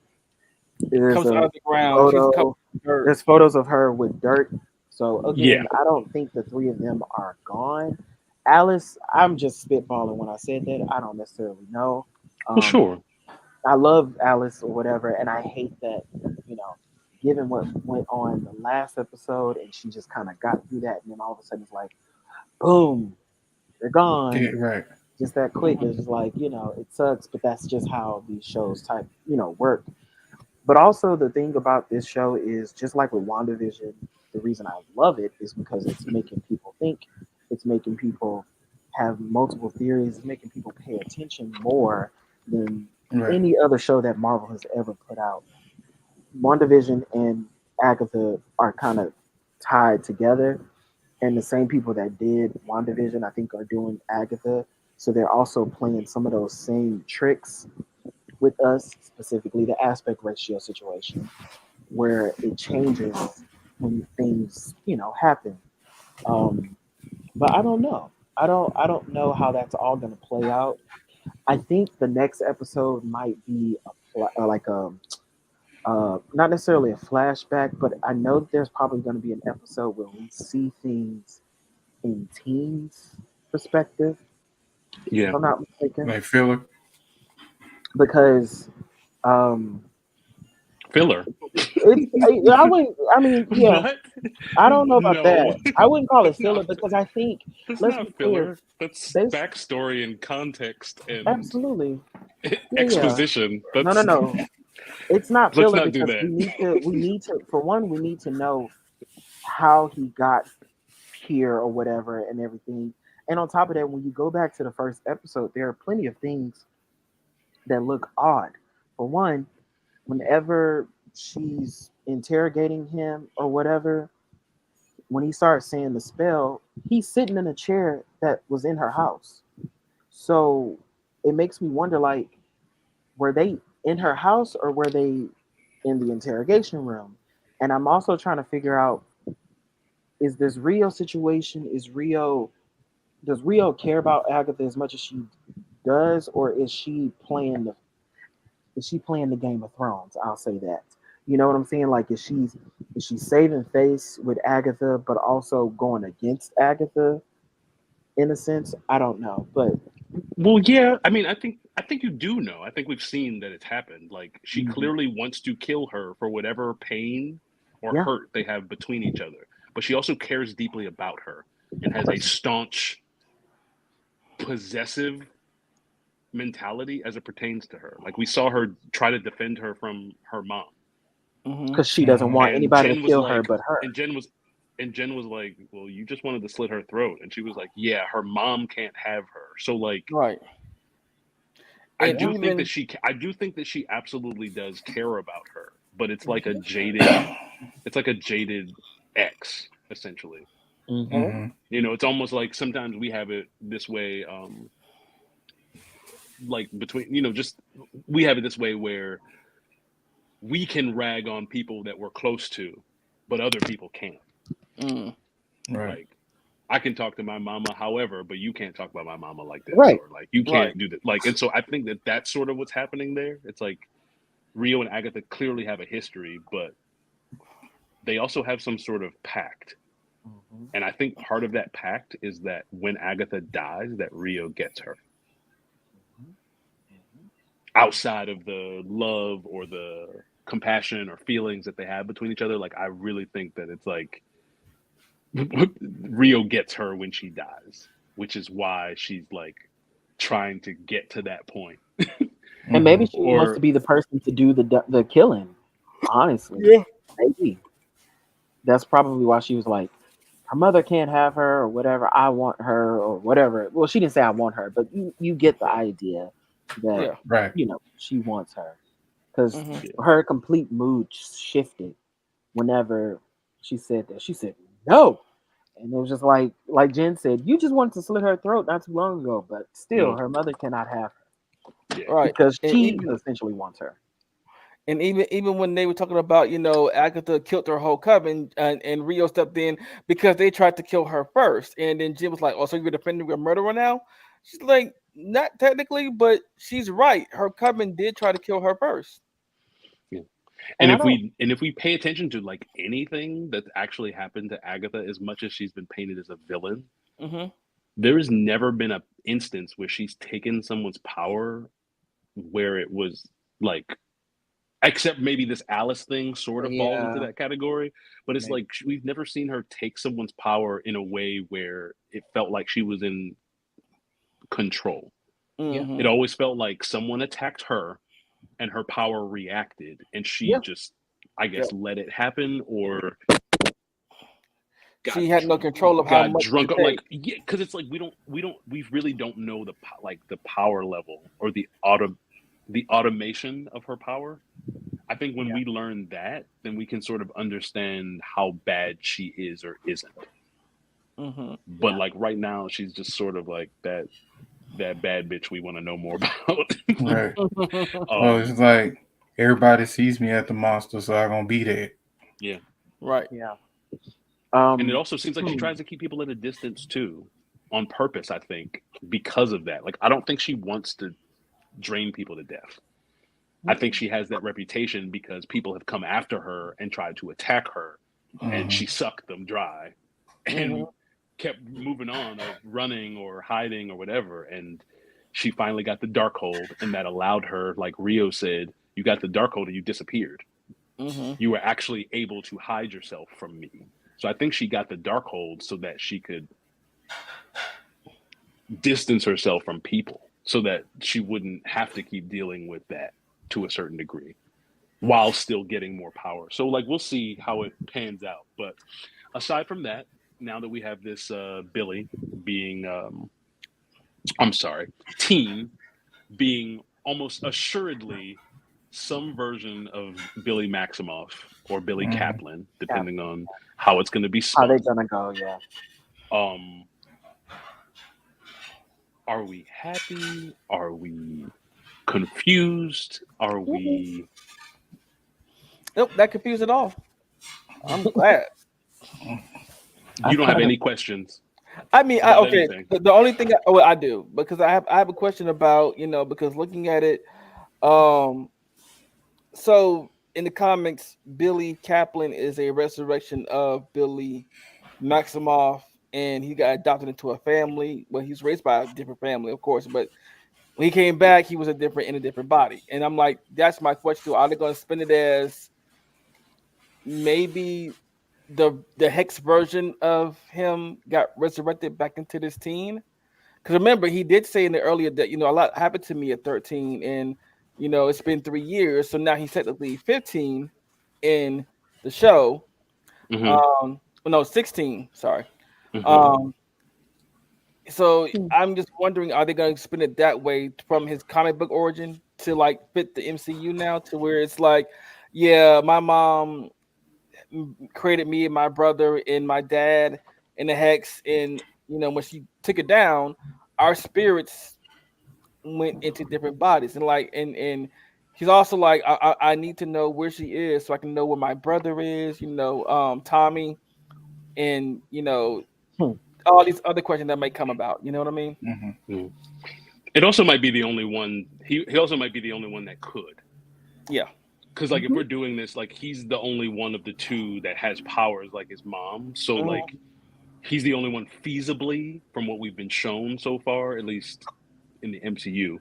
there's Comes out a of the ground. She's covered photo. in dirt. There's photos of her with dirt. So Yeah. again, I don't think the three of them are gone. Alice, I'm just spitballing when I said that. I don't necessarily know. Well, Um, sure. I love Alice or whatever, and I hate that, you know, given what went on the last episode, and she just kind of got through that, and then all of a sudden it's like, boom, they're Yeah. gone, Right. just that quick. It's just like, it sucks, but that's just how these shows type, work. But also the thing about this show is just like with WandaVision, the reason I love it is because it's making people think, it's making people have multiple theories, it's making people pay attention more than Right. any other show that Marvel has ever put out. WandaVision and Agatha are kind of tied together, and the same people that did WandaVision, I think, are doing Agatha. So they're also playing some of those same tricks with us, specifically the aspect ratio situation, where it changes when things, happen. Um, but I don't know. I don't know how that's all going to play out. I think the next episode might be like a not necessarily a flashback, but I know there's probably going to be an episode where we see things in teens' perspective, if Yeah. I'm not mistaken, Like filler. because um, Filler. I wouldn't. I mean, yeah, What? I don't know about No. that. I wouldn't call it That's filler not because I think, that's let's be not clear, filler. That's they backstory and context and absolutely, yeah. exposition. No, no, That's no. It's not let's filler not do because that. we need to for one, we need to know how he got here or whatever and everything. And on top of that, when you go back to the first episode, there are plenty of things that look odd. For one, whenever she's interrogating him or whatever, when he starts saying the spell, he's sitting in a chair that was in her house. So it makes me wonder, like, were they in her house or were they in the interrogation room? And I'm also trying to figure out, is this Rio situation? Does Rio care about Agatha as much as she does, or is she playing the Game of Thrones? I'll say that. You know what I'm saying? Like, is she saving face with Agatha, but also going against Agatha in a sense? I don't know, but Well, yeah. I mean, I think you do know. I think we've seen that it's happened. Like she clearly wants to kill her for whatever pain or yeah, hurt they have between each other. But she also cares deeply about her and has a staunch possessive mentality as it pertains to her. Like we saw her try to defend her from her mom. because she doesn't want And anybody to Jen was kill her like, but her. and Jen was like, well, you just wanted to slit her throat. And she was like, yeah, her mom can't have her. So like, Right. I And do think even that she absolutely does care about her, but it's like a jaded ex essentially. Mm-hmm. You know, it's almost like sometimes we have it this way, like between, just we have it this way where we can rag on people that we're close to, but other people can't. Mm. Right. Like I can talk to my mama, however, but you can't talk about my mama like this, Right. or like you Right. can't do that. Like, and so I think that that's sort of what's happening there. It's like Rio and Agatha clearly have a history, but they also have some sort of pact. And I think part of that pact is that when Agatha dies, that Rio gets her. Outside of the love or the compassion or feelings that they have between each other, like I really think that it's like Rio gets her when she dies, which is why she's like trying to get to that point. And maybe she wants to Or be the person to do the killing. Honestly, Yeah. maybe that's probably why she was like, her mother can't have her or whatever. I want her or whatever. Well, she didn't say I want her, but you get the idea that Yeah. Right. she wants her because Mhm. her complete mood shifted whenever she said that. She said no, and it was just like Jen said, you just wanted to slit her throat not too long ago, but still, her mother cannot have her yeah. Right. because And she even essentially wants her. even when they were talking about, Agatha killed her whole coven, and Rio stepped in because they tried to kill her first, and then Jim was like, "Oh, so you're defending a murderer now?" She's like, "Not technically, but she's right. Her coven did try to kill her first." Yeah. And And I if don't. we pay attention to like anything that's actually happened to Agatha, as much as she's been painted as a villain, Hmm. there has never been a instance where she's taken someone's power where it was like, except maybe this Alice thing sort of falls into Yeah, that category, but it's maybe. like we've never seen her take someone's power in a way where it felt like she was in control. Yeah, It Hmm. always felt like someone attacked her and her power reacted and she yeah, just, I Yep. guess, let it happen or got She had no control of how got much to drunk. take. Like, yeah, because it's like we really don't know like the power level or the automation of her power. I think when yeah, we learn that, then we can sort of understand how bad she is or isn't. Hmm. But like right now, she's just sort of like that bad bitch we want to know more about. Right. Well, um, it's like everybody sees me at the monster, so I'm gonna be there. yeah, Right. yeah. and it Um, also seems like she tries to keep people at a distance too, on purpose. I think because of that. Like I don't think she wants to drain people to death. I think she has that reputation because people have come after her and tried to attack her, and Mm-hmm. she sucked them dry Hmm. and kept moving on of running or hiding or whatever. And she finally got the dark hold, and that allowed her, like Rio said, you got the dark hold and you disappeared. Hmm. You were actually able to hide yourself from me. So I think she got the dark hold so that she could distance herself from people so that she wouldn't have to keep dealing with that to a certain degree while still getting more power. So like we'll see how it pans out. But aside from that, now that we have this Billy being I'm sorry, Teen being almost assuredly some version of Billy Maximoff or Billy Mhm. Kaplan, depending on how it's going to be How they spun. gonna go? Yeah. Are we happy? Are we confused? Are we? Nope, that confused at all. I'm glad. You don't have any questions I mean, about okay. anything. The only thing, well, I do because I have a question about because looking at it, um, so in the comics, Billy Kaplan is a resurrection of Billy Maximoff, and he got adopted into a family. Well, he's raised by a different family, of course, but when he came back, he was in a different body. And I'm like, that's my question. Are they going to spin it as maybe the hex version of him got resurrected back into this teen? Because remember, he did say in the earlier that a lot happened to me at 13, and it's been 3 years, so now he's technically 15 in the show. No, 16. Sorry. Um, so I'm just wondering, are they going to spin it that way from his comic book origin to like fit the MCU now, to where it's like, yeah, my mom created me and my brother and my dad in the hex, and when she took it down, our spirits went into different bodies, and he's also like, I need to know where she is so I can know where my brother is, Tommy, and all these other questions that may come about. You know what I mean? Mm. It also might be the only one. He also might be the only one that could. Yeah. Because like if we're doing this, like he's the only one of the two that has powers like his mom. So like he's the only one feasibly, from what we've been shown so far, at least in the MCU,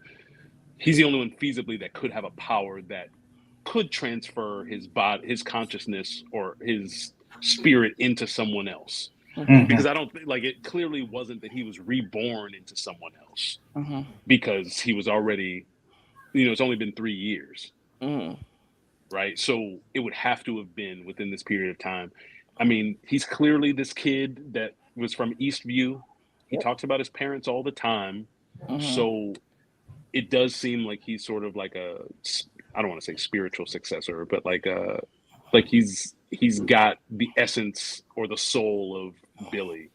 he's the only one feasibly that could have a power that could transfer his body, his consciousness, or his spirit into someone else. Because I don't think, like, it clearly wasn't that he was reborn into someone else, because he was already, it's only been 3 years, right? So it would have to have been within this period of time. I mean, he's clearly this kid that was from Eastview. He talks about his parents all the time. So it does seem like he's sort of like I don't want to say spiritual successor, but like he's got the essence or the soul of Billy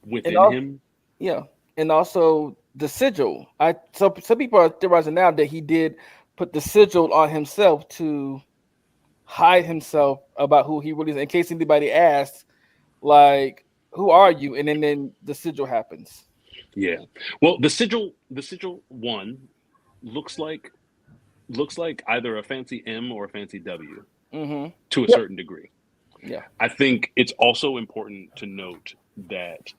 within him. Yeah, and also the sigil. Some people are theorizing now that he did put the sigil on himself to hide himself about who he really is, in case anybody asks, like, who are you? And then the sigil happens. Yeah. Well, the sigil one looks like either a fancy M or a fancy W to a certain degree. Yeah. I think it's also important to note that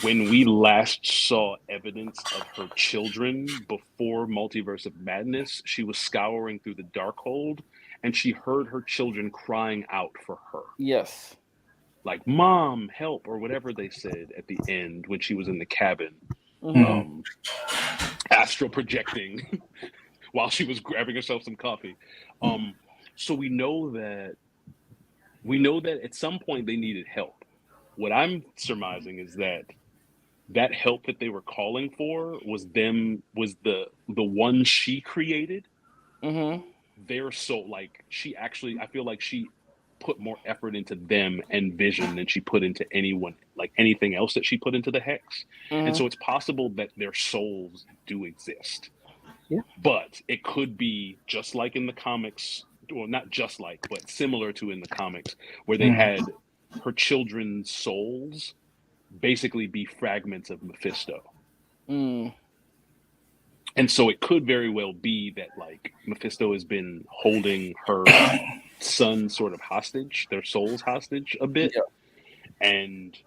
when we last saw evidence of her children before Multiverse of Madness, she was scouring through the Darkhold and she heard her children crying out for her. Yes. Like, "Mom, help," or whatever they said at the end when she was in the cabin, astral projecting while she was grabbing herself some coffee. So we know that at some point they needed help. What I'm surmising is that help that they were calling for was the one she created. Their soul, like, I feel like she put more effort into them and Vision than she put into anything else that she put into the hex. And so it's possible that their souls do exist. Yeah. But it could be just like in the comics, or not just like, but similar to in the comics, where they had her children's souls basically be fragments of Mephisto. And so it could very well be that, like, Mephisto has been holding her son sort of hostage, their souls hostage a bit, and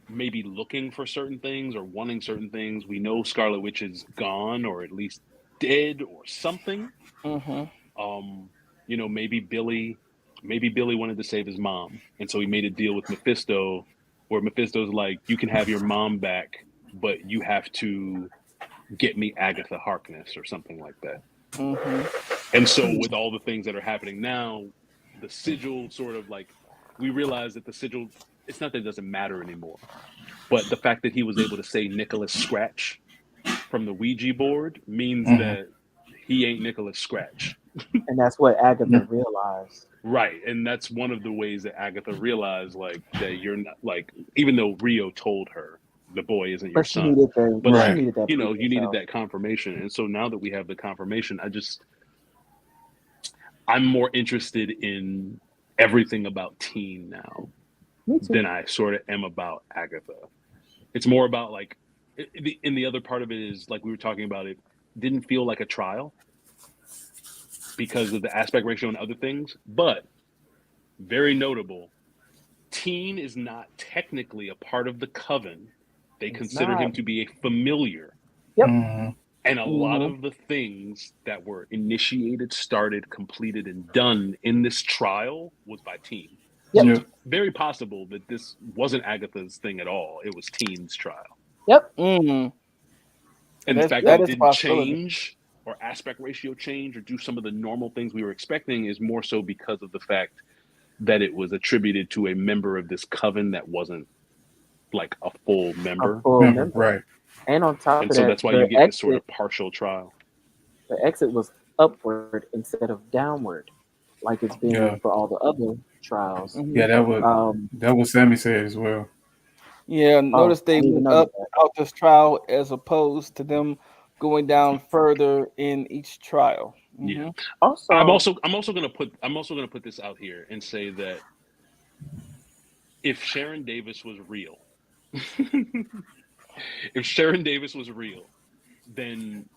maybe looking for certain things or wanting certain things. We know Scarlet Witch is gone, or at least dead, or something. Maybe Billy wanted to save his mom, and so he made a deal with Mephisto, where Mephisto's like, "You can have your mom back, but you have to get me Agatha Harkness," or something like that. And so with all the things that are happening now, the sigil sort of, like, we realize that the sigil, it's not that it doesn't matter anymore, but the fact that he was able to say Nicholas Scratch from the Ouija board means that he ain't Nicholas Scratch. And that's what Agatha realized. Right, and that's one of the ways that Agatha realized, like, that you're not, like, even though Rio told her the boy isn't your But she son, needed the but she like, needed that you know, proof you needed herself. that confirmation, and so now that we have the confirmation, I'm more interested in everything about Teen now Me too. than I sort of am about Agatha. It's more about like, and the other part of it is like we were talking about, it didn't feel like a trial because of the aspect ratio and other things, but very notable. Teen is not technically a part of the coven. They It's consider not. him to be a familiar. Yep. And a lot Mhm. of the things that were initiated, started, completed, and done in this trial was by Teen. Yep. So it's very possible that this wasn't Agatha's thing at all. It was Teen's trial. Yep. And the fact that that it is a didn't possibility. change or aspect ratio change or do some of the normal things we were expecting is more so because of the fact that it was attributed to a member of this coven that wasn't like a full A member. full member. Right. And on top And of so that, that's why you get this sort of partial trial. the exit was upward instead of downward, like it's been Yeah. for all the other trials. Yeah, that was Sammy said as well. Yeah, Oh, notice I they didn't even went notice up that. out this trial as opposed to them going down further in each trial. Yeah. Also, I'm also gonna put this out here and say that if Sharon Davis was real, then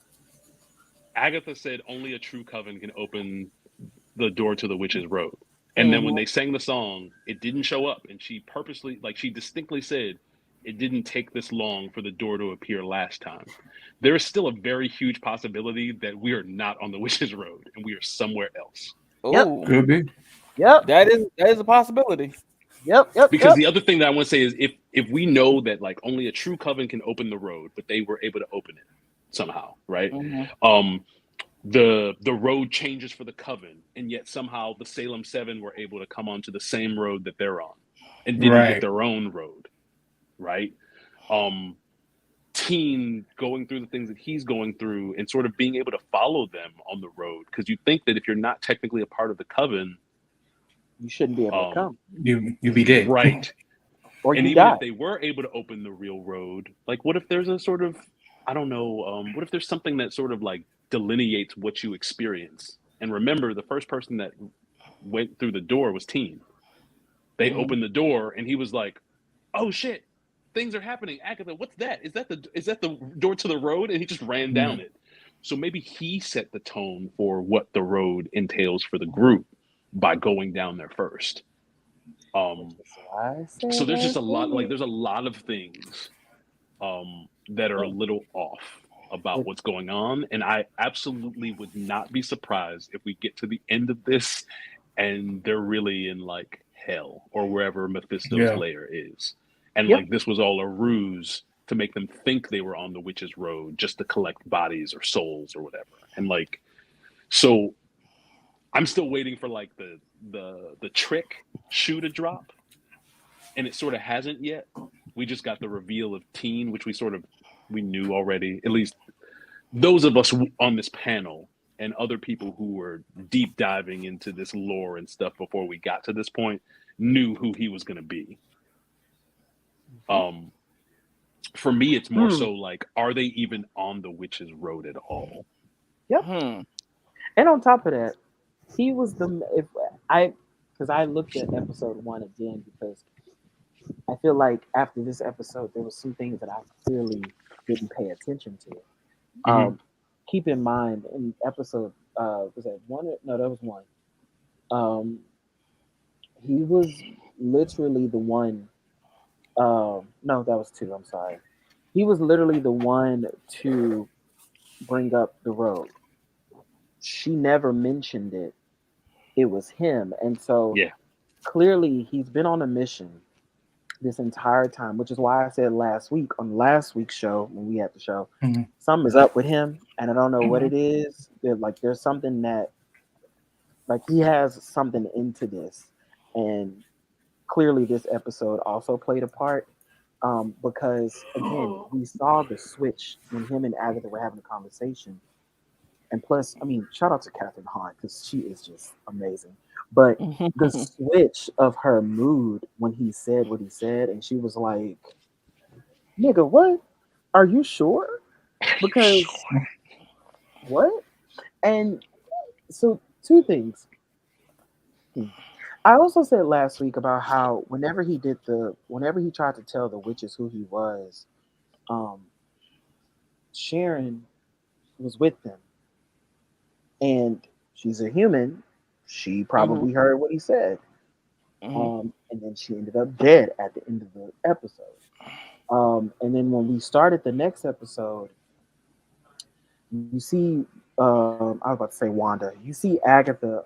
Agatha said only a true coven can open the door to the witch's road. And then when they sang the song, it didn't show up. And she purposely, like she distinctly said, it didn't take this long for the door to appear last time. There is still a very huge possibility that we are not on the witch's road and we are somewhere else. Oh, Could be. Yep. That is a possibility. Yep. Because the other thing that I want to say is if we know that like only a true coven can open the road, but they were able to open it somehow, right? The road changes for the coven, and yet somehow the Salem 7 were able to come onto the same road that they're on and didn't get Right. their own road, right? Teen going through the things that he's going through and sort of being able to follow them on the road, because you think that if you're not technically a part of the coven, you shouldn't be able to come. You be dead. Right. Or And you even die. if they were able to open the real road, like what if there's a sort of, I don't know, what if there's something that sort of like delineates what you experience? And remember, the first person that went through the door was Teen. They opened the door and he was like, "Oh shit, things are happening. Agatha, what's that? Is that the door to the road?" And he just ran down it. So maybe he set the tone for what the road entails for the group by going down there first. So there's just a lot, like there's a lot of things that are a little off about what's going on, and I absolutely would not be surprised if we get to the end of this and they're really in like hell or wherever Mephisto's lair is, and like this was all a ruse to make them think they were on the witch's road just to collect bodies or souls or whatever. And like, so I'm still waiting for like the trick shoe to drop, and it sort of hasn't yet. We just got the reveal of Teen, which we knew already. At least those of us on this panel and other people who were deep diving into this lore and stuff before we got to this point knew who he was going to be. For me, it's more so like, are they even on the witch's road at all? Yep. And on top of that, he was because I looked at episode 1 again because I feel like after this episode there was some things that I clearly didn't pay attention to. Keep in mind in episode was that one? No, that was one. He was literally the one. No, that was 2. I'm sorry. He was literally the one to bring up the road. She never mentioned it. It was him, and so clearly he's been on a mission this entire time, which is why I said last week on last week's show when we had the show, something is up with him, and I don't know what it is. There's something that like he has something into this, and clearly this episode also played a part because again we saw the switch when him and Agatha were having a conversation. And plus, I mean, shout out to Catherine Hahn because she is just amazing. But the switch of her mood when he said what he said, and she was like, "Nigga, what? Are you sure? Because what?" And so, two things. Hmm. I also said last week about how whenever he tried to tell the witches who he was, um, Sharon was with them, and she's a human. She Mhm. probably heard what he said, Mhm. and then she ended up dead at the end of the episode. And then when we started the next episode, you see, I was about to say Wanda. You see Agatha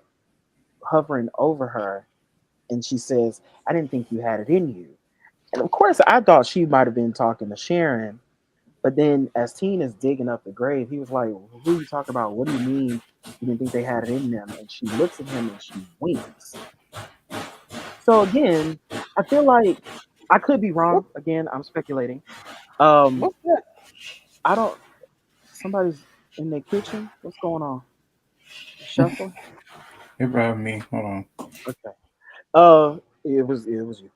hovering over her, and she says, "I didn't think you had it in you." And of course, I thought she might have been talking to Sharon. But then, as Teen is digging up the grave, he was like, "Who are you talking about? What do you mean you didn't think they had it in them?" And she looks at him and she winks. So again, I feel like I could be wrong. Again, I'm speculating. Um, What's that? I don't. Somebody's in their kitchen. What's going on? Shuffling. It probably me. Hold on. Okay. It was you.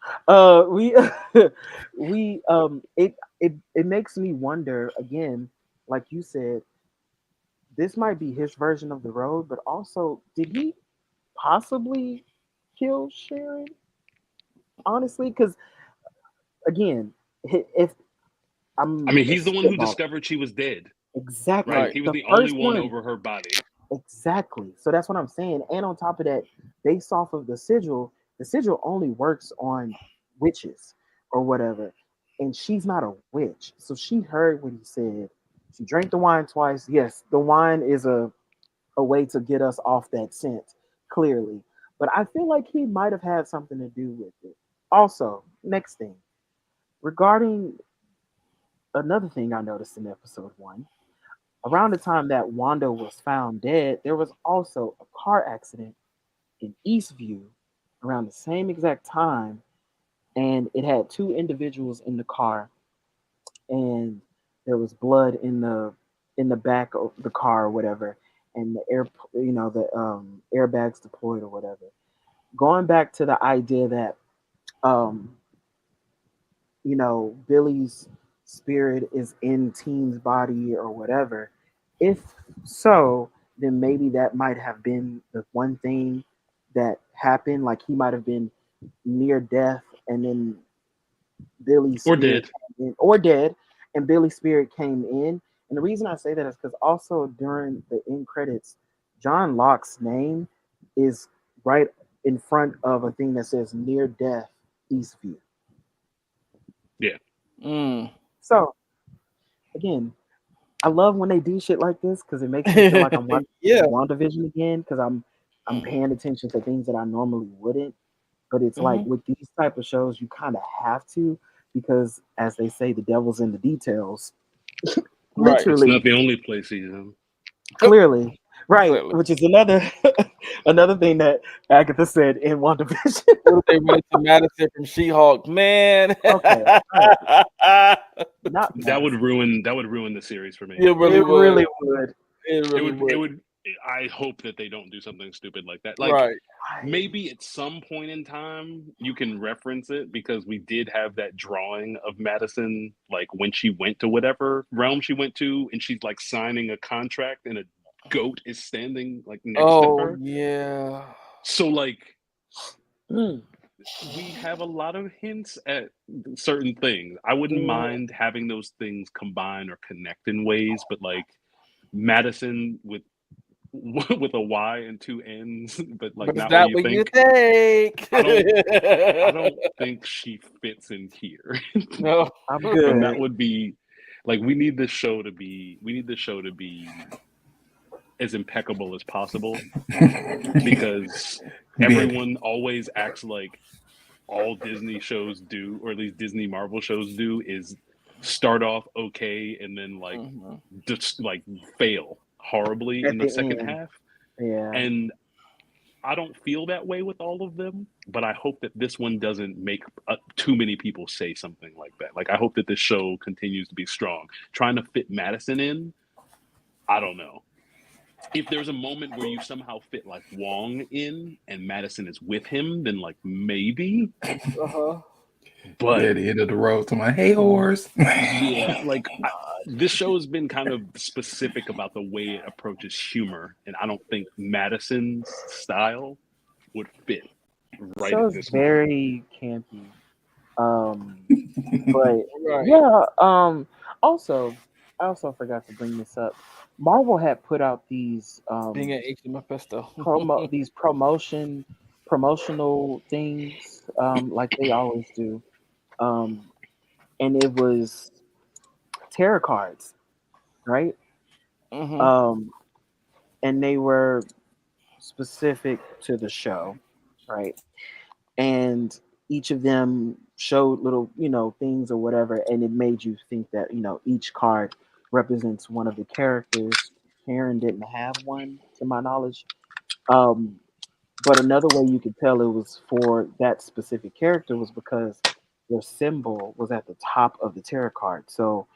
We it makes me wonder again, like you said, this might be his version of the road, but also did he possibly kill Sharon? Honestly, because again, if I I'm mean, he's the one who spitballing, discovered she was dead, right? exactly He was the the only first one one, over her body. exactly. So that's what I'm saying. And on top of that, based off of the sigil only works on witches or whatever, and she's not a witch, so she heard what he said. She drank the wine twice. Yes, the wine is a way to get us off that scent, clearly. But I feel like he might have had something to do with it. Also, next thing, regarding another thing I noticed in episode one, around the time that Wanda was found dead, there was also a car accident in Eastview around the same exact time, and it had two individuals in the car, and there was blood in the back of the car or whatever, and the airbags deployed or whatever. Going back to the idea that um Billy's spirit is in Teen's body or whatever. If so, then maybe that might have been the one thing that happened. Like he might have been near death, and then Billy's Or spirit dead. came in, or dead, and Billy's spirit came in. And the reason I say that is because also during the end credits, John Locke's name is right in front of a thing that says near death Eastview. Yeah. Mm. So again, I love when they do shit like this because it makes me feel like I'm watching Yeah. WandaVision again because I'm paying attention to things that I normally wouldn't. But it's like Mhm. with these type of shows, you kind of have to because, as they say, the devil's in the details. Right. It's Literally, not the only place he's in. clearly, right? Clearly. Which is another another thing that Agatha said in WandaVision. What if they run into Madison from She-Hulk? Man. Okay, all right, not That would Madison. ruin the series for me. It really It would. really would. It It really would it would. would I hope that they don't do something stupid like that. Like Right. maybe at some point in time you can reference it because we did have that drawing of Madison like when she went to whatever realm she went to and she's like signing a contract and a goat is standing like next to Oh her. yeah. So like Mm. we have a lot of hints at certain things. I wouldn't Mhm. mind having those things combine or connect in ways, but like Madison with with a Y and two N's, but like But it's not what not you what you think. think. I don't I don't think she fits in here. No. I'm And that good. would be like we need the show to be as impeccable as possible because Dead. everyone always acts like all Disney shows do, or at least Disney Marvel shows do, is start off okay and then like Mhm. just like fail horribly At in the the second end, half. yeah. And I don't feel that way with all of them, but I hope that this one doesn't make too many people say something like that. Like I hope that this show continues to be strong. Trying to fit Madison in, I don't know. if there's a moment where you somehow fit like Wong in and Madison is with him, then like maybe. Uh-huh. But at the end of the road to my hey horse. yeah, like this show has been kind of specific about the way it approaches humor, and I don't think Madison's style would fit right So at it's this moment. very campy. But Right. yeah, also I also forgot to bring this up. Marvel had put out these Being an H Mephisto. promotional things, like they always do. Um, and it was tarot cards, right? Hmm. Um, and they were specific to the show, right? And each of them showed little, things or whatever, and it made you think that, each card represents one of the characters. Karen didn't have one, to my knowledge. Um, but another way you could tell it was for that specific character was because their symbol was at the top of the tarot card. So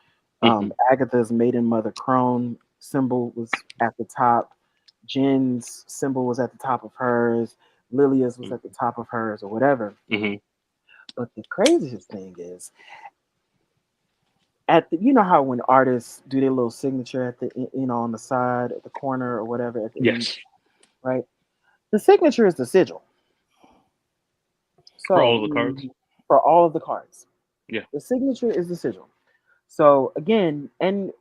Agatha's maiden mother crone symbol was at the top. Jen's symbol was at the top of hers. Lilia's was at the top of hers, or whatever. Mm-hmm. But the craziest thing is, you know how when artists do their little signature at the on the side, at the corner, or whatever at the end, Yes, right? The signature is the sigil. for So all of the cards. for all of the cards, Yeah. the signature is the sigil. So again, and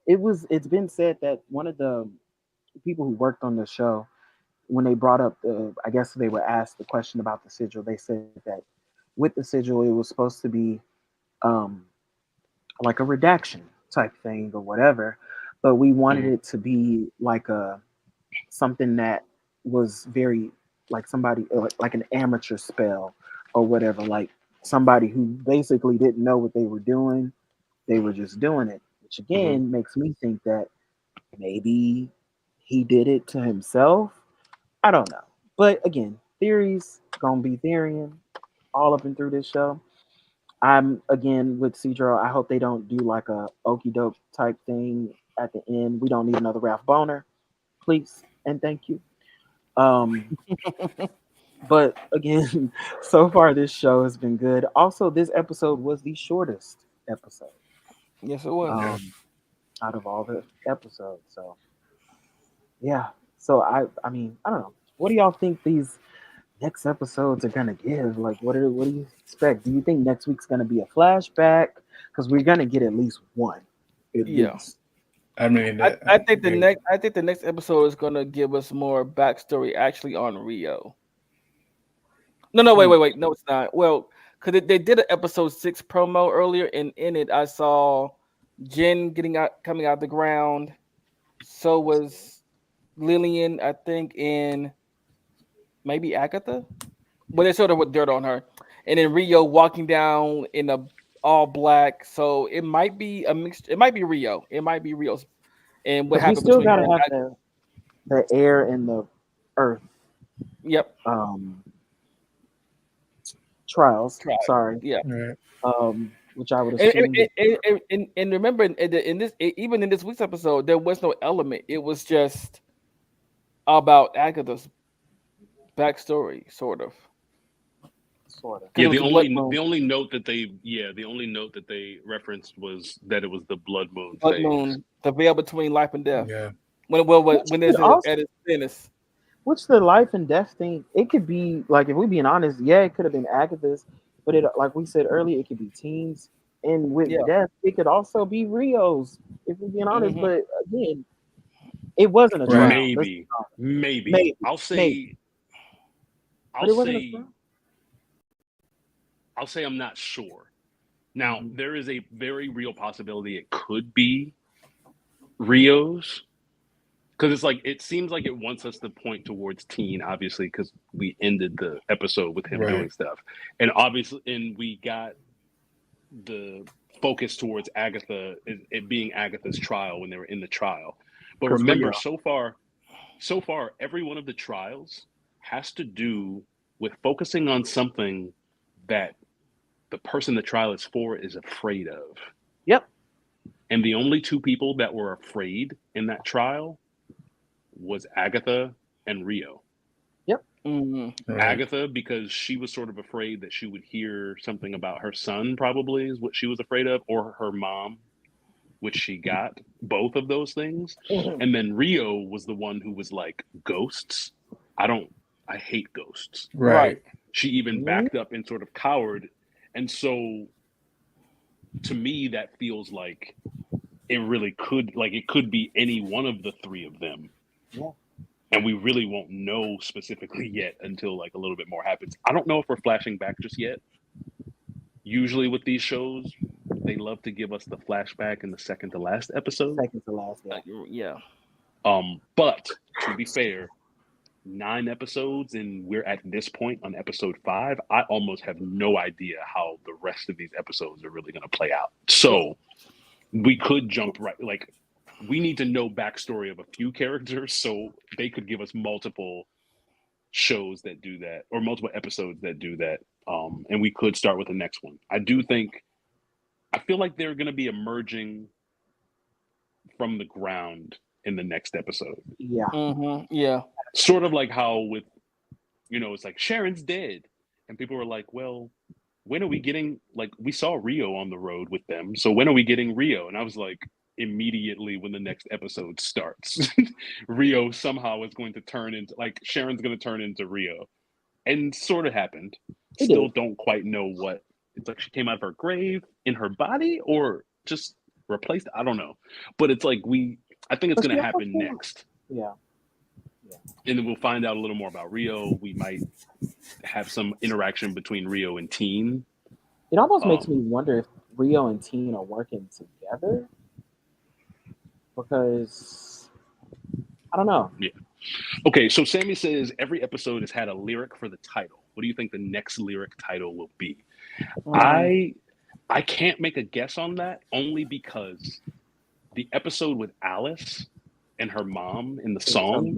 it's been said that one of the people who worked on the show, when they brought up I guess they were asked the question about the sigil, they said that with the sigil it was supposed to be um, like a redaction type thing or whatever, but we wanted it to be like a something that was very like somebody like an amateur spell or whatever, like somebody who basically didn't know what they were doing, they were just doing it, which again makes me think that maybe he did it to himself. I don't know, but again, theories gonna be theorying all up and through this show. I'm again with Cedro. I hope they don't do like a okey doke type thing at the end. We don't need another Ralph Boner, please and thank you. Um, but again, so far this show has been good. Also, this episode was the shortest episode Yes, it was. out of all the episodes. So yeah. So I mean I don't know. What do y'all think these next episodes are gonna give? Like, what do you expect? Do you think next week's gonna be a flashback? Because we're gonna get at least one, at Yeah. least. I mean, I think the next episode is gonna give us more backstory actually on Rio. No, wait. No, it's not. Well, because they did an episode 6 promo earlier, and in it I saw Jen coming out the ground. So was Lillian, I think, and maybe Agatha. But they sort of with dirt on her, and then Rio walking down in a all black. So it might be a mixed. It might be Rio. It might be Rio's. And what Because we happened still between her gotta and have the air and the earth Yep. um trials. Trial. Sorry. Yeah. Which I would And, assume. and remember, in this, even in this week's episode, there was no element. It was just about Agatha's backstory, sort of. Sort of. Yeah, It was the blood moon. the only note that they referenced was that it was the blood moon Blood phase. moon, the veil between life and death. Yeah. When it's also, at its thinnest. which the life and death thing, it could be like, if we're being honest, yeah, it could have been Agatha's, but it, like we said earlier, it could be teams. And with Yeah. death, it could also be Rio's, if we're being honest. Mhm. But again, it wasn't a trial. Let's be honest. Maybe. I'll say. But it wasn't a trial. I'll say I'm not sure. Now, there is a very real possibility it could be Rio's. Because it's like, it seems like it wants us to point towards teen, obviously, because we ended the episode with him doing stuff. And obviously, and we got the focus towards Agatha, it being Agatha's trial when they were in the trial. But remember, so far, every one of the trials has to do with focusing on something that the person the trial is for is afraid of. Yep. And the only two people that were afraid in that trial was Agatha and Rio. Yep. Mm-hmm. Agatha, because she was sort of afraid that she would hear something about her son, probably is what she was afraid of, or her mom, which she got, both of those things. And then Rio was the one who was like, ghosts? I hate ghosts. Right. She even backed up and sort of cowered. And so to me, that feels like it really could, like it could be any one of the three of them. Yeah. And we really won't know specifically yet until like a little bit more happens. I don't know if we're flashing back just yet. Usually with these shows, they love to give us the flashback in the second to last episode. Second to last, yeah. But to be fair, 9 episodes and we're at this point on episode 5. I almost have no idea how the rest of these episodes are really going to play out. So we could jump right, like we need to know backstory of a few characters, so they could give us multiple shows that do that, or multiple episodes that do that. And we could start with the next one. I feel like they're going to be emerging from the ground in the next episode. Yeah. Mm-hmm. Yeah. Sort of like how with, it's like Sharon's dead. And people were like, well, when are we getting, like, we saw Rio on the road with them. So when are we getting Rio? And I was like, immediately when the next episode starts, Rio somehow is going to turn into, like, Sharon's going to turn into Rio. And sort of happened. Still don't quite know what. It's like she came out of her grave in her body or just replaced. I don't know. But it's like I think it's going to happen next. Yeah. And then we'll find out a little more about Rio. We might have some interaction between Rio and Teen. It almost makes me wonder if Rio and Teen are working together. Because I don't know. Yeah. Okay, so Sammy says every episode has had a lyric for the title. What do you think the next lyric title will be? I can't make a guess on that, only because the episode with Alice and her mom in the song,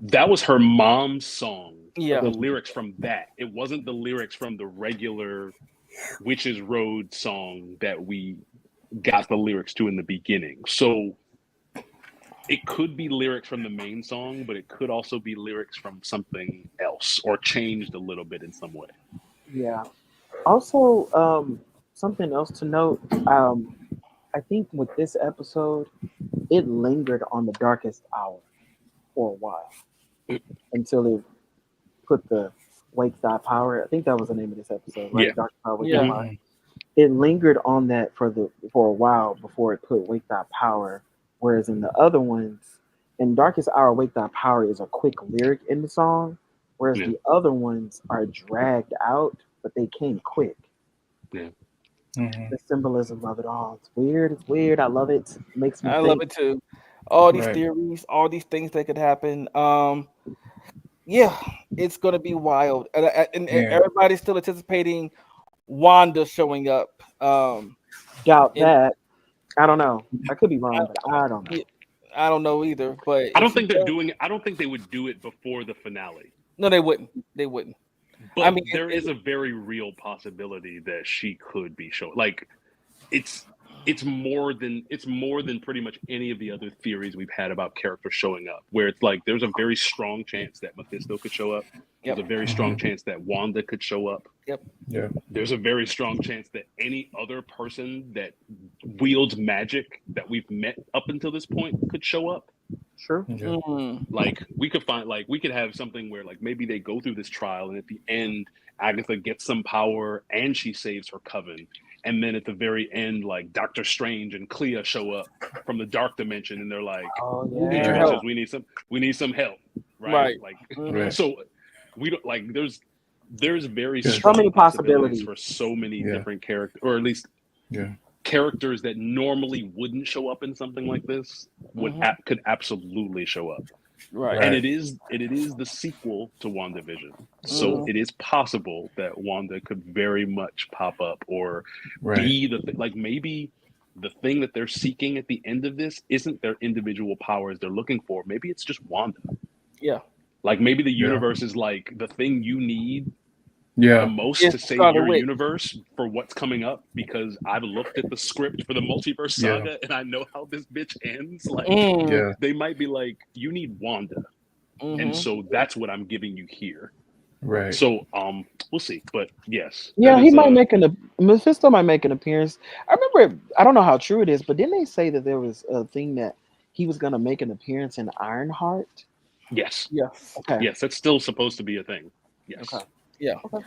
that was her mom's song. Yeah. The lyrics from that. It wasn't the lyrics from the regular Witches Road song that we got the lyrics to in the beginning. So it could be lyrics from the main song, but it could also be lyrics from something else or changed a little bit in some way. Yeah. Also, something else to note, I think with this episode, it lingered on the darkest hour for a while until it put the Wake Thy Power. I think that was the name of this episode, right? Yeah. Dark Power, Wake Thy Power. It lingered on that for a while before it put Wake Thy Power. Whereas in the other ones, in Darkest Hour, Wake Thy Power is a quick lyric in the song, whereas the other ones are dragged out, but they came quick. Yeah. The symbolism of it all. It's weird. It's weird. I love it. It makes me think. love it too. All these theories, all these things that could happen. Yeah, it's gonna be wild, and everybody's still anticipating Wanda showing up. Doubt that. I don't know. I could be wrong, but I don't know. I don't know either. But I don't think they're doing it. I don't think they would do it before the finale. No, they wouldn't. They wouldn't. But I mean, there is a very real possibility that she could be shown. Like, it's more than pretty much any of the other theories we've had about characters showing up. Where it's like there's a very strong chance that Mephisto could show up. There's a very strong chance that Wanda could show up. Yep. Yeah. There's a very strong chance that any other person that wields magic that we've met up until this point could show up. Sure. Yeah. Like we could have something where like maybe they go through this trial and at the end Agatha gets some power and she saves her coven. And then at the very end, like Doctor Strange and Clea show up from the dark dimension and they're like, we need some help. Right. Like so we don't like there's very strong many possibilities for so many different characters, or at least characters that normally wouldn't show up in something like this could absolutely show up. Right. And it is the sequel to WandaVision. So it is possible that Wanda could very much pop up or be like maybe the thing that they're seeking at the end of this isn't their individual powers they're looking for. Maybe it's just Wanda. Yeah. Like maybe the universe is like the thing you need Yeah. the most It's to save Scarlet your Witch. universe for what's coming up, because I've looked at the script for the multiverse Yeah. saga and I know how this bitch ends. Like, Yeah. they might be like, you need Wanda. And so that's what I'm giving you here. Right. So we'll see. But yes, Yeah, that he is might make Mephisto might make an appearance. I remember, I don't know how true it is, but didn't they say that there was a thing that he was gonna make an appearance in Ironheart? yes. Yes. Okay. Yes, that's still supposed to be a thing. Yes. Okay. Yeah. Okay.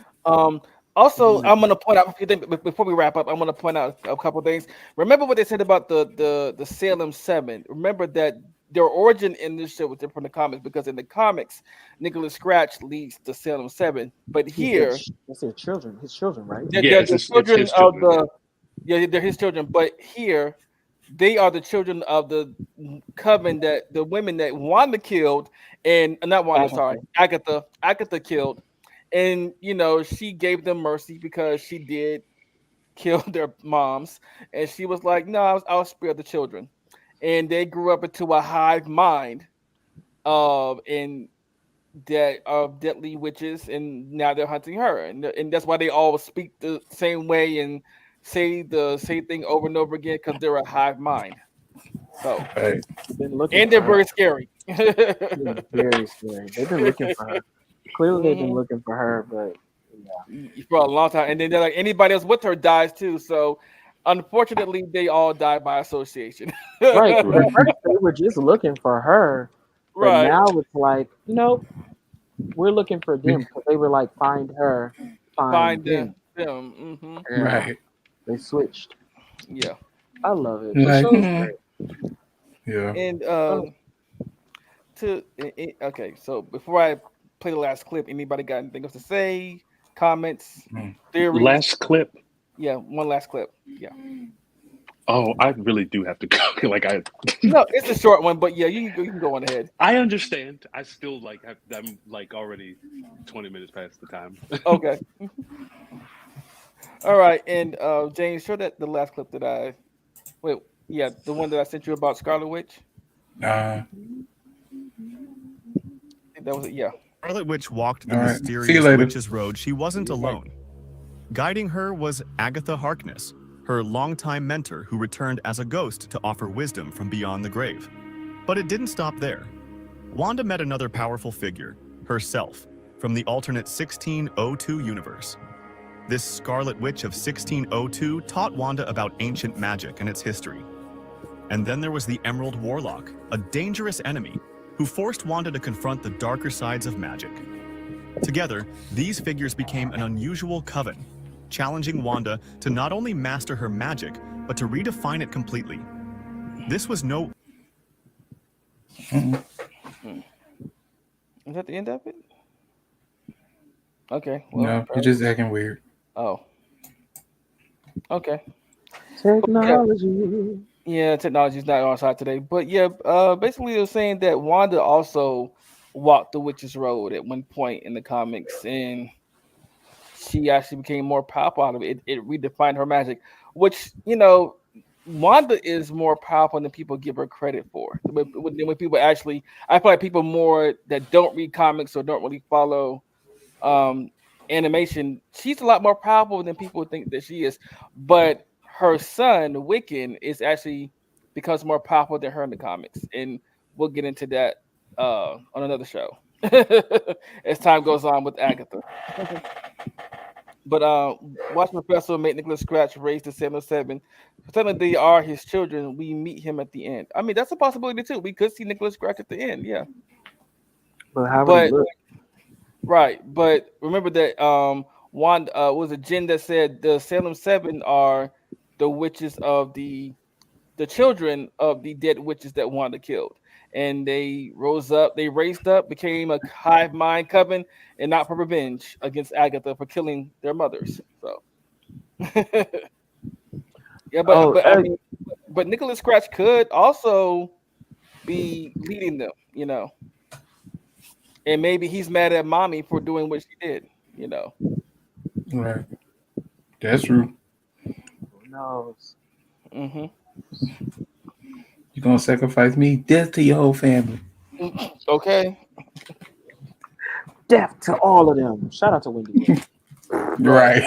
Also, Mhm. I'm gonna point out a few things before we wrap up. I'm gonna point out a couple things. Remember what they said about the Salem 7. Remember that their origin in this show was different from the comics, because in the comics, Nicholas Scratch leads the Salem 7, but here That's their children, his children, right? Yeah, they're the it's children his of children. the they're his children. But here they are the children of the coven that the women that Wanda killed, and not Wanda, sorry, Agatha killed, and she gave them mercy because she did kill their moms, and she was like, "No, I'll spare the children," and they grew up into a hive mind and that of deadly witches, and now they're hunting her, and that's why they all speak the same way and say the same thing over and over again, because they're a hive mind. So, Right. They've been looking and for they're her. very scary. They're very scary. They've been looking for her. Clearly, they've been Mhm. looking for her, but For a long time, and then they're like, anybody else with her dies too. So, unfortunately, they all die by association. right. At first, they were just looking for her, but Right. now it's like, we're looking for them because they were like, find her, find Find them. them. Yeah, Right. they switched. Yeah. I love it. The Like, show's great. yeah. And Oh, okay, so before I play the last clip, anybody got anything else to say? Comments, theories? Last clip. Yeah, one last clip. Yeah. Oh, I really do have to go. Like No, it's a short one, but yeah, you can go on ahead. I understand. I still I'm like already 20 minutes past the time. Okay. All right, and James, show that the last clip that the one that I sent you about Scarlet Witch. I think that was it. Yeah. Scarlet Witch walked the All right. See you mysterious later. witch's road. She wasn't alone. Guiding her was Agatha Harkness, her longtime mentor who returned as a ghost to offer wisdom from beyond the grave. But it didn't stop there. Wanda met another powerful figure, herself, from the alternate 1602 universe. This Scarlet Witch of 1602 taught Wanda about ancient magic and its history. And then there was the Emerald Warlock, a dangerous enemy, who forced Wanda to confront the darker sides of magic. Together, these figures became an unusual coven, challenging Wanda to not only master her magic, but to redefine it completely. This was no... Is that the end of it? Okay. Well, No, you're just acting weird. Oh. Okay. technology. Yeah, technology's not on our side today. But yeah, basically it was saying that Wanda also walked the witch's road at one point in the comics, and she actually became more powerful out of it. It redefined her magic, which, Wanda is more powerful than people give her credit for. When people actually, I feel like people more that don't read comics or don't really follow animation, she's a lot more powerful than people think that she is. But her son, Wiccan, is actually becomes more powerful than her in the comics, and we'll get into that on another show as time goes on with Agatha. But Watch Professor made Nicholas Scratch raise the 707. Pretending they are his children, we meet him at the end. I mean, that's a possibility too. We could see Nicholas Scratch at the end, yeah. But how would he look? Right, but remember that Wanda was a Jen that said the Salem 7 are the witches of the children of the dead witches that Wanda killed. And they raised up, became a hive mind coven, and not for revenge against Agatha for killing their mothers. So, yeah, but Nicholas Scratch could also be leading them, and maybe he's mad at mommy for doing what she did, Right. That's true. Who knows? Mm-hmm. You're gonna sacrifice me? Death to your whole family. Okay. Death to all of them. Shout out to Wendy. Right.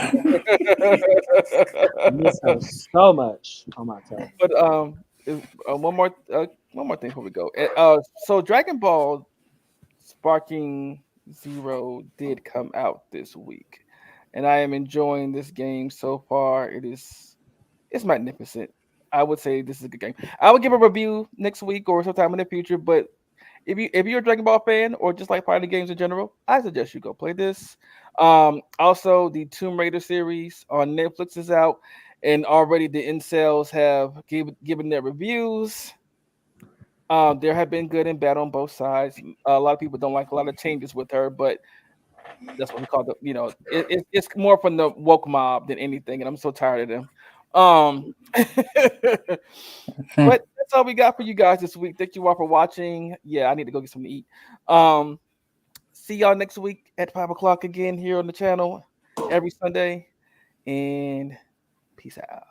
I miss her so much on my television. But one more thing before we go. So Dragon Ball Sparking Zero did come out this week, and I am enjoying this game so far. It's magnificent. I would say this is a good game. I would give a review next week or sometime in the future. But if you're a Dragon Ball fan or just like fighting games in general, I suggest you go play this. Also, the Tomb Raider series on Netflix is out, and already the incels have given their reviews. There have been good and bad on both sides. A lot of people don't like a lot of changes with her, but that's what we call it's more from the woke mob than anything, and I'm so tired of them. But that's all we got for you guys this week. Thank you all for watching. Yeah, I need to go get something to eat. See y'all next week at 5 o'clock again here on the channel every Sunday, and peace out.